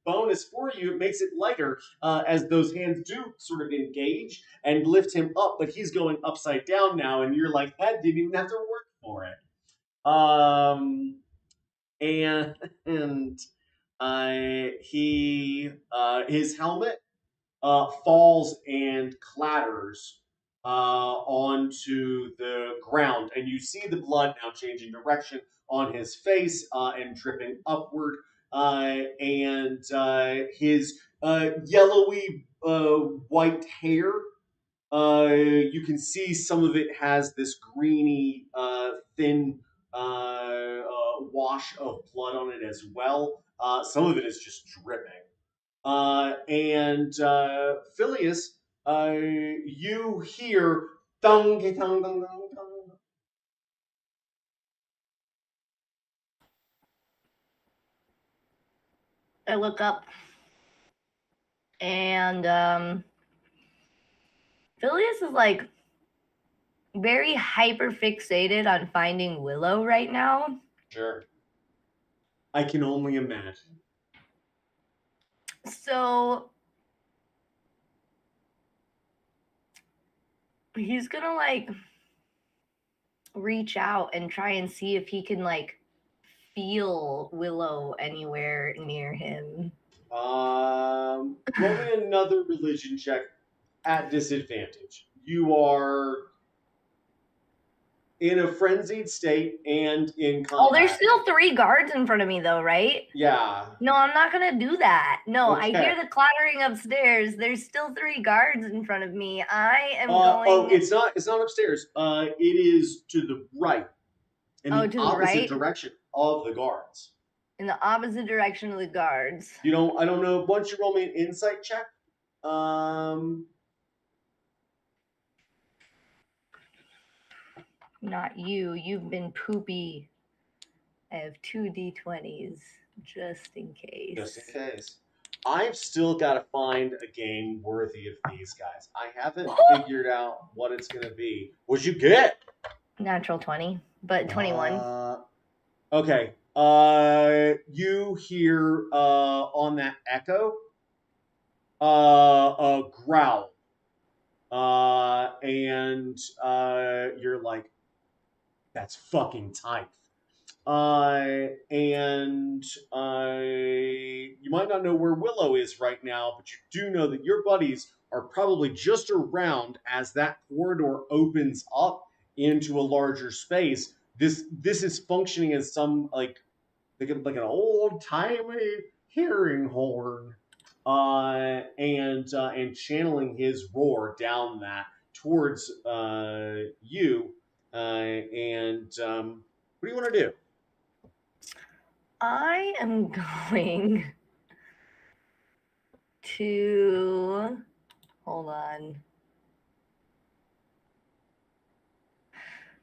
bonus for you. It makes it lighter as those hands do sort of engage and lift him up, but he's going upside down now, and you're like, that didn't even have to work for it. And his helmet falls and clatters onto the ground, and you see the blood now changing direction on his face and dripping upward, and his yellowy white hair. You can see some of it has this greeny, thin wash of blood on it as well. Some of it is just dripping. And Phileas, you hear thung, thung, thung, thung, thung. I look up and Phileas is like very hyper fixated on finding Willow right now. Sure. I can only imagine. So he's gonna like reach out and try and see if he can like feel Willow anywhere near him. Roll me another religion check at disadvantage. You are in a frenzied state and in combat. Oh, there's still 3 guards in front of me though, right? Yeah. No, I'm not gonna do that. No, Okay. I hear the clattering upstairs. There's still 3 guards in front of me. I am Oh, going. it's not upstairs. It is to the right. In the to the opposite right? direction of the guards. In the opposite direction of the guards. I don't know. Why don't you roll me an insight check? Not you. You've been poopy. I have 2 d20s just in case. Just in case. I've still got to find a game worthy of these guys. I haven't figured out what it's going to be. What'd you get? Natural 20, but 21. Okay. You hear on that echo a growl. And you're like, that's fucking tight. And you might not know where Willow is right now, but you do know that your buddies are probably just around as that corridor opens up into a larger space. This is functioning as some like an old timey hearing horn, and channeling his roar down that towards you. And what do you want to do? I am going to hold on.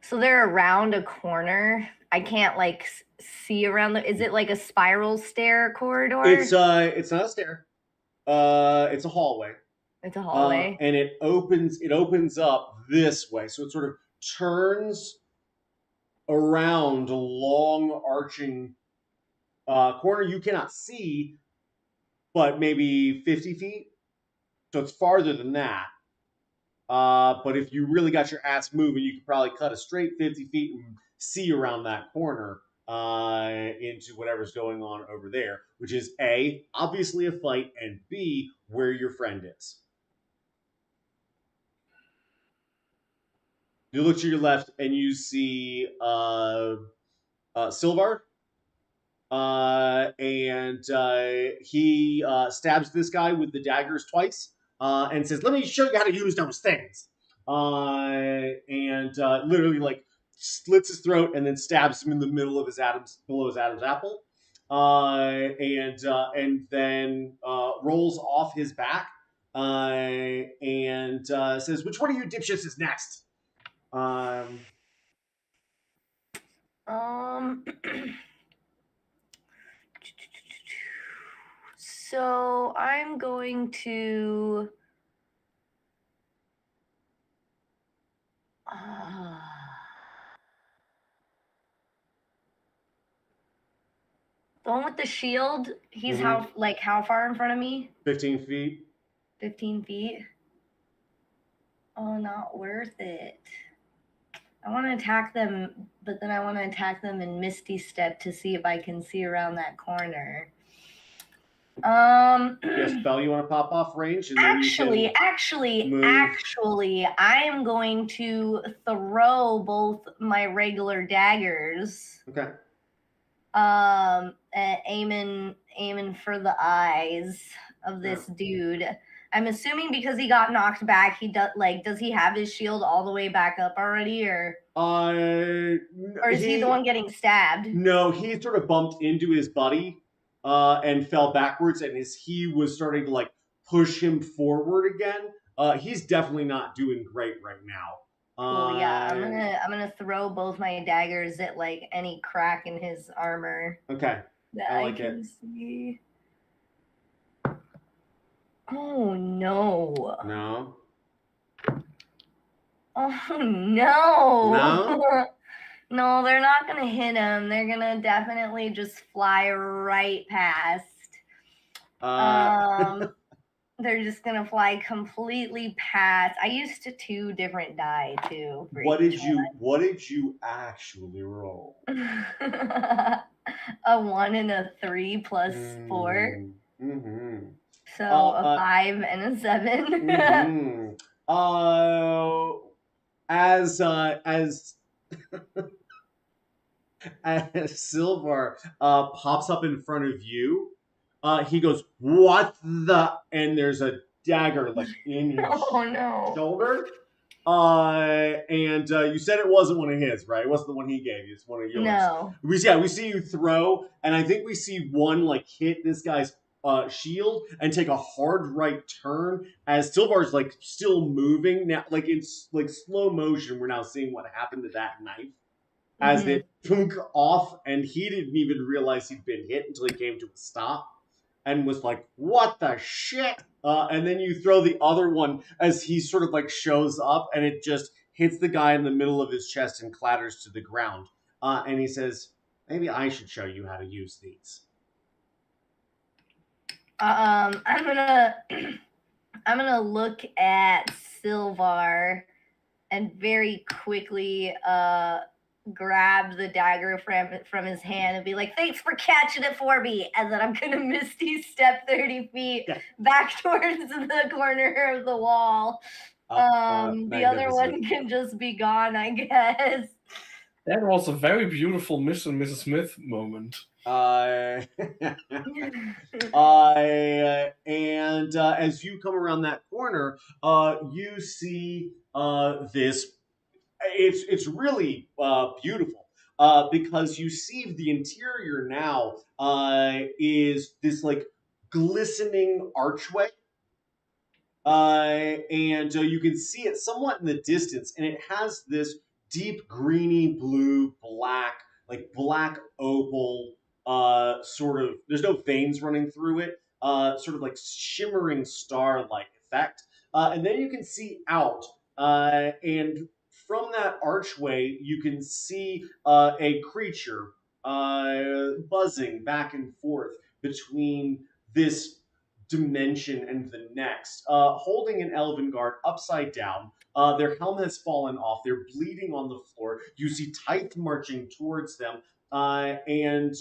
So they're around a corner. I can't like see around the. Is it like a spiral stair corridor? It's not a stair. It's a hallway. It's a hallway. And it opens up this way. So it sort of turns around a long arching corner you cannot see, but maybe 50 feet. So it's farther than that. But if you really got your ass moving, you could probably cut a straight 50 feet and see around that corner into whatever's going on over there, which is A, obviously a fight, and B, where your friend is. You look to your left and you see Silvar. And he stabs this guy with the daggers twice and says, "Let me show you how to use those things." And literally like slits his throat and then stabs him in the middle of below his Adam's apple. And then rolls off his back and says, "Which one of you dipshits is next?" So I'm going to. The one with the shield. He's how far in front of me? 15 feet. 15 feet. Oh, not worth it. I want to attack them, but then I want to attack them in Misty Step to see if I can see around that corner. Yes, spell you want to pop off range? And actually, I am going to throw both my regular daggers. Okay. Aiming for the eyes of this dude. I'm assuming because he got knocked back, does he have his shield all the way back up already, or is he the one getting stabbed? No, he sort of bumped into his buddy and fell backwards, and as he was starting to like push him forward again, he's definitely not doing great right now. Cool, yeah. I'm gonna throw both my daggers at like any crack in his armor. Okay. That I can see. Oh no. No. Oh no. No? No, they're not gonna hit him. They're gonna definitely just fly right past. They're just gonna fly completely past. I used 2 different die too. What did you actually roll? A 1 and a 3 plus 4. Mm-hmm. So a 5 and a 7. As Silvar pops up in front of you, he goes, "What the?" And there's a dagger like in your shoulder. And you said it wasn't one of his, right? It wasn't the one he gave you. It's one of yours. No. We see you throw, and I think we see one like hit this guy's shield and take a hard right turn as Silvar's like still moving now, like it's like slow motion. We're now seeing what happened to that knife as it thunk off, and he didn't even realize he'd been hit until he came to a stop and was like, "What the shit?" And then you throw the other one as he sort of like shows up, and it just hits the guy in the middle of his chest and clatters to the ground. And he says, "Maybe I should show you how to use these." I'm gonna look at Silvar and very quickly grab the dagger from his hand and be like, "Thanks for catching it for me." And then I'm gonna Misty Step 30 feet back towards the corner of the wall. The other one can just be gone, I guess. That was a very beautiful Mr. and Mrs. Smith moment. And as you come around that corner, you see this. It's really beautiful because you see the interior now is this like glistening archway. And you can see it somewhat in the distance, and it has this deep greeny blue black, like black opal sort of, there's no veins running through it, sort of like shimmering star-like effect. And then you can see out, and from that archway, you can see a creature buzzing back and forth between this dimension and the next, holding an elven guard upside down. Their helmet has fallen off. They're bleeding on the floor. You see Tithe marching towards them, and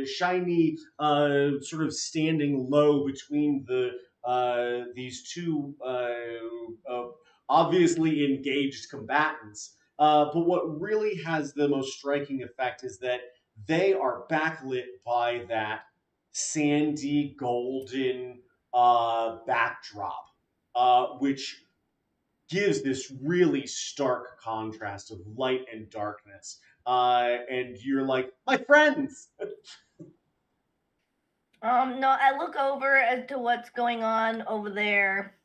Shiny sort of standing low between these two obviously engaged combatants. But what really has the most striking effect is that they are backlit by that sandy golden backdrop, which gives this really stark contrast of light and darkness. And you're like, my friends. No, I look over as to what's going on over there.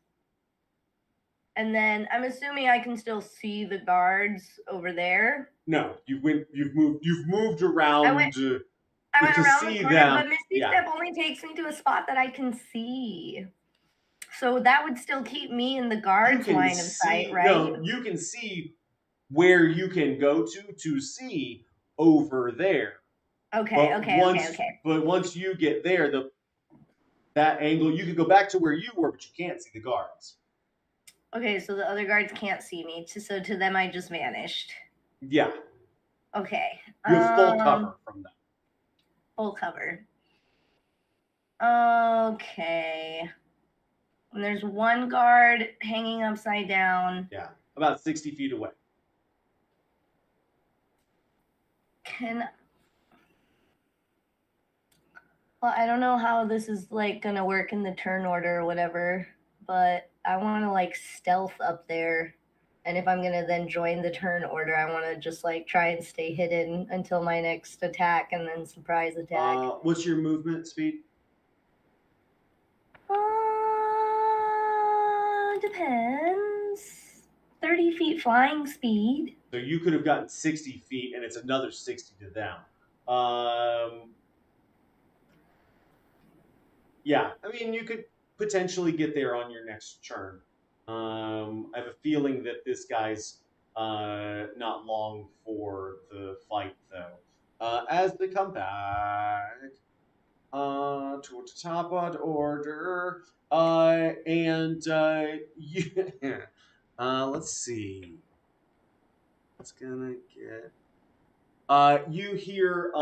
And then I'm assuming I can still see the guards over there. No, you've moved around. I went to around see the corner, them. but Misty Step only takes me to a spot that I can see. So that would still keep me in the guards' line of sight, right? No, you can see where you can go to see over there. Okay. But once you get there, that angle, you can go back to where you were, but you can't see the guards. Okay, so the other guards can't see me, so to them I just vanished. Yeah. Okay. You have full cover from them. Full cover. Okay. And there's one guard hanging upside down. Yeah, about 60 feet away. Well, I don't know how this is like gonna work in the turn order or whatever, but I want to like stealth up there, and if I'm gonna then join the turn order, I want to just like try and stay hidden until my next attack, and then surprise attack. What's your movement speed? Depends. 30 feet flying speed. So you could have gotten 60 feet, and it's another 60 to them. Yeah, I mean, you could potentially get there on your next turn. I have a feeling that this guy's not long for the fight, though. As they come back to the top of order, and you, let's see. What's gonna get? You hear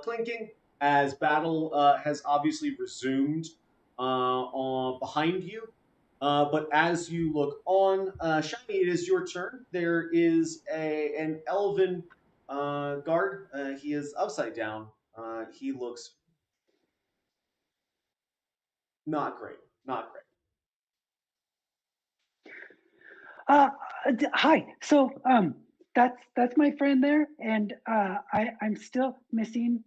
clinking as battle has obviously resumed behind you. But as you look on, Shiny, it is your turn. There is an elven guard. He is upside down. He looks not great. Not great. Hi. So that's my friend there, and I'm still missing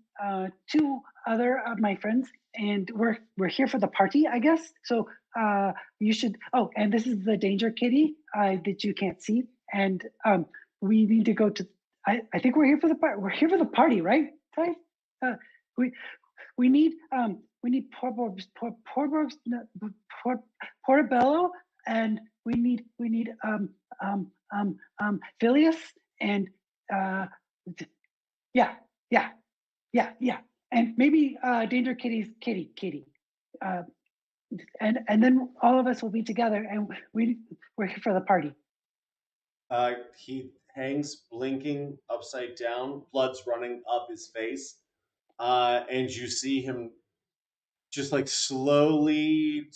two other of my friends, and we're here for the party, I guess. So you should. Oh, and this is the danger kitty that you can't see, and we need to go to. I think we're here for the party. We're here for the party, right? Ty? We need Portobello, and we need Phileas, and yeah, and maybe Danger Kitty's kitty, and then all of us will be together, and we're here for the party. He hangs blinking upside down, blood's running up his face, and you see him just like slowly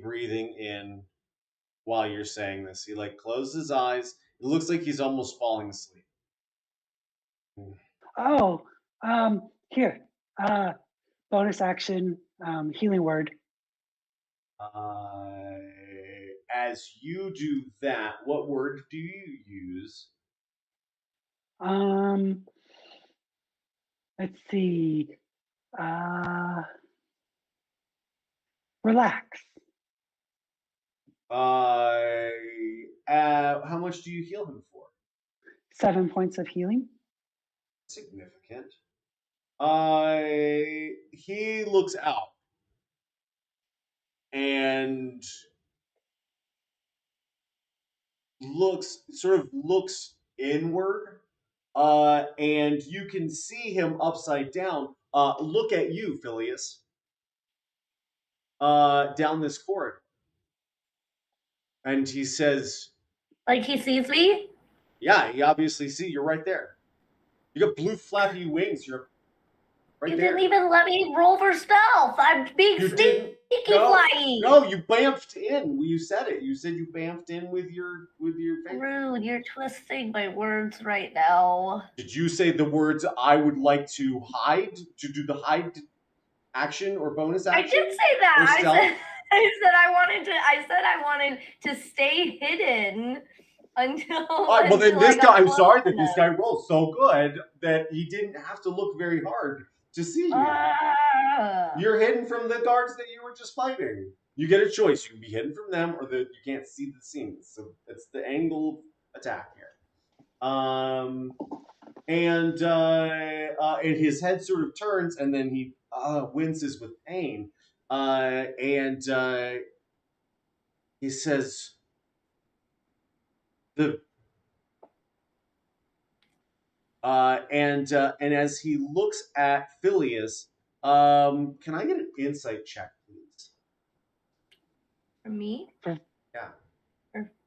breathing in while you're saying this. He like closes his eyes. It looks like he's almost falling asleep. Oh, here, bonus action, healing word. As you do that, what word do you use? Let's see. Relax. How much do you heal him for? 7 points of healing. Significant. He looks out and looks inward, and you can see him upside down. Look at you, Phileas. down this corridor. And he says, Like he sees me? yeah, he obviously see you're right there. You got blue flappy wings. You're right You there. didn't even let me roll for stealth. I'm being You sneaky didn't. No, flying. no, you bamfed in. You said it. You said you bamfed in with your face. Rude, you're twisting my words right now. Did you say the words "I would like to hide" to do the hide action or bonus I action? did say that. Or stealth? I said I wanted to stay hidden until. All right, well then until I this got guy. I'm close sorry that this enough. guy rolled so good that he didn't have to look very hard to see you. You're hidden from the guards that you were just fighting. You get a choice. You can be hidden from them, or you can't see the scenes. So it's the angle attack here. And his head sort of turns, and then he winces with pain. And he says, and as he looks at Phileas, can I get an insight check, please? For me? Yeah.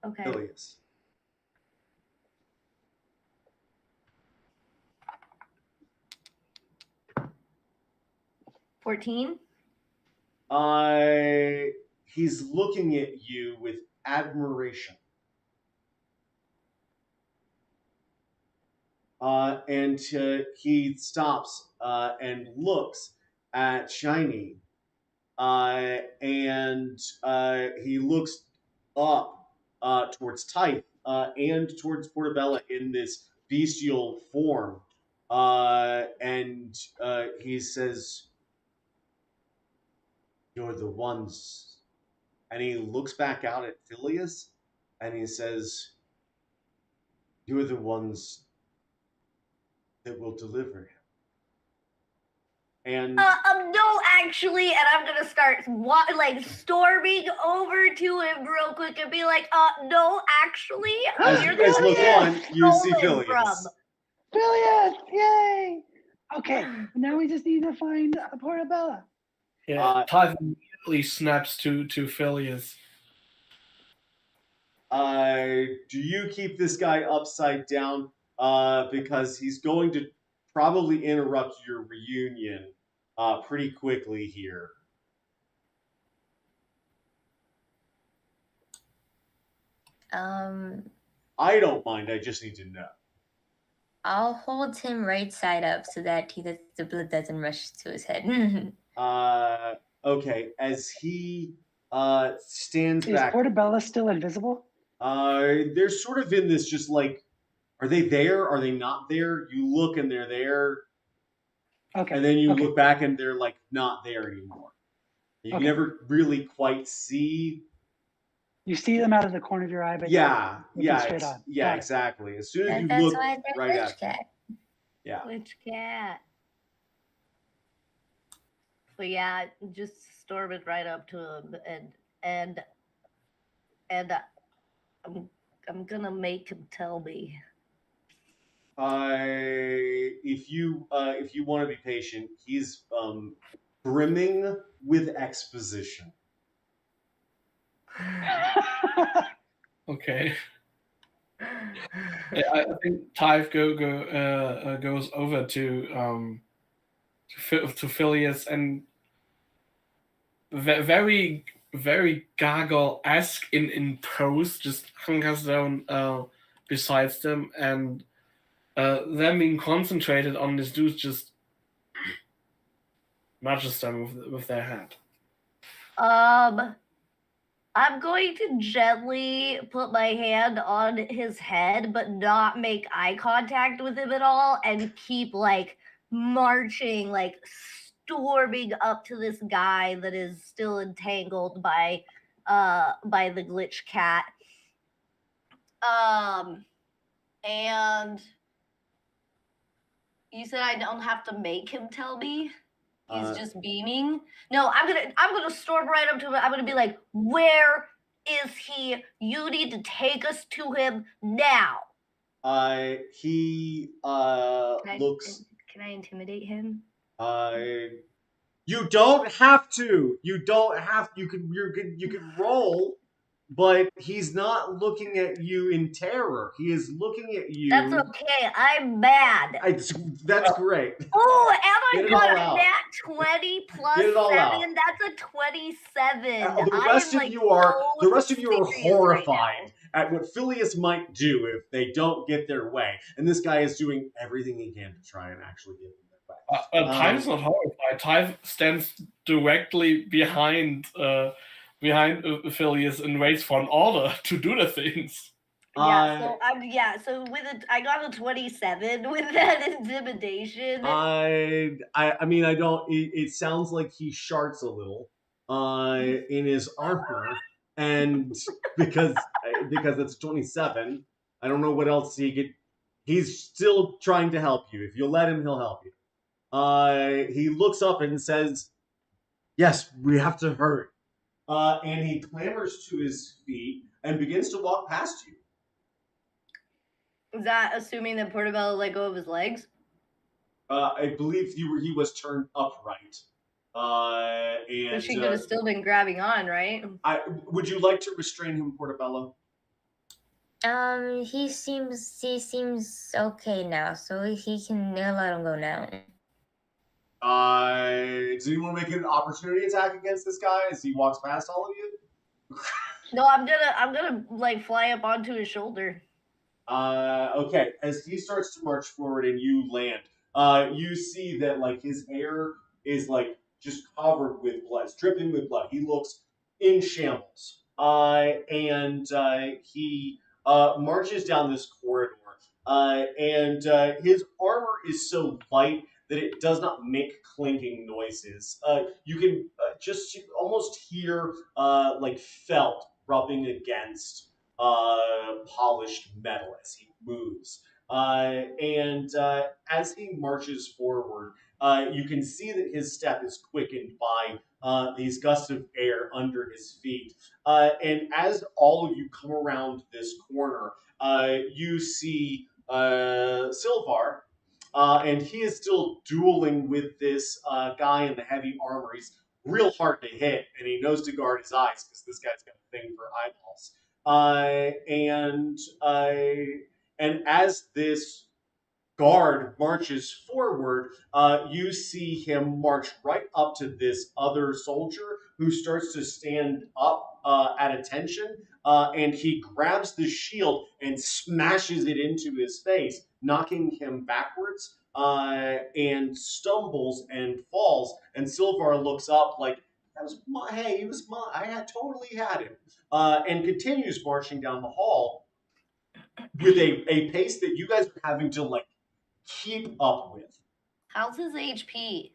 Okay. Phileas. $14. He's looking at you with admiration. And he stops and looks at Shiny. And he looks up towards Type and towards Portobello in this bestial form. And he says, "You're the ones." And he looks back out at Phileas and he says, "You're the ones that will deliver him." And No, actually, and I'm gonna start storming over to him real quick and be like, no, actually, as you guys look on, you see Phileas. Phileas, yay! Okay, now we just need to find Portobello. Yeah, Tyve immediately snaps to Phileas. Do you keep this guy upside down? Because he's going to probably interrupt your reunion pretty quickly here. I don't mind. I just need to know. I'll hold him right side up so that the blood doesn't rush to his head. Okay. As he stands Is back. Is Portobello still invisible? They're sort of in this just like, are they there? Are they not there? You look and they're there. Okay. And then you look back and they're like not there anymore. You never really quite see. You see them out of the corner of your eye, but exactly. As soon as you that's look why they're right Witch at Cat. Yeah. Witch cat. But yeah, just storm it right up to him, and I'm gonna make him tell me. If you want to be patient, he's brimming with exposition. Okay. I think Tyve goes over to Phileas and very very gargoyle-esque in pose, just hunkers down besides them, and them being concentrated on this dude just nudges them with their hand. I'm going to gently put my hand on his head, but not make eye contact with him at all, and keep marching, storming up to this guy that is still entangled by the glitch cat. And you said I don't have to make him tell me? He's just beaming. No, I'm gonna storm right up to him. I'm gonna be like, "Where is he? You need to take us to him now." He looks. Can I intimidate him? You don't have to. You don't have. You could roll, but he's not looking at you in terror. He is looking at you. That's okay. I'm mad. That's great. Oh, and I Get it got all a out. nat 20 plus Get it all 7. out. That's a 27. The rest of you are serious horrified at what Phileas might do if they don't get their way, and this guy is doing everything he can to try and actually get them their way. Tyve's not horrified. Tyve stands directly behind Phileas and waits for an order to do the things. Yeah, so I got a 27 with that intimidation. I mean, I don't. It sounds like he sharts a little, in his armor, and because it's 27, I don't know what else he could. He's still trying to help you. If you'll let him, he'll help you. He looks up and says, "Yes, we have to hurry." And he clambers to his feet and begins to walk past you. Is that assuming that Portobello let go of his legs? I believe he was turned upright. And But she could have still been grabbing on, right? Would you like to restrain him, Portobello? He seems okay now, so he'll let him go now. Do you want to make an opportunity attack against this guy as he walks past all of you? No, I'm gonna like fly up onto his shoulder. Okay. As he starts to march forward and you land, you see that like his hair is like just covered with blood, it's dripping with blood. He looks in shambles. And he marches down this corridor, and his armor is so light that it does not make clinking noises. You can just almost hear like felt rubbing against polished metal as he moves. And as he marches forward, you can see that his step is quickened by these gusts of air under his feet. And as all of you come around this corner, you see Silvar, and he is still dueling with this guy in the heavy armor. He's real hard to hit, and he knows to guard his eyes because this guy's got a thing for eyeballs. And as this guard marches forward, you see him march right up to this other soldier who starts to stand up at attention, and he grabs the shield and smashes it into his face, knocking him backwards, and stumbles and falls. And Silvar looks up like, I had totally had him, and continues marching down the hall with a pace that you guys are having to like keep up with. How's his HP?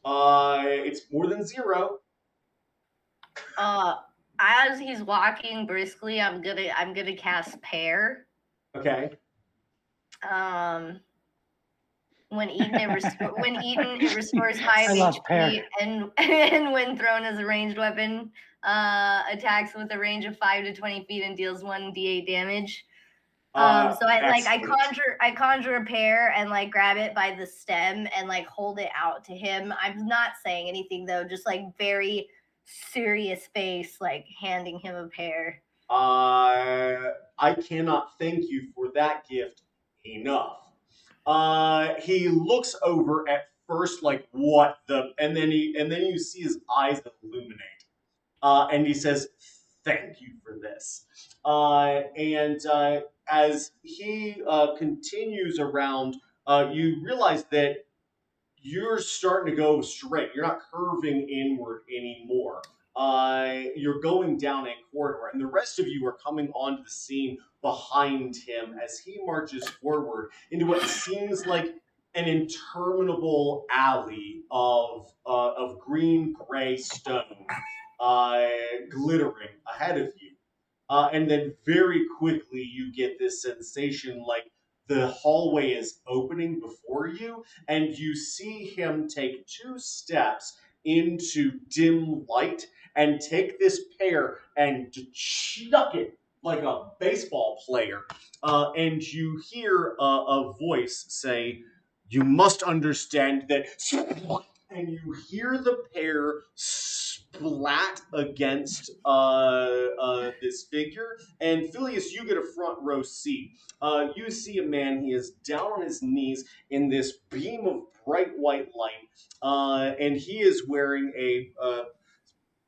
It's more than 0. As he's walking briskly, I'm gonna cast Pair. Okay. When eaten, it restores 5 HP, and when thrown as a ranged weapon, attacks with a range of 5 to 20 feet and deals 1d8 damage. So I conjure a Pair and like grab it by the stem and like hold it out to him. I'm not saying anything though, just like very serious face, like handing him a Pair. I cannot thank you for that gift enough. He looks over at first like what the, and then you see his eyes illuminate, and he says, "Thank you for this." As he continues around, you realize that you're starting to go straight. You're not curving inward anymore. You're going down a corridor, and the rest of you are coming onto the scene behind him as he marches forward into what seems like an interminable alley of green-gray stone, glittering ahead of you. And then very quickly you get this sensation like the hallway is opening before you, and you see him take 2 steps into dim light and take this Pair and chuck it like a baseball player. And you hear a voice say, "You must understand that," and you hear the pair splat against this figure. And Phileas, you get a front row seat. You see a man. He is down on his knees in this beam of bright white light, and he is wearing a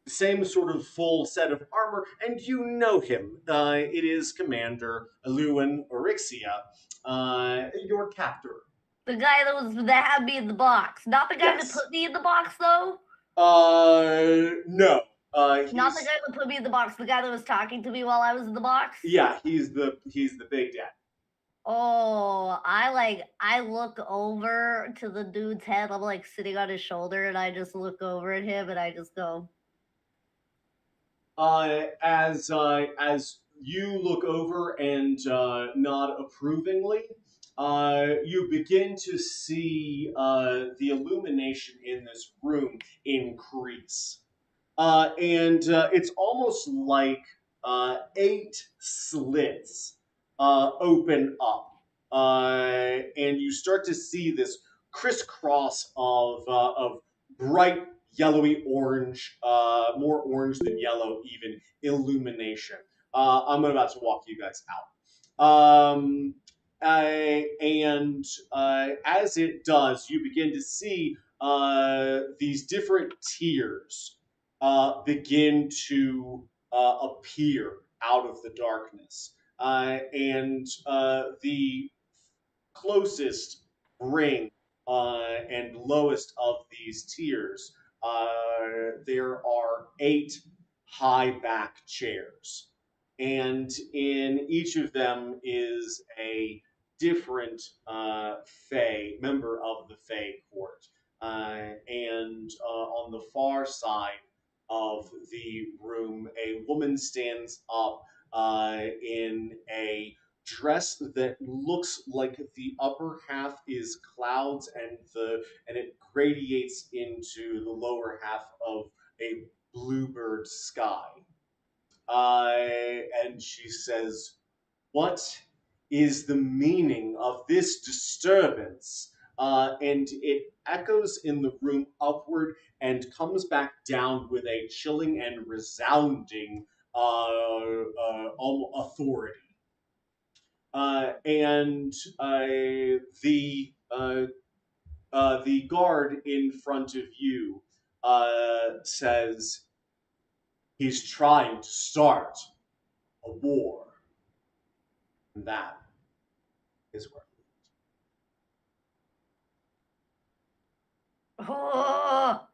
same sort of full set of armor, and you know him. It is Commander Lewin Orixia, your captor. The guy that had me in the box. Not the guy that Yes. put me in the box, though? No. Not the guy that put me in the box. The guy that was talking to me while I was in the box? Yeah, he's the big dad. Oh, I look over to the dude's head. I'm like sitting on his shoulder, and I just look over at him, and I just go. As you look over and nod approvingly, you begin to see the illumination in this room increase. And it's almost like 8 slits open up. And you start to see this crisscross of bright yellowy orange, more orange than yellow even, illumination. I'm about to walk you guys out. And as it does, you begin to see these different tiers begin to appear out of the darkness. And the closest ring and lowest of these tiers, there are 8 high back chairs. And in each of them is a different member of the Fae court. And on the far side of the room, a woman stands up in a dress that looks like the upper half is clouds and it gradiates into the lower half of a bluebird sky. And she says, "What is the meaning of this disturbance?" And it echoes in the room upward and comes back down with a chilling and resounding authority. And the guard in front of you says, "He's trying to start a war." And that is where. Oh!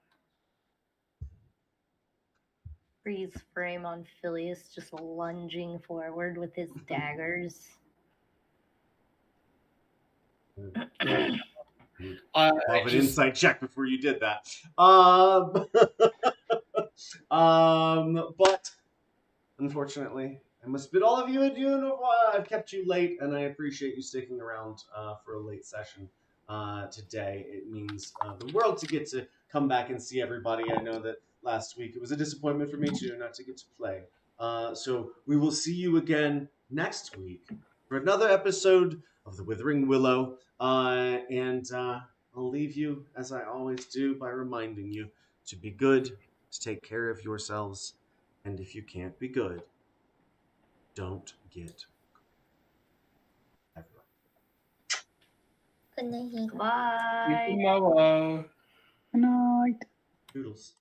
Freeze frame on Phileas just lunging forward with his daggers. Have an insight check before you did that. But unfortunately, I must bid all of you adieu. I've kept you late, and I appreciate you sticking around for a late session today. It means the world to get to come back and see everybody. I know that last week it was a disappointment for me too, not to get to play. So we will see you again next week for another episode of The Withering Willow. And I'll leave you, as I always do, by reminding you to be good, to take care of yourselves, and if you can't be good, don't get everyone. Good night. Bye. Tomorrow. Good night. Toodles.